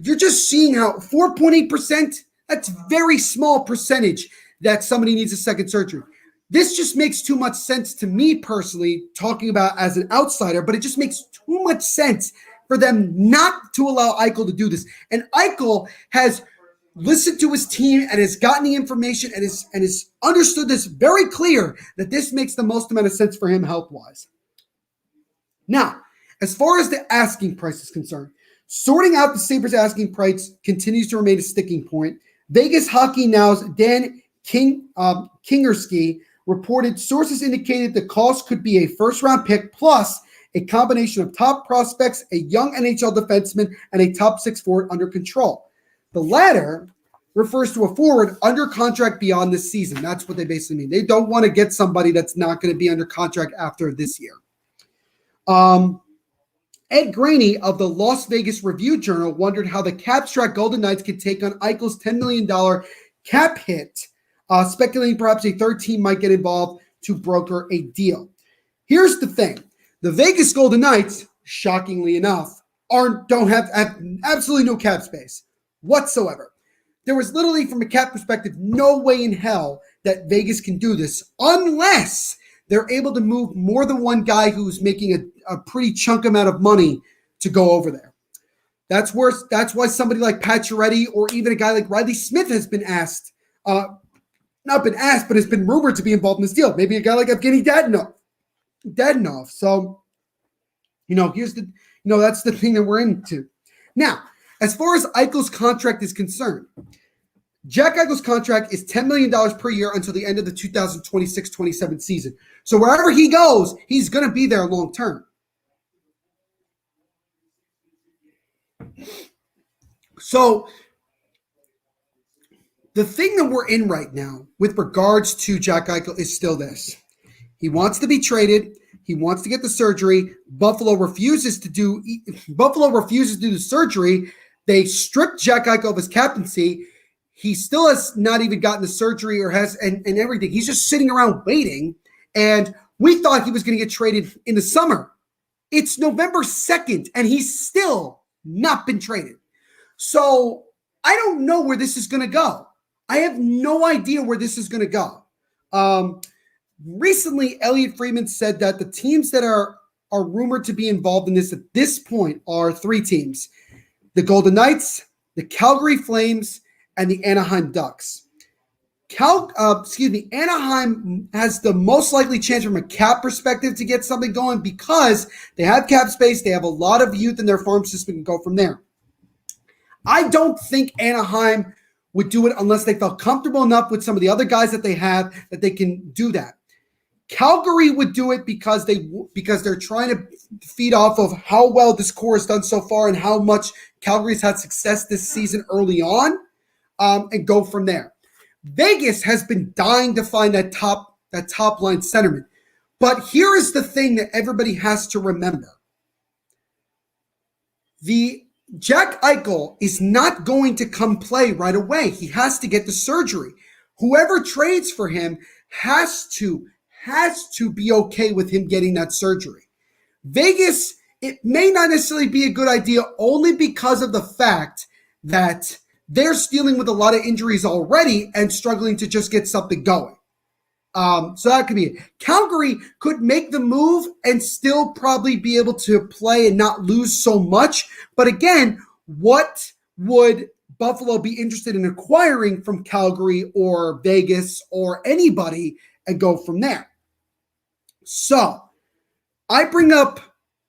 you're just seeing how 4.8%, that's very small percentage that somebody needs a second surgery. This just makes too much sense to me personally, talking about as an outsider, but it just makes too much sense for them not to allow Eichel to do this. And Eichel has listened to his team and has gotten the information and has understood this very clear that this makes the most amount of sense for him health-wise. Now, as far as the asking price is concerned, sorting out the Sabres asking price continues to remain a sticking point. Vegas Hockey Now's Dan Kingerski reported sources indicated the cost could be a first-round pick plus a combination of top prospects, a young NHL defenseman, and a top 6 forward under control. The latter refers to a forward under contract beyond this season. That's what they basically mean. They don't want to get somebody that's not going to be under contract after this year. Ed Graney of the Las Vegas Review-Journal wondered how the cap-strapped Golden Knights could take on Eichel's $10 million cap hit, speculating perhaps a third team might get involved to broker a deal. Here's the thing. The Vegas Golden Knights, shockingly enough, don't have absolutely no cap space whatsoever. There was literally, from a cap perspective, no way in hell that Vegas can do this unless they're able to move more than one guy who's making a pretty chunk amount of money to go over there. That's why somebody like Pacioretty or even a guy like Riley Smith has been asked, not been asked, but has been rumored to be involved in this deal. Maybe a guy like Evgeny Dadonov. So, that's the thing that we're into. Now, as far as Eichel's contract is concerned, Jack Eichel's contract is $10 million per year until the end of the 2026-27 season. So wherever he goes, he's going to be there long term. So the thing that we're in right now with regards to Jack Eichel is still this. He wants to be traded. He wants to get the surgery. Buffalo refuses to do the surgery. They stripped Jack Eichel of his captaincy. He still has not even gotten the surgery or has and everything. He's just sitting around waiting. And we thought he was going to get traded in the summer. It's November 2nd, and he's still not been traded. So I don't know where this is going to go. I have no idea where this is going to go. Recently, Elliot Friedman said that the teams that are rumored to be involved in this at this point are 3 teams: the Golden Knights, the Calgary Flames, and the Anaheim Ducks. Anaheim has the most likely chance from a cap perspective to get something going because they have cap space. They have a lot of youth in their farm system and go from there. I don't think Anaheim would do it unless they felt comfortable enough with some of the other guys that they have that they can do that. Calgary would do it because they're trying to feed off of how well this core has done so far and how much Calgary's had success this season early on, and go from there. Vegas has been dying to find that top line centerman. But here is the thing that everybody has to remember. The Jack Eichel is not going to come play right away. He has to get the surgery. Whoever trades for him has to be okay with him getting that surgery. Vegas, it may not necessarily be a good idea only because of the fact that they're dealing with a lot of injuries already and struggling to just get something going. So that could be it. Calgary could make the move and still probably be able to play and not lose so much. But again, what would Buffalo be interested in acquiring from Calgary or Vegas or anybody and go from there? So I bring up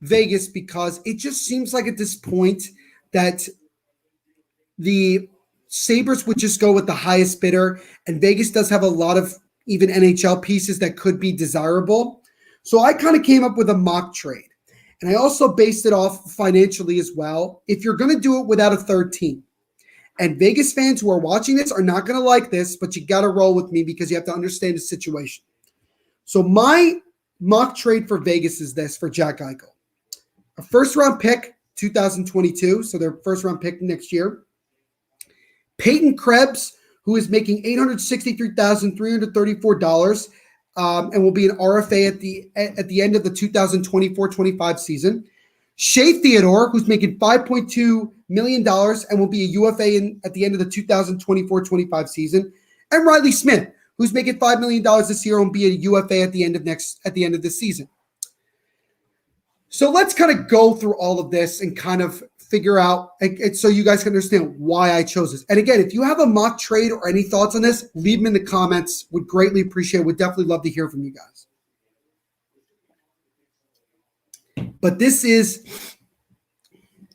Vegas because it just seems like at this point that the Sabres would just go with the highest bidder, and Vegas does have a lot of even NHL pieces that could be desirable. So I kind of came up with a mock trade, and I also based it off financially as well. If you're going to do it without a third team, and Vegas fans who are watching this are not going to like this, but you got to roll with me because you have to understand the situation. So my mock trade for Vegas is this for Jack Eichel. A first-round pick, 2022, so their first-round pick next year. Peyton Krebs, who is making $863,334 and will be an RFA at the end of the 2024-25 season. Shea Theodore, who's making $5.2 million and will be a UFA at the end of the 2024-25 season. And Riley Smith, who's making $5 million this year and will be a UFA at the end of this season. So let's kind of go through all of this and kind of figure out, and so you guys can understand why I chose this. And again, if you have a mock trade or any thoughts on this, leave them in the comments. Would greatly appreciate it. Would definitely love to hear from you guys. But this is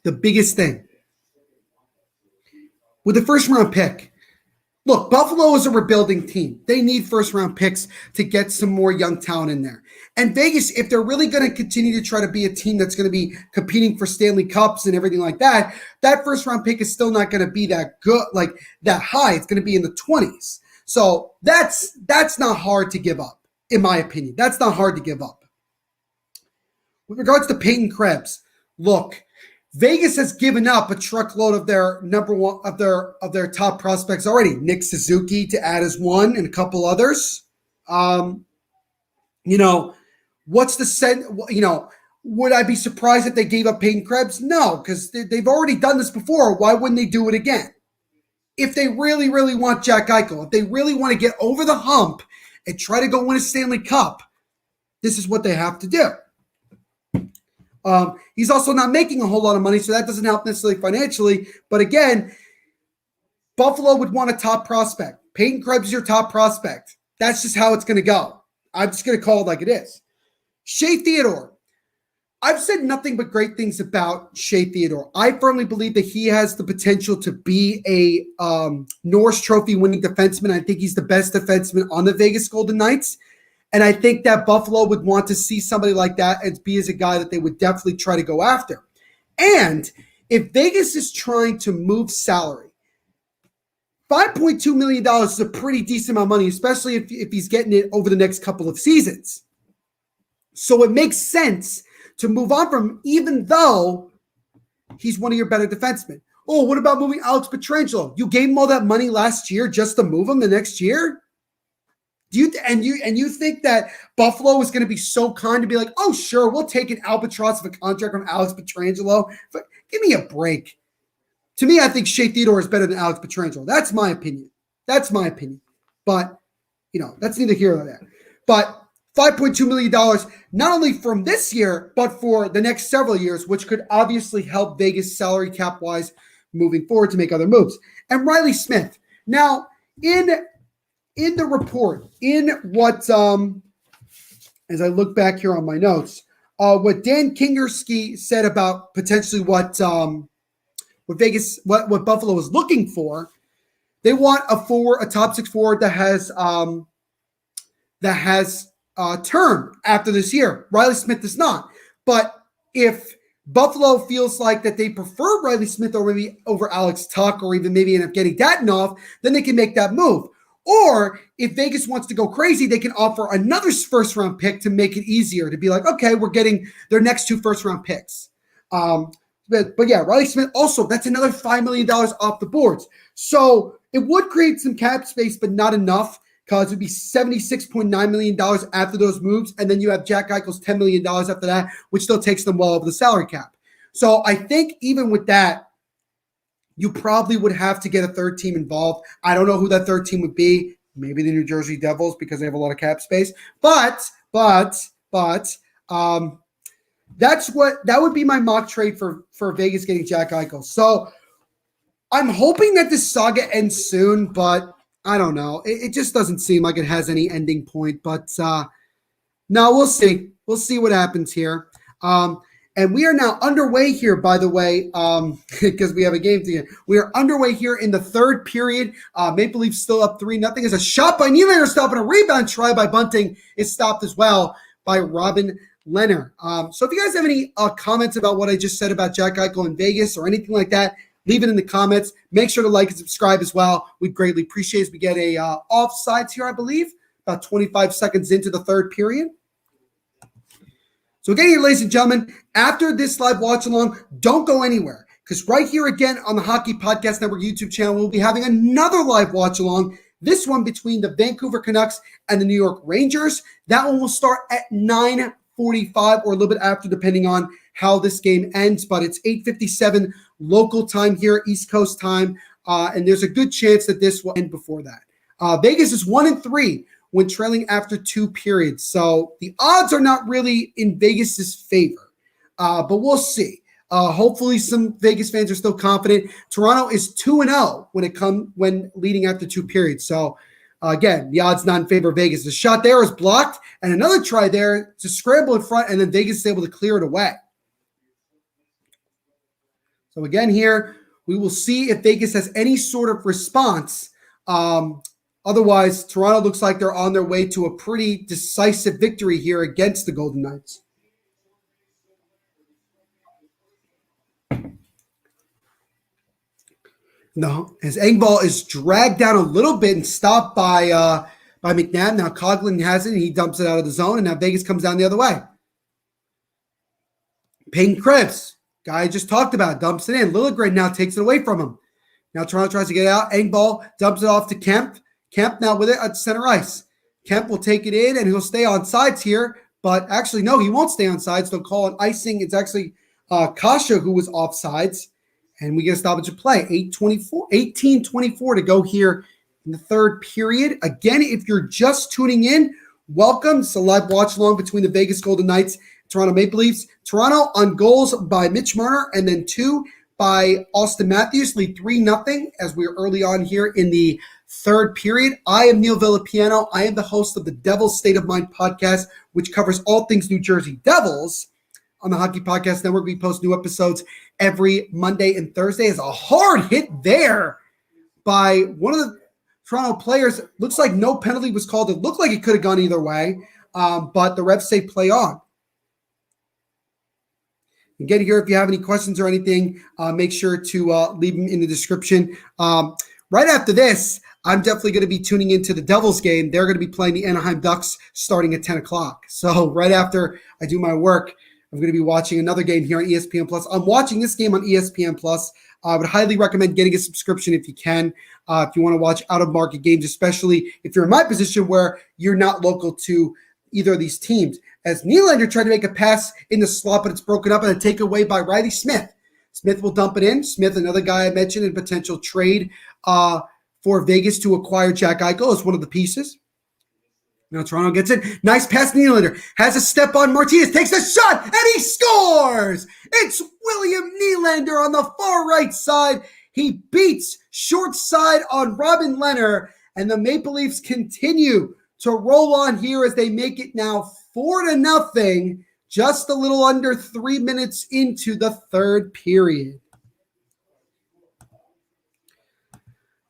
the biggest thing. With the first round pick, look, Buffalo is a rebuilding team. They need first-round picks to get some more young talent in there. And Vegas, if they're really going to continue to try to be a team that's going to be competing for Stanley Cups and everything like that, that first-round pick is still not going to be that good, like that high. It's going to be in the 20s. So that's not hard to give up, in my opinion. That's not hard to give up. With regards to Peyton Krebs, look, Vegas has given up a truckload of their number one of their top prospects already. Nick Suzuki to add as one, and a couple others. What's the sense? Would I be surprised if they gave up Peyton Krebs? No, because they've already done this before. Why wouldn't they do it again? If they really, really want Jack Eichel, if they really want to get over the hump and try to go win a Stanley Cup, this is what they have to do. He's also not making a whole lot of money, so that doesn't help necessarily financially. But again, Buffalo would want a top prospect. Peyton Krebs is your top prospect. That's just how it's going to go. I'm just going to call it like it is. Shea Theodore. I've said nothing but great things about Shea Theodore. I firmly believe that he has the potential to be a Norris Trophy winning defenseman. I think he's the best defenseman on the Vegas Golden Knights. And I think that Buffalo would want to see somebody like that and be as a guy that they would definitely try to go after. And if Vegas is trying to move salary, $5.2 million is a pretty decent amount of money, especially if he's getting it over the next couple of seasons. So it makes sense to move on from him, even though he's one of your better defensemen. oh, what about moving Alex Pietrangelo? You gave him all that money last year just to move him the next year? Do you think that Buffalo is going to be so kind to be like, oh, sure, we'll take an albatross of a contract from Alex Pietrangelo? But give me a break. To me, I think Shea Theodore is better than Alex Pietrangelo. That's my opinion. But, that's neither here nor there. But $5.2 million, not only from this year, but for the next several years, which could obviously help Vegas salary cap-wise moving forward to make other moves. And Riley Smith. Now, in the report, in what, as I look back here on my notes, what Dan Kingerski said about potentially what Buffalo is looking for, they want a top six forward that has term after this year. Riley Smith does not. But if Buffalo feels like that they prefer Riley Smith over Alex Tuck, or even maybe end up getting Dadonov, then they can make that move. Or if Vegas wants to go crazy, they can offer another first-round pick to make it easier, to be like, okay, we're getting their next 2 first-round picks. But yeah, Riley Smith also, that's another $5 million off the boards. So it would create some cap space, but not enough, because it would be $76.9 million after those moves. And then you have Jack Eichel's $10 million after that, which still takes them well over the salary cap. So I think even with that, you probably would have to get a third team involved. I don't know who that third team would be. Maybe the New Jersey Devils, because they have a lot of cap space. But that would be my mock trade for Vegas getting Jack Eichel. So I'm hoping that this saga ends soon, but I don't know. It just doesn't seem like it has any ending point. But no, we'll see. We'll see what happens here. And we are now underway here, by the way, because we have a game to get. We are underway here in the third period. Maple Leafs still up 3-0. As a shot by Nylander stopped, and a rebound try by Bunting is stopped as well by Robin Lehner. So if you guys have any comments about what I just said about Jack Eichel in Vegas or anything like that, leave it in the comments. Make sure to like and subscribe as well. We'd greatly appreciate it as we get a offsides here, I believe, about 25 seconds into the third period. So again here, ladies and gentlemen, after this live watch along, don't go anywhere, because right here again on the Hockey Podcast Network YouTube channel, we'll be having another live watch along, this one between the Vancouver Canucks and the New York Rangers. That one will start at 9:45 or a little bit after, depending on how this game ends, but it's 8:57 local time here, East Coast time, and there's a good chance that this will end before that. Vegas is 1-3 when trailing after 2 periods. So the odds are not really in Vegas's favor, but we'll see. Hopefully some Vegas fans are still confident. Toronto is 2-0 when leading after 2 periods. So again, the odds not in favor of Vegas. The shot there is blocked, and another try there to scramble in front, and then Vegas is able to clear it away. So again here, we will see if Vegas has any sort of response. Otherwise, Toronto looks like they're on their way to a pretty decisive victory here against the Golden Knights. No, as Engvall is dragged down a little bit and stopped by McNabb. Now Coughlin has it, and he dumps it out of the zone, and now Vegas comes down the other way. Peyton Krebs, guy I just talked about, dumps it in. Liljegren now takes it away from him. Now Toronto tries to get it out. Engvall dumps it off to Kemp. Kemp now with it at center ice. Kemp will take it in, and he'll stay on sides here. But actually, no, he won't stay on sides. They'll call an icing. It's actually Kasha who was off sides. And we get a stoppage of play. 18:24 to go here in the third period. Again, if you're just tuning in, welcome. It's a live watch along between the Vegas Golden Knights and Toronto Maple Leafs. Toronto on goals by Mitch Marner, and then 2 by Austin Matthews. Lead 3-0 as we're early on here in the third period. I am Neil Villapiano. I am the host of the Devil's State of Mind podcast, which covers all things New Jersey Devils. On the Hockey Podcast Network, we post new episodes every Monday and Thursday. It's a hard hit there by one of the Toronto players. Looks like no penalty was called. It looked like it could have gone either way, but the refs say play on. Again, here, if you have any questions or anything, make sure to leave them in the description. Right after this, I'm definitely going to be tuning into the Devils game. They're going to be playing the Anaheim Ducks starting at 10 o'clock. So right after I do my work, I'm going to be watching another game here on ESPN Plus. I'm watching this game on ESPN Plus. I would highly recommend getting a subscription if you can, if you want to watch out-of-market games, especially if you're in my position where you're not local to either of these teams. As Nylander tried to make a pass in the slot, but it's broken up and a takeaway by Riley Smith. Smith will dump it in. Smith, another guy I mentioned in potential trade for Vegas to acquire Jack Eichel, is one of the pieces. Now Toronto gets it. Nice pass. Nylander has a step on Martinez, takes a shot, and he scores! It's William Nylander on the far right side. He beats short side on Robin Lehner, and the Maple Leafs continue to roll on here as they make it now 4-0, just a little under 3 minutes into the third period.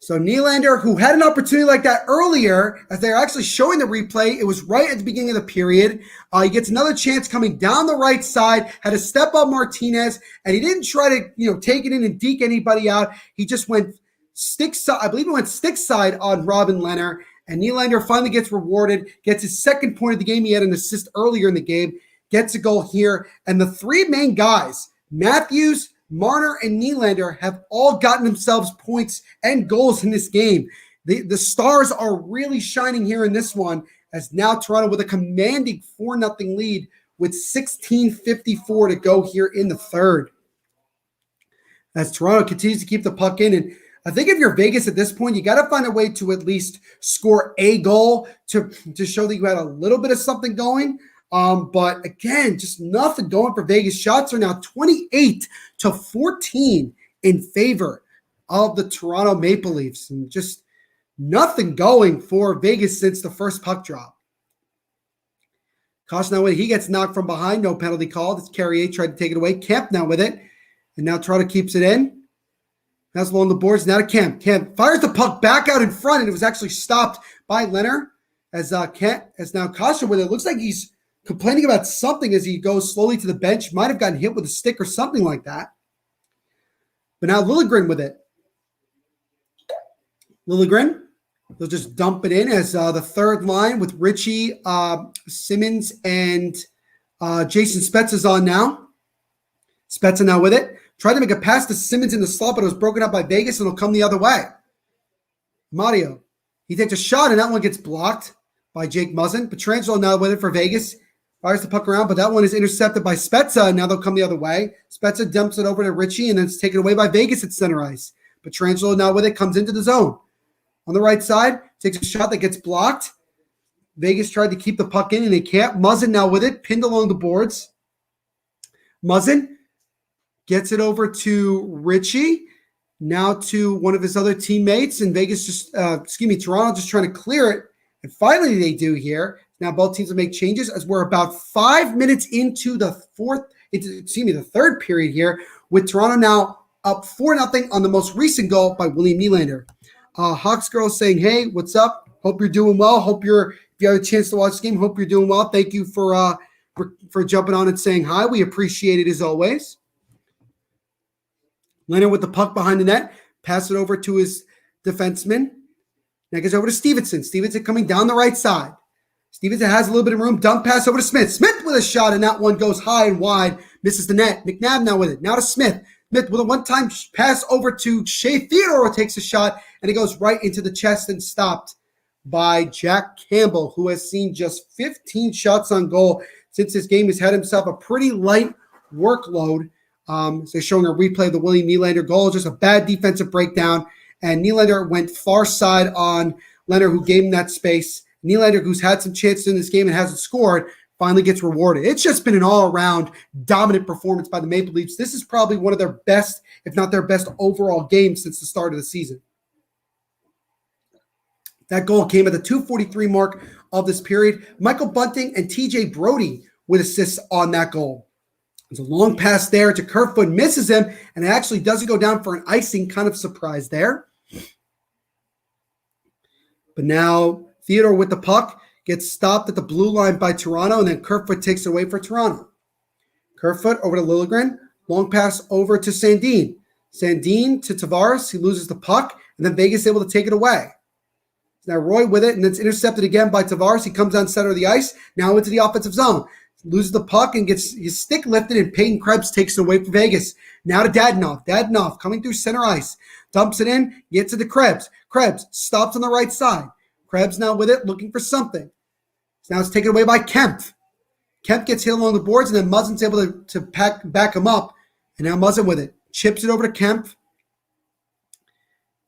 So Nylander, who had an opportunity like that earlier, as they're actually showing the replay, it was right at the beginning of the period. He gets another chance coming down the right side, had a step on Martinez, and he didn't try to, take it in and deke anybody out. He just went stick side. I believe he went stick side on Robin Lehner, and Nylander finally gets rewarded, gets his second point of the game. He had an assist earlier in the game, gets a goal here, and the three main guys, Matthews, Marner, and Nylander, have all gotten themselves points and goals in this game. The stars are really shining here in this one, as now Toronto with a commanding 4-0 lead with 16:54 to go here in the third. As Toronto continues to keep the puck in, and I think if you're Vegas at this point, you got to find a way to at least score a goal to show that you had a little bit of something going. But again, just nothing going for Vegas. Shots are now 28-14 in favor of the Toronto Maple Leafs, and just nothing going for Vegas since the first puck drop. Kosh now with it. He gets knocked from behind. No penalty called. It's Carrier tried to take it away. Kemp now with it. And now Toronto keeps it in. That's low on the boards. Now to Kemp. Kemp fires the puck back out in front, and it was actually stopped by Lehner. As now Kosh with it. Looks like he's complaining about something as he goes slowly to the bench. Might have gotten hit with a stick or something like that. But now Liljegren with it. Liljegren, they'll just dump it in as the third line with Richie, Simmons, and Jason Spezza's on now. Spezza now with it. Tried to make a pass to Simmons in the slot, but it was broken up by Vegas, and it'll come the other way. Mario, he takes a shot, and that one gets blocked by Jake Muzzin. Pietrangelo now with it for Vegas. Fires the puck around, but that one is intercepted by Spezza, and now they'll come the other way. Spezza dumps it over to Richie, and then it's taken away by Vegas at center ice. Pietrangelo now with it, comes into the zone. On the right side, takes a shot that gets blocked. Vegas tried to keep the puck in, and they can't. Muzzin now with it, pinned along the boards. Muzzin gets it over to Richie, now to one of his other teammates, and Vegas Toronto just trying to clear it. And finally they do here. Now both teams will make changes as we're about 5 minutes into the third period here, with Toronto now up 4-0 on the most recent goal by William Nylander. Hawks Girl saying, hey, what's up? Hope you're doing well. If you have a chance to watch this game, hope you're doing well. Thank you for jumping on and saying hi. We appreciate it as always. Leonard with the puck behind the net. Pass it over to his defenseman. Now goes over to Stevenson. Stevenson coming down the right side. Stevenson has a little bit of room. Dump pass over to Smith. Smith with a shot, and that one goes high and wide. Misses the net. McNabb now with it. Now to Smith. Smith with a one-time pass over to Shea Theodore, takes a shot, and it goes right into the chest and stopped by Jack Campbell, who has seen just 15 shots on goal since this game. Has had himself a pretty light workload. So showing a replay of the William Nylander goal, just a bad defensive breakdown. And Nylander went far side on Leonard, who gave him that space. Nylander, who's had some chances in this game and hasn't scored, finally gets rewarded. It's just been an all-around dominant performance by the Maple Leafs. This is probably one of their best, if not their best overall game since the start of the season. That goal came at the 2:43 mark of this period. Michael Bunting and TJ Brody with assists on that goal. There's a long pass there to Kerfoot, misses him, and it actually doesn't go down for an icing. Kind of surprise there. But now Theodore with the puck gets stopped at the blue line by Toronto, and then Kerfoot takes it away for Toronto. Kerfoot over to Liljegren. Long pass over to Sandin. Sandin to Tavares. He loses the puck, and then Vegas able to take it away. Now Roy with it, and it's intercepted again by Tavares. He comes down center of the ice, now into the offensive zone. loses the puck and gets his stick lifted, and Peyton Krebs takes it away from Vegas. Now to Dadonov. Dadonov coming through center ice. Dumps it in, gets to the Krebs. Krebs stops on the right side. Krebs now with it, looking for something. So now it's taken away by Kemp. Kemp gets hit along the boards, and then Muzzin's able to back him up. And now Muzzin with it. Chips it over to Kemp.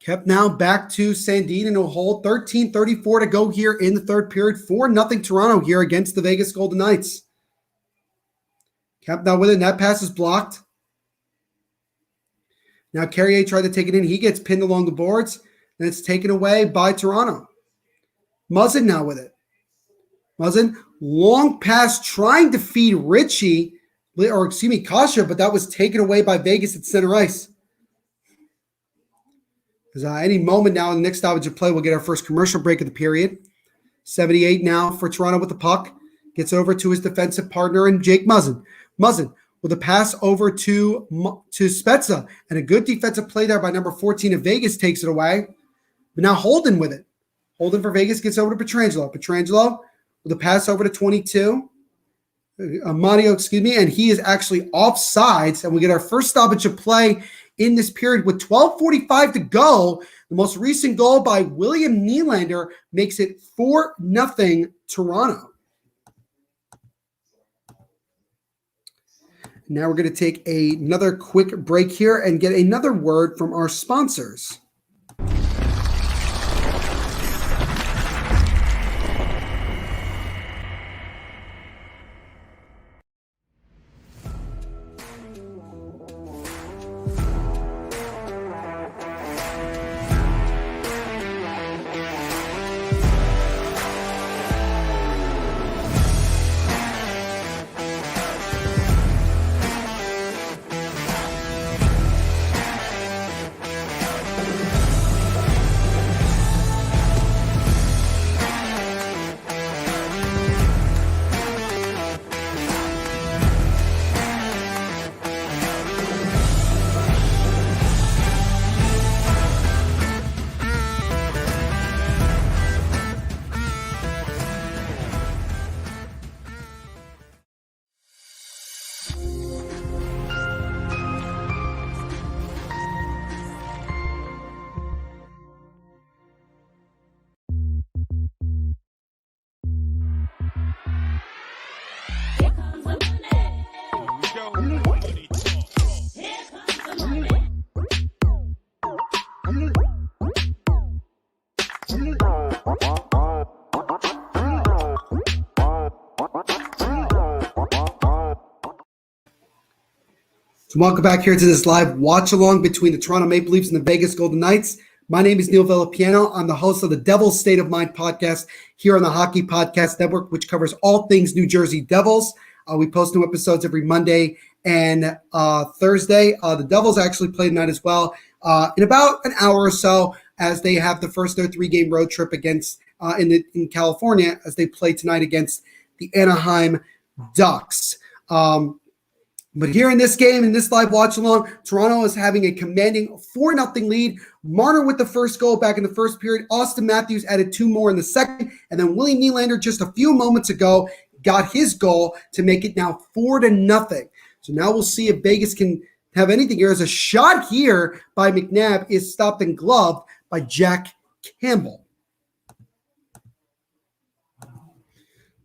Kemp now back to Sandin in a hole. 13:34 to go here in the third period. 4-0 Toronto here against the Vegas Golden Knights. Kemp now with it, and that pass is blocked. Now Carrier tried to take it in. He gets pinned along the boards, and it's taken away by Toronto. Muzzin now with it. Muzzin, long pass trying to feed Ritchie, or excuse me, Kasha, but that was taken away by Vegas at center ice. Because any moment now in the next stoppage of play, we'll get our first commercial break of the period. 78 now for Toronto with the puck. Gets over to his defensive partner and Jake Muzzin. Muzzin with a pass over to Spezza. And a good defensive play there by number 14 of Vegas takes it away. But now Holden with it. Holden for Vegas gets over to Pietrangelo. Pietrangelo with a pass over to 22. Mario, and he is actually offsides. And we get our first stoppage of play in this period with 12:45 to go. The most recent goal by William Nylander makes it 4-0 Toronto. Now we're going to take another quick break here and get another word from our sponsors. So welcome back here to this live watch-along between the Toronto Maple Leafs and the Vegas Golden Knights. My name is Neil Villapiano. I'm the host of the Devil's State of Mind podcast here on the Hockey Podcast Network, which covers all things New Jersey Devils. We post new episodes every Monday and Thursday. The Devils actually play tonight as well in about an hour or so as they have the first of their 3-game road trip against in California as they play tonight against the Anaheim Ducks. But here in this game, in this live watch-along, Toronto is having a commanding 4-0 lead. Marner with the first goal back in the first period. Austin Matthews added 2 more in the second. And then Willie Nylander just a few moments ago got his goal to make it now 4-0. So now we'll see if Vegas can have anything here. As a shot here by McNabb is stopped and gloved by Jack Campbell.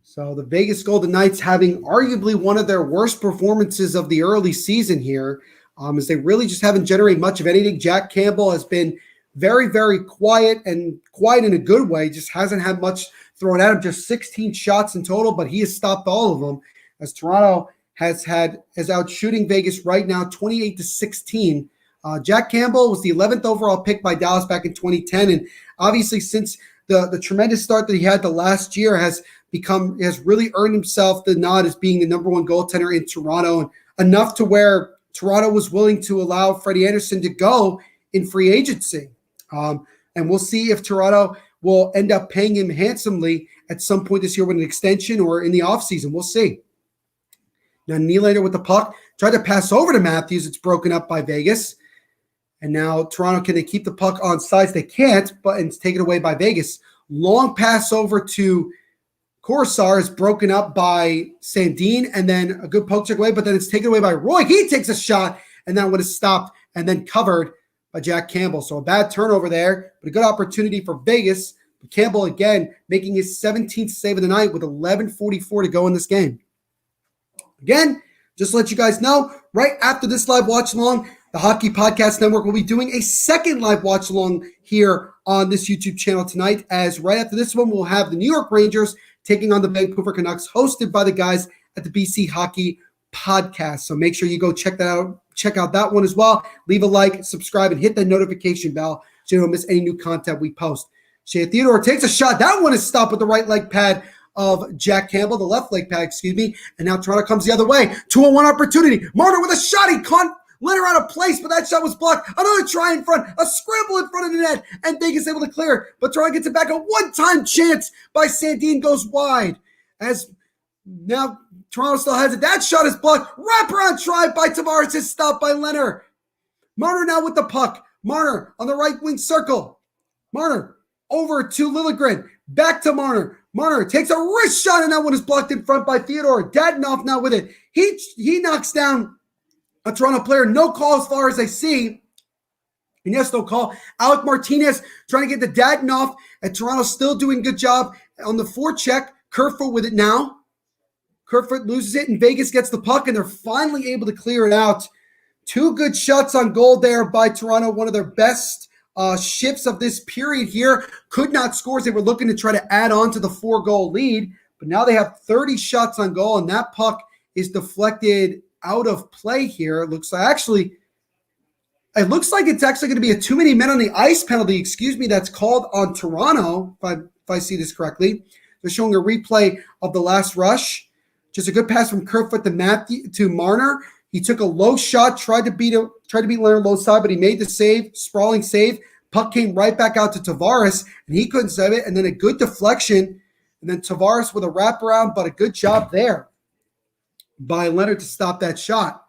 So the Vegas Golden Knights having arguably one of their worst performances of the early season here, as they really just haven't generated much of anything. Jack Campbell has been very, very quiet, and quiet in a good way. Just hasn't had much thrown at him, just 16 shots in total, but he has stopped all of them as Toronto is out shooting Vegas right now 28-16. Jack Campbell was the 11th overall pick by Dallas back in 2010, and obviously since the tremendous start that he had the last year has really earned himself the nod as being the number 1 goaltender in Toronto, and enough to where Toronto was willing to allow Freddie Anderson to go in free agency. And we'll see if Toronto will end up paying him handsomely at some point this year with an extension or in the offseason. We'll see. Now Nylander with the puck, tried to pass over to Matthews. It's broken up by Vegas. And now Toronto, can they keep the puck on sides? They can't, but it's taken away by Vegas. Long pass over to Coruscant is broken up by Sandin, and then a good poke check away, but then it's taken away by Roy. He takes a shot, and that one is stopped and then covered by Jack Campbell. So a bad turnover there, but a good opportunity for Vegas. But Campbell, again, making his 17th save of the night with 11:44 to go in this game. Again, just to let you guys know, right after this live watch along, the Hockey Podcast Network will be doing a second live watch along here on this YouTube channel tonight, as right after this one, we'll have the New York Rangers taking on the Vancouver Canucks, hosted by the guys at the BC Hockey Podcast. So make sure you go check that out. Check out that one as well. Leave a like, subscribe, and hit the notification bell so you don't miss any new content we post. Shea Theodore takes a shot. That one is stopped with the right leg pad of Jack Campbell, the left leg pad, excuse me. And now Toronto comes the other way. 2-on-1 opportunity. Marner with a shot. He caught Leonard out of place, but that shot was blocked. Another try in front, a scramble in front of the net, and Vegas able to clear it. But Toronto gets it back. A one-time chance by Sandin goes wide. As now Toronto still has it. That shot is blocked. Wraparound try by Tavares is stopped by Leonard. Marner now with the puck. Marner on the right wing circle. Marner over to Liljegren. Back to Marner. Marner takes a wrist shot, and that one is blocked in front by Theodore. Dadonov now with it. He knocks down a Toronto player. No call as far as I see. And yes, no call. Alec Martinez trying to get the Dadonov, and Toronto still doing a good job on the forecheck. Kerfoot with it now. Kerfoot loses it, and Vegas gets the puck, and they're finally able to clear it out. Two good shots on goal there by Toronto. One of their best shifts of this period here. Could not score as they were looking to try to add on to the 4-goal lead. But now they have 30 shots on goal, and that puck is deflected out of play here. It looks like it's actually going to be a too many men on the ice penalty, that's called on Toronto, if I see this correctly. They're showing a replay of the last rush. Just a good pass from Kerfoot to Marner. He took a low shot, tried to beat Leonard low side, but he made the save, sprawling save. Puck came right back out to Tavares, and he couldn't save it. And then a good deflection, and then Tavares with a wraparound, but a good job there by Leonard to stop that shot.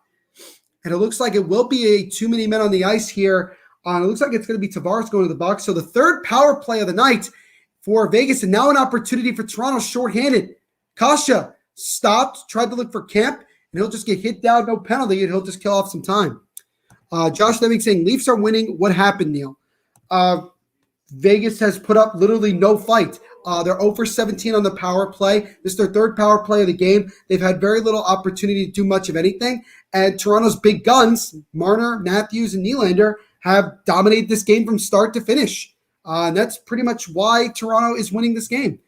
And it looks like it will be a too many men on the ice here. It looks like it's going to be Tavares going to the box. So the third power play of the night for Vegas, and now an opportunity for Toronto shorthanded. Kasha stopped, tried to look for Kemp, and he'll just get hit down, no penalty, and he'll just kill off some time. Josh Deming saying, Leafs are winning. What happened, Neil? Vegas has put up literally no fight. They're 0 for 17 on the power play. This is their third power play of the game. They've had very little opportunity to do much of anything. And Toronto's big guns, Marner, Matthews, and Nylander, have dominated this game from start to finish. And that's pretty much why Toronto is winning this game.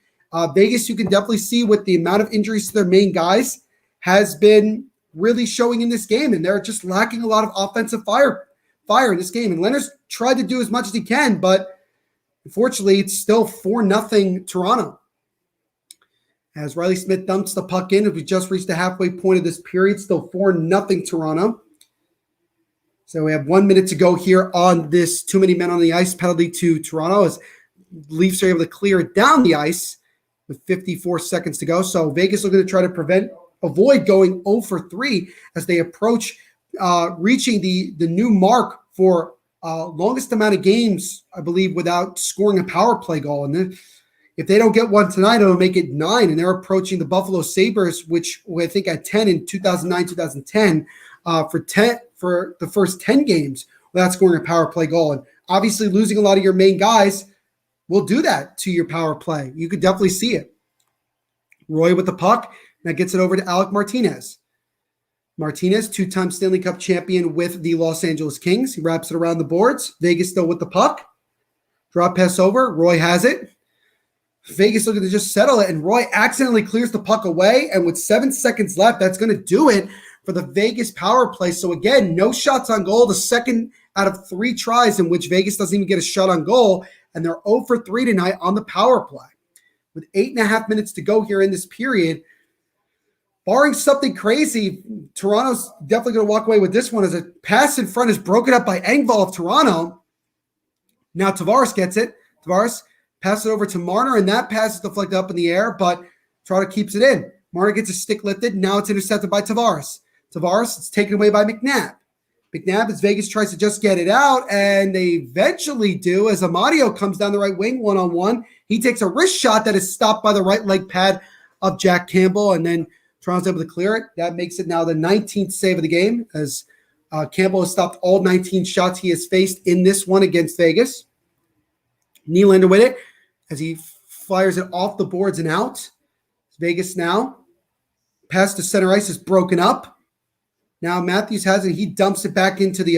Vegas, you can definitely see with the amount of injuries to their main guys, has been really showing in this game, and they're just lacking a lot of offensive fire in this game. And Leonard's tried to do as much as he can, but unfortunately, it's still 4-0 Toronto. As Riley Smith dumps the puck in, as we just reached the halfway point of this period, still 4-0 Toronto. So we have 1 minute to go here on this too many men on the ice penalty to Toronto, as Leafs are able to clear it down the ice with 54 seconds to go. So Vegas looking to try to avoid going 0 for 3 as they approach reaching the new mark for longest amount of games, I believe, without scoring a power play goal. And then if they don't get one tonight, it'll make it 9, and they're approaching the Buffalo Sabres, which I think at 10 in 2009, 2010 for the first 10 games without scoring a power play goal. And obviously losing a lot of your main guys will do that to your power play. You could definitely see it. Roy with the puck. That gets it over to Alec Martinez. Martinez, 2-time Stanley Cup champion with the Los Angeles Kings. He wraps it around the boards. Vegas still with the puck. Drop pass over. Roy has it. Vegas looking to just settle it, and Roy accidentally clears the puck away, and with 7 seconds left, that's going to do it for the Vegas power play. So again, no shots on goal. The second out of 3 tries in which Vegas doesn't even get a shot on goal, and they're 0 for 3 tonight on the power play. With 8.5 minutes to go here in this period, barring something crazy, Toronto's definitely going to walk away with this one as a pass in front is broken up by Engvall of Toronto. Now Tavares gets it. Tavares passes it over to Marner, and that pass is deflected up in the air, but Toronto keeps it in. Marner gets a stick lifted. Now it's intercepted by Tavares. Tavares, it's taken away by McNabb. McNabb, as Vegas tries to just get it out, and they eventually do as Amadio comes down the right wing one-on-one. He takes a wrist shot that is stopped by the right leg pad of Jack Campbell, and then Toronto's able to clear it. That makes it now the 19th save of the game, as Campbell has stopped all 19 shots he has faced in this one against Vegas. Nylander with it as he fires it off the boards and out. Vegas now. Pass to center ice is broken up. Now Matthews has it. He dumps it back into the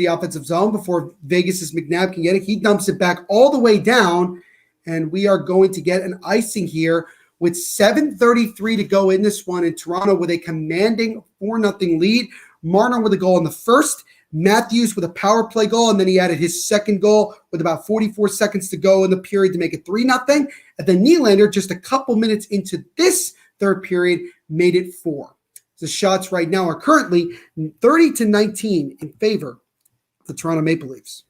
offensive zone before Vegas' McNabb can get it. He dumps it back all the way down, and we are going to get an icing here with 7:33 to go in this one in Toronto with a commanding 4-0 lead. Marner with a goal in the first, Matthews with a power play goal, and then he added his second goal with about 44 seconds to go in the period to make it 3-0. And then Nylander, just a couple minutes into this third period, made it 4. The shots right now are currently 30-19 in favor of the Toronto Maple Leafs.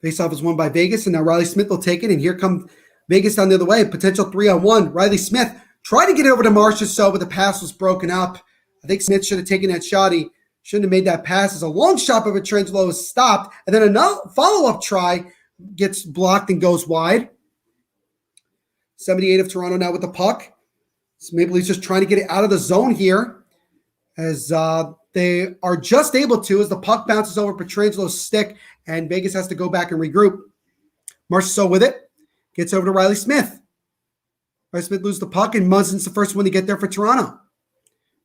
Faceoff is won by Vegas, and now Riley Smith will take it, and here comes Vegas down the other way. Potential 3-on-1. Riley Smith tried to get it over to Marchessault, but the pass was broken up. I think Smith should have taken that shot. He shouldn't have made that pass. As a long shot by Pietrangelo is stopped, and then another follow-up try gets blocked and goes wide. 78 of Toronto now with the puck. So Maple Leafs just trying to get it out of the zone here, as they are just able to, as the puck bounces over Pietrangelo's stick, and Vegas has to go back and regroup. Marchessault with it. Gets over to Riley Smith. Riley Smith loses the puck, and Muzzin's the first one to get there for Toronto.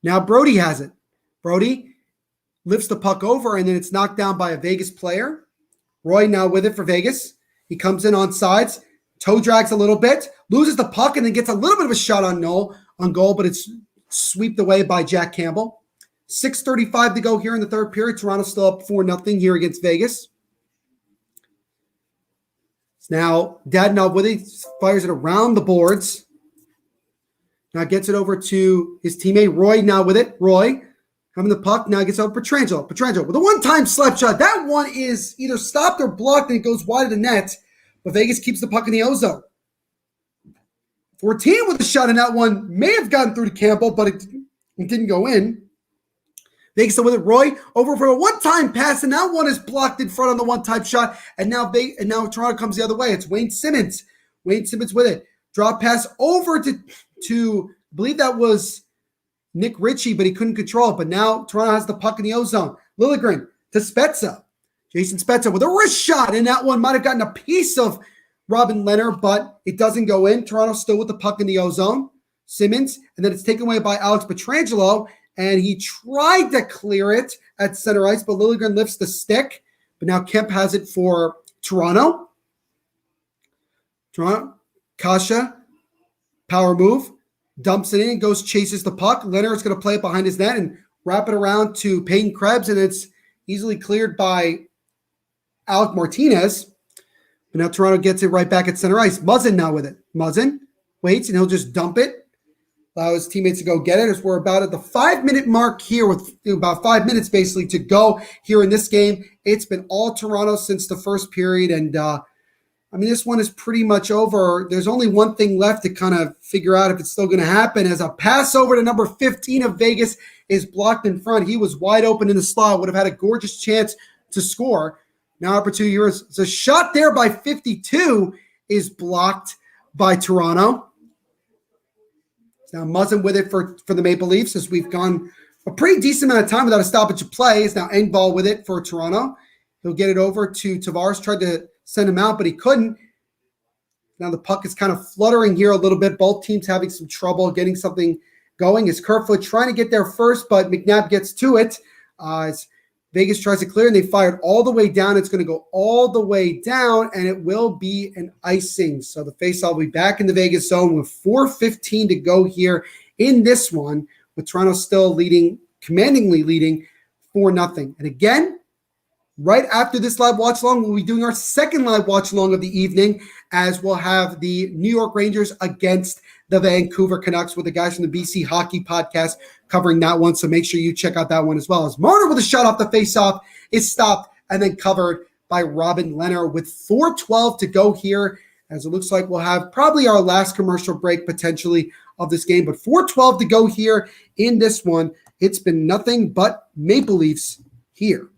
Now Brody has it. Brody lifts the puck over, and then it's knocked down by a Vegas player. Roy now with it for Vegas. He comes in on sides, toe drags a little bit, loses the puck, and then gets a little bit of a shot on goal, but it's swept away by Jack Campbell. 6:35 to go here in the third period. Toronto still up 4-0 here against Vegas. Now, Dadonov with it, fires it around the boards. Now gets it over to his teammate, Roy, now with it. Roy having the puck, now gets over Pietrangelo. Pietrangelo with a one-time slap shot. That one is either stopped or blocked, and it goes wide of the net, but Vegas keeps the puck in the ozone. 14 with a shot, and that one may have gotten through to Campbell, but it didn't go in. Vegas with it. Roy over for a one-time pass, and that one is blocked in front on the one-time shot. And now Toronto comes the other way. It's Wayne Simmons. Wayne Simmons with it. Drop pass over to I believe that was Nick Ritchie, but he couldn't control it. But now Toronto has the puck in the ozone. Liljegren to Spezza. Jason Spezza with a wrist shot, and that one might have gotten a piece of Robin Leonard, but it doesn't go in. Toronto still with the puck in the ozone. Simmons, and then it's taken away by Alex Pietrangelo. And he tried to clear it at center ice, but Liljegren lifts the stick. But now Kemp has it for Toronto. Kasha, power move, dumps it in, chases the puck. Leonard's going to play it behind his net and wrap it around to Peyton Krebs, and it's easily cleared by Alec Martinez. But now Toronto gets it right back at center ice. Muzzin now with it. Muzzin waits, and he'll just dump it. Allow his teammates to go get it, as we're about at the 5-minute mark here, with about 5 minutes basically to go here in this game. It's been all Toronto since the first period, and this one is pretty much over. There's only one thing left to kind of figure out if it's still going to happen, as a pass over to number 15 of Vegas is blocked in front. He was wide open in the slot, would have had a gorgeous chance to score. Now opportunity here is a shot there by 52 is blocked by Toronto. Now Muzzin with it for the Maple Leafs, as we've gone a pretty decent amount of time without a stoppage of play. Is now Engvall with it for Toronto. He'll get it over to Tavares, tried to send him out, but he couldn't. Now the puck is kind of fluttering here a little bit. Both teams having some trouble getting something going. Is Kerfoot trying to get there first, but McNabb gets to it. As Vegas tries to clear, and they fired all the way down. It's going to go all the way down, and it will be an icing. So the faceoff will be back in the Vegas zone with 4:15 to go here in this one, with Toronto still commandingly leading 4-0. And again, right after this live watch along, we'll be doing our second live watch along of the evening, as we'll have the New York Rangers against the Vancouver Canucks, with the guys from the BC Hockey Podcast covering that one. So make sure you check out that one as well. As Marner with a shot off the faceoff is stopped and then covered by Robin Leonard with 4:12 to go here, as it looks like we'll have probably our last commercial break potentially of this game. But 4:12 to go here in this one. It's been nothing but Maple Leafs here.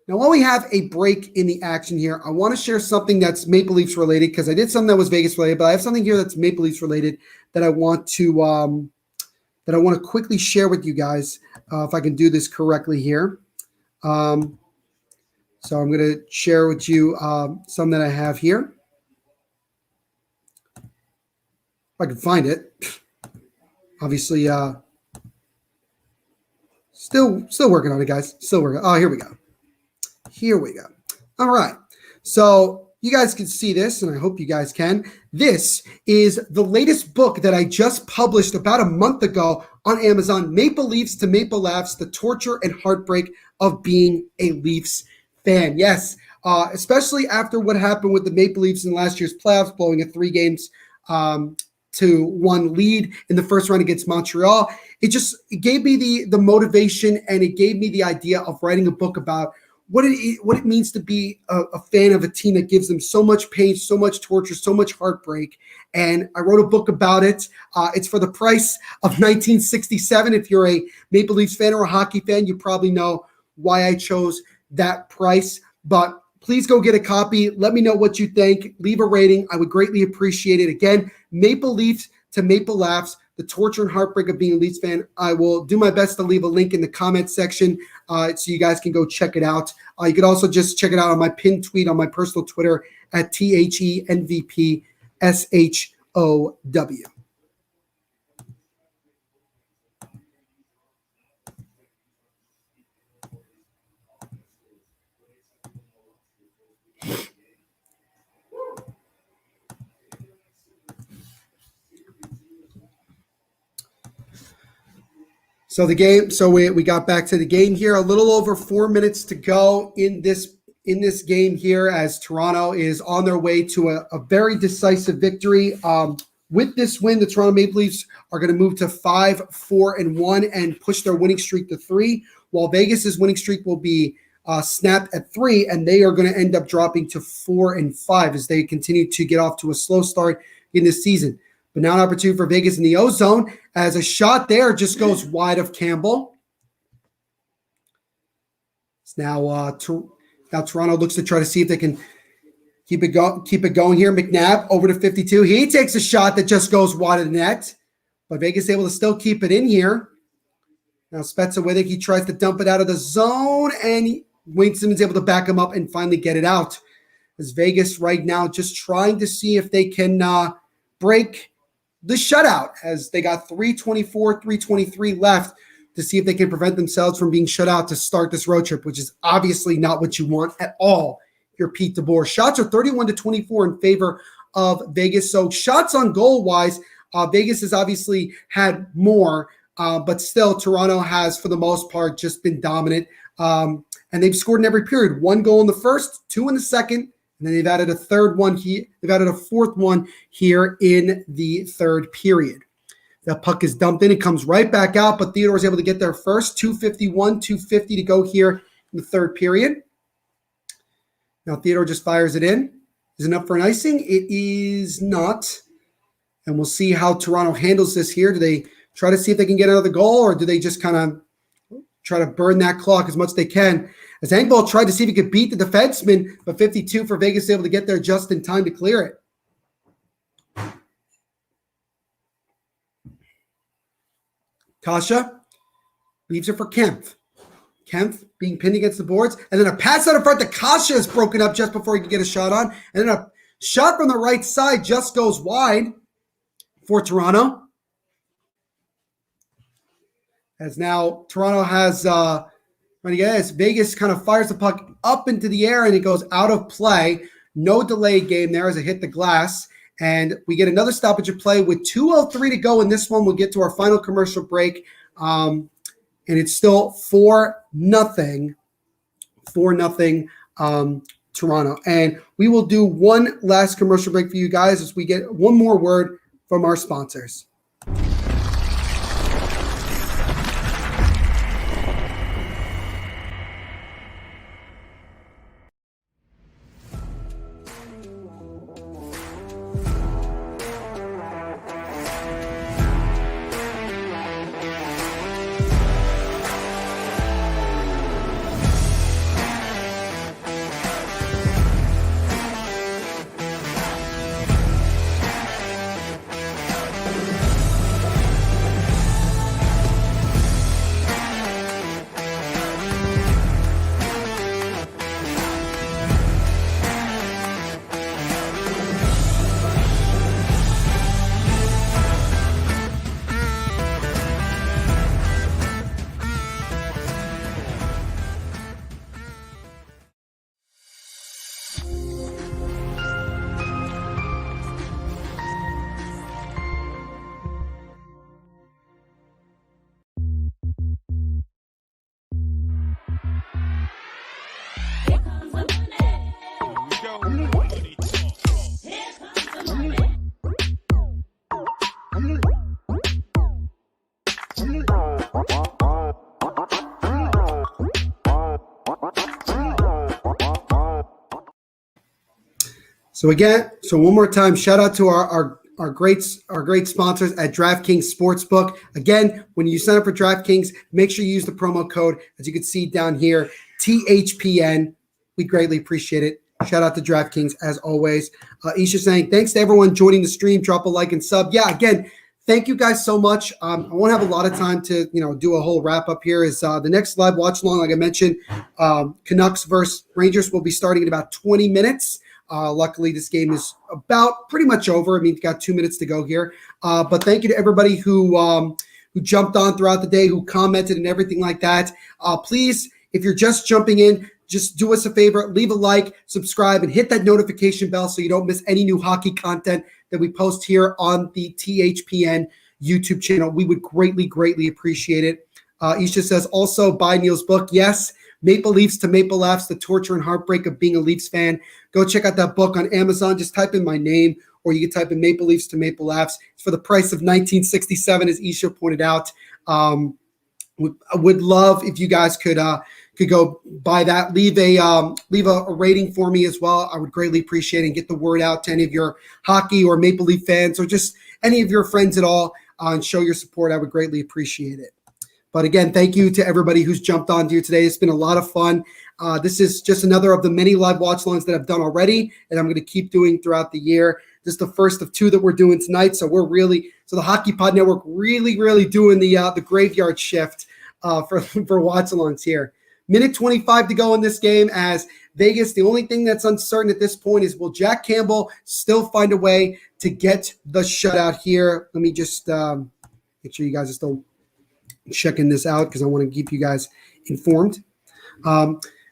Now, while we have a break in the action here, I want to share something that's Maple Leafs related because I did something that was Vegas related, but I have something here that's Maple Leafs related that I want to quickly share with you guys if I can do this correctly here. So I'm going to share with you some that I have here. If I can find it. Obviously, still working on it, guys. Still working. Oh, here we go. Here we go. All right. So you guys can see this, and I hope you guys can. This is the latest book that I just published about a month ago on Amazon, Maple Leafs to Maple Laughs, The Torture and Heartbreak of Being a Leafs Fan. Yes, especially after what happened with the Maple Leafs in last year's playoffs, blowing a 3-1 lead in the first round against Montreal. It gave me the motivation, and it gave me the idea of writing a book about what it means to be a fan of a team that gives them so much pain, so much torture, so much heartbreak. And I wrote a book about it. It's for the price of $19.67. If you're a Maple Leafs fan or a hockey fan, you probably know why I chose that price. But please go get a copy. Let me know what you think. Leave a rating. I would greatly appreciate it. Again, Maple Leafs to Maple Laughs, The Torture and Heartbreak of Being a Leafs Fan. I will do my best to leave a link in the comment section so you guys can go check it out. You could also just check it out on my pinned tweet on my personal Twitter at THENVPSHOW. So we got back to the game here. A little over 4 minutes to go in this game here, as Toronto is on their way to a very decisive victory. With this win, the Toronto Maple Leafs are going to move to 5-4-1 and push their winning streak to 3, while Vegas's winning streak will be snapped at 3, and they are going to end up dropping to 4-5 as they continue to get off to a slow start in this season. But now an opportunity for Vegas in the O-zone as a shot there just goes wide of Campbell. It's now Toronto looks to try to see if they can keep it going here. McNabb over to 52. He takes a shot that just goes wide of the net, but Vegas able to still keep it in here. Now Spezza with it. He tries to dump it out of the zone, and Wayne Simmons able to back him up and finally get it out. As Vegas right now just trying to see if they can break the shutout, as they got 3:24, 3:23 left to see if they can prevent themselves from being shut out to start this road trip, which is obviously not what you want at all. You're Pete DeBoer. Shots are 31-24 in favor of Vegas. So shots on goal wise, Vegas has obviously had more, but still Toronto has, for the most part, just been dominant. And they've scored in every period. 1 goal in the first, 2 in the second, and then they've added a third one here. They've added a fourth one here in the third period. The puck is dumped in. It comes right back out, but Theodore is able to get there first. 2:51, 2:50 to go here in the third period. Now Theodore just fires it in. Is it enough for an icing? It is not. And we'll see how Toronto handles this here. Do they try to see if they can get another goal, or do they just kind of try to burn that clock as much as they can? As Engvall tried to see if he could beat the defenseman, but 52 for Vegas able to get there just in time to clear it. Kasha leaves it for Kempf. Kempf being pinned against the boards, and then a pass out in front to Kasha is broken up just before he can get a shot on, and then a shot from the right side just goes wide for Toronto. As now Toronto has Vegas kind of fires the puck up into the air, and it goes out of play. No delay game there as it hit the glass. And we get another stoppage of play with 2:03 to go in this one. We'll get to our final commercial break. And it's still 4-0 Toronto. And we will do one last commercial break for you guys as we get one more word from our sponsors. So one more time, shout out to our great sponsors at DraftKings Sportsbook. Again, when you sign up for DraftKings, make sure you use the promo code, as you can see down here, THPN. We greatly appreciate it. Shout out to DraftKings as always. Isha saying, thanks to everyone joining the stream. Drop a like and sub. Yeah, again, thank you guys so much. I won't have a lot of time to do a whole wrap up here. Is the next live watch along, like I mentioned, Canucks versus Rangers will be starting in about 20 minutes. Luckily, this game is about pretty much over. I mean, you've got 2 minutes to go here. But thank you to everybody who jumped on throughout the day, who commented and everything like that. Please, if you're just jumping in, just do us a favor, leave a like, subscribe, and hit that notification bell so you don't miss any new hockey content that we post here on the THPN YouTube channel. We would greatly, greatly appreciate it. Isha says, also buy Neil's book. Yes, Maple Leafs to Maple Laughs, The Torture and Heartbreak of Being a Leafs Fan. Go check out that book on Amazon. Just type in my name, or you can type in Maple Leafs to Maple Laughs. It's for the price of $19.67, as Isha pointed out. I would love if you guys could go buy that. Leave a rating for me as well. I would greatly appreciate it, and get the word out to any of your hockey or Maple Leaf fans, or just any of your friends at all, and show your support. I would greatly appreciate it. But again, thank you to everybody who's jumped on here today. It's been a lot of fun. This is just another of the many live watch alongs that I've done already, and I'm going to keep doing throughout the year. This is the first of 2 that we're doing tonight. So the Hockey Pod Network really doing the graveyard shift for watch alongs here. Minute 25 to go in this game, as Vegas, the only thing that's uncertain at this point is, will Jack Campbell still find a way to get the shutout here? Let me just make sure you guys are still checking this out, because I want to keep you guys informed.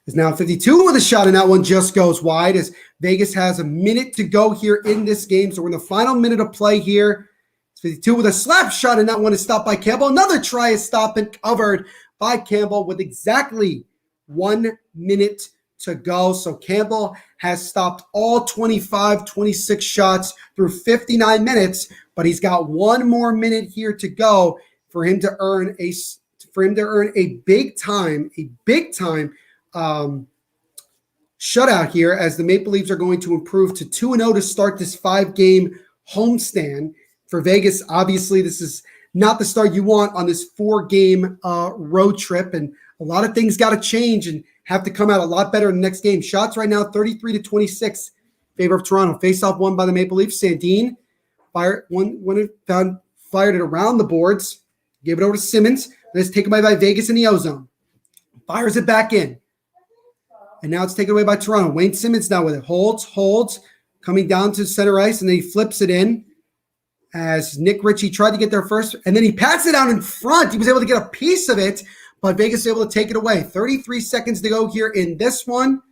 Is now 52 with a shot, and that one just goes wide, as Vegas has a minute to go here in this game. So we're in the final minute of play here. It's 52 with a slap shot, and that one is stopped by Campbell. Another try is stopped and covered by Campbell with exactly 1 minute to go. So Campbell has stopped all 26 shots through 59 minutes, but he's got 1 more minute here to go for him to earn a big time shutout here, as the Maple Leafs are going to improve to 2-0 to start this 5-game homestand. For Vegas, obviously, this is not the start you want on this 4-game road trip, and a lot of things got to change and have to come out a lot better in the next game. Shots right now, 33-26 in favor of Toronto. Face-off won by the Maple Leafs. Sandin fired it around the boards, gave it over to Simmons. Then it's taken away by Vegas in the O-zone. Fires it back in. And now it's taken away by Toronto. Wayne Simmons now with it. Holds, coming down to center ice, and then he flips it in, as Nick Ritchie tried to get there first, and then he pats it out in front. He was able to get a piece of it, but Vegas was able to take it away. 33 seconds to go here in this one.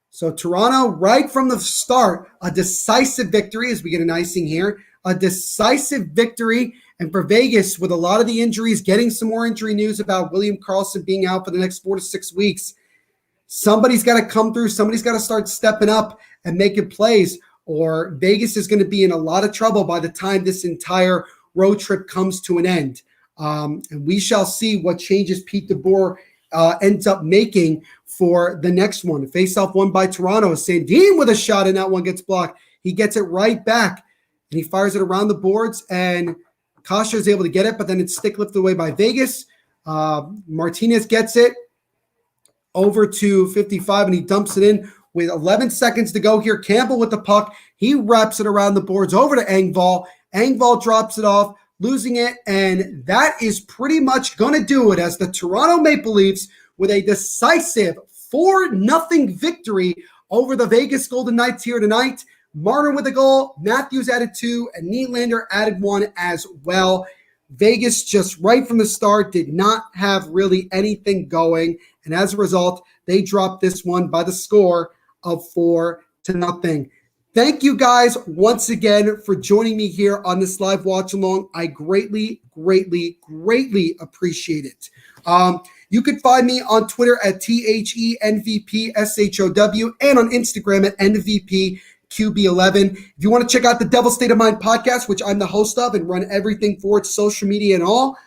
So Toronto, right from the start, a decisive victory, as we get an icing here. A decisive victory. And for Vegas, with a lot of the injuries, getting some more injury news about William Karlsson being out for the next 4 to 6 weeks, somebody's got to come through. Somebody's got to start stepping up and making plays, or Vegas is going to be in a lot of trouble by the time this entire road trip comes to an end. And we shall see what changes Pete DeBoer ends up making for the next one. Face-off won by Toronto. Sandin with a shot, and that one gets blocked. He gets it right back, and he fires it around the boards, and Kasha is able to get it, but then it's stick lifted away by Vegas. Martinez gets it over to 55, and he dumps it in with 11 seconds to go here. Campbell with the puck. He wraps it around the boards over to Engvall. Engvall drops it off, losing it, and that is pretty much going to do it, as the Toronto Maple Leafs, with a decisive 4-0 victory over the Vegas Golden Knights here tonight. Marner with a goal, Matthews added 2, and Nylander added 1 as well. Vegas, just right from the start, did not have really anything going, and as a result, they dropped this one by the score of 4-0. Thank you guys once again for joining me here on this live watch along. I greatly appreciate it. You can find me on Twitter at THENVPSHOW and on Instagram at NVPQB11. If you want to check out the Devil State of Mind podcast, which I'm the host of and run everything for it, social media and all,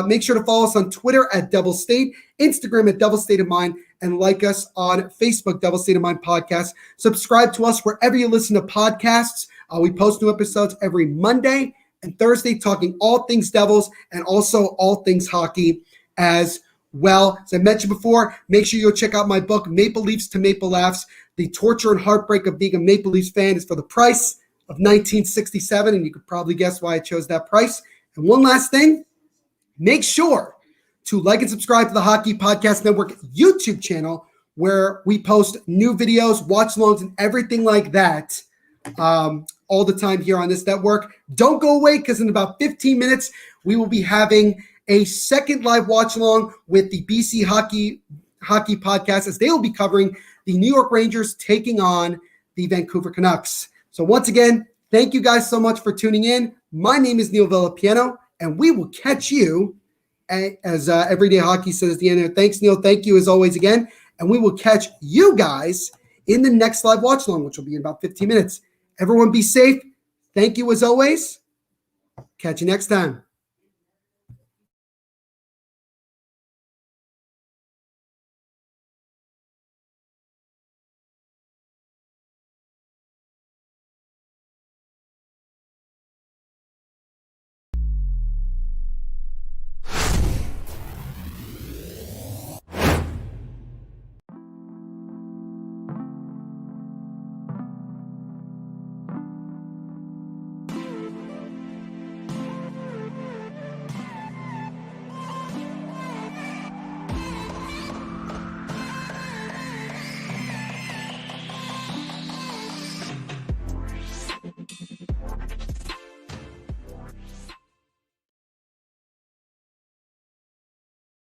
Make sure to follow us on Twitter at Devil State, Instagram at Devil State of Mind, and like us on Facebook, Devil State of Mind Podcast. Subscribe to us wherever you listen to podcasts. We post new episodes every Monday and Thursday, talking all things Devils and also all things hockey as well. As I mentioned before, make sure you go check out my book, Maple Leafs to Maple Laughs. The torture and heartbreak of being a Maple Leafs fan is for the price of $19.67, and you could probably guess why I chose that price. And one last thing, make sure to like and subscribe to the Hockey Podcast Network YouTube channel, where we post new videos, watch-alongs, and everything like that all the time here on this network. Don't go away, because in about 15 minutes, we will be having a second live watch-along with the BC Hockey Podcast, as they will be covering the New York Rangers taking on the Vancouver Canucks. So once again, thank you guys so much for tuning in. My name is Neil Villapiano, and we will catch you, as Everyday Hockey says at the end there. Thanks, Neil. Thank you as always again. And we will catch you guys in the next live watch along, which will be in about 15 minutes. Everyone be safe. Thank you as always. Catch you next time.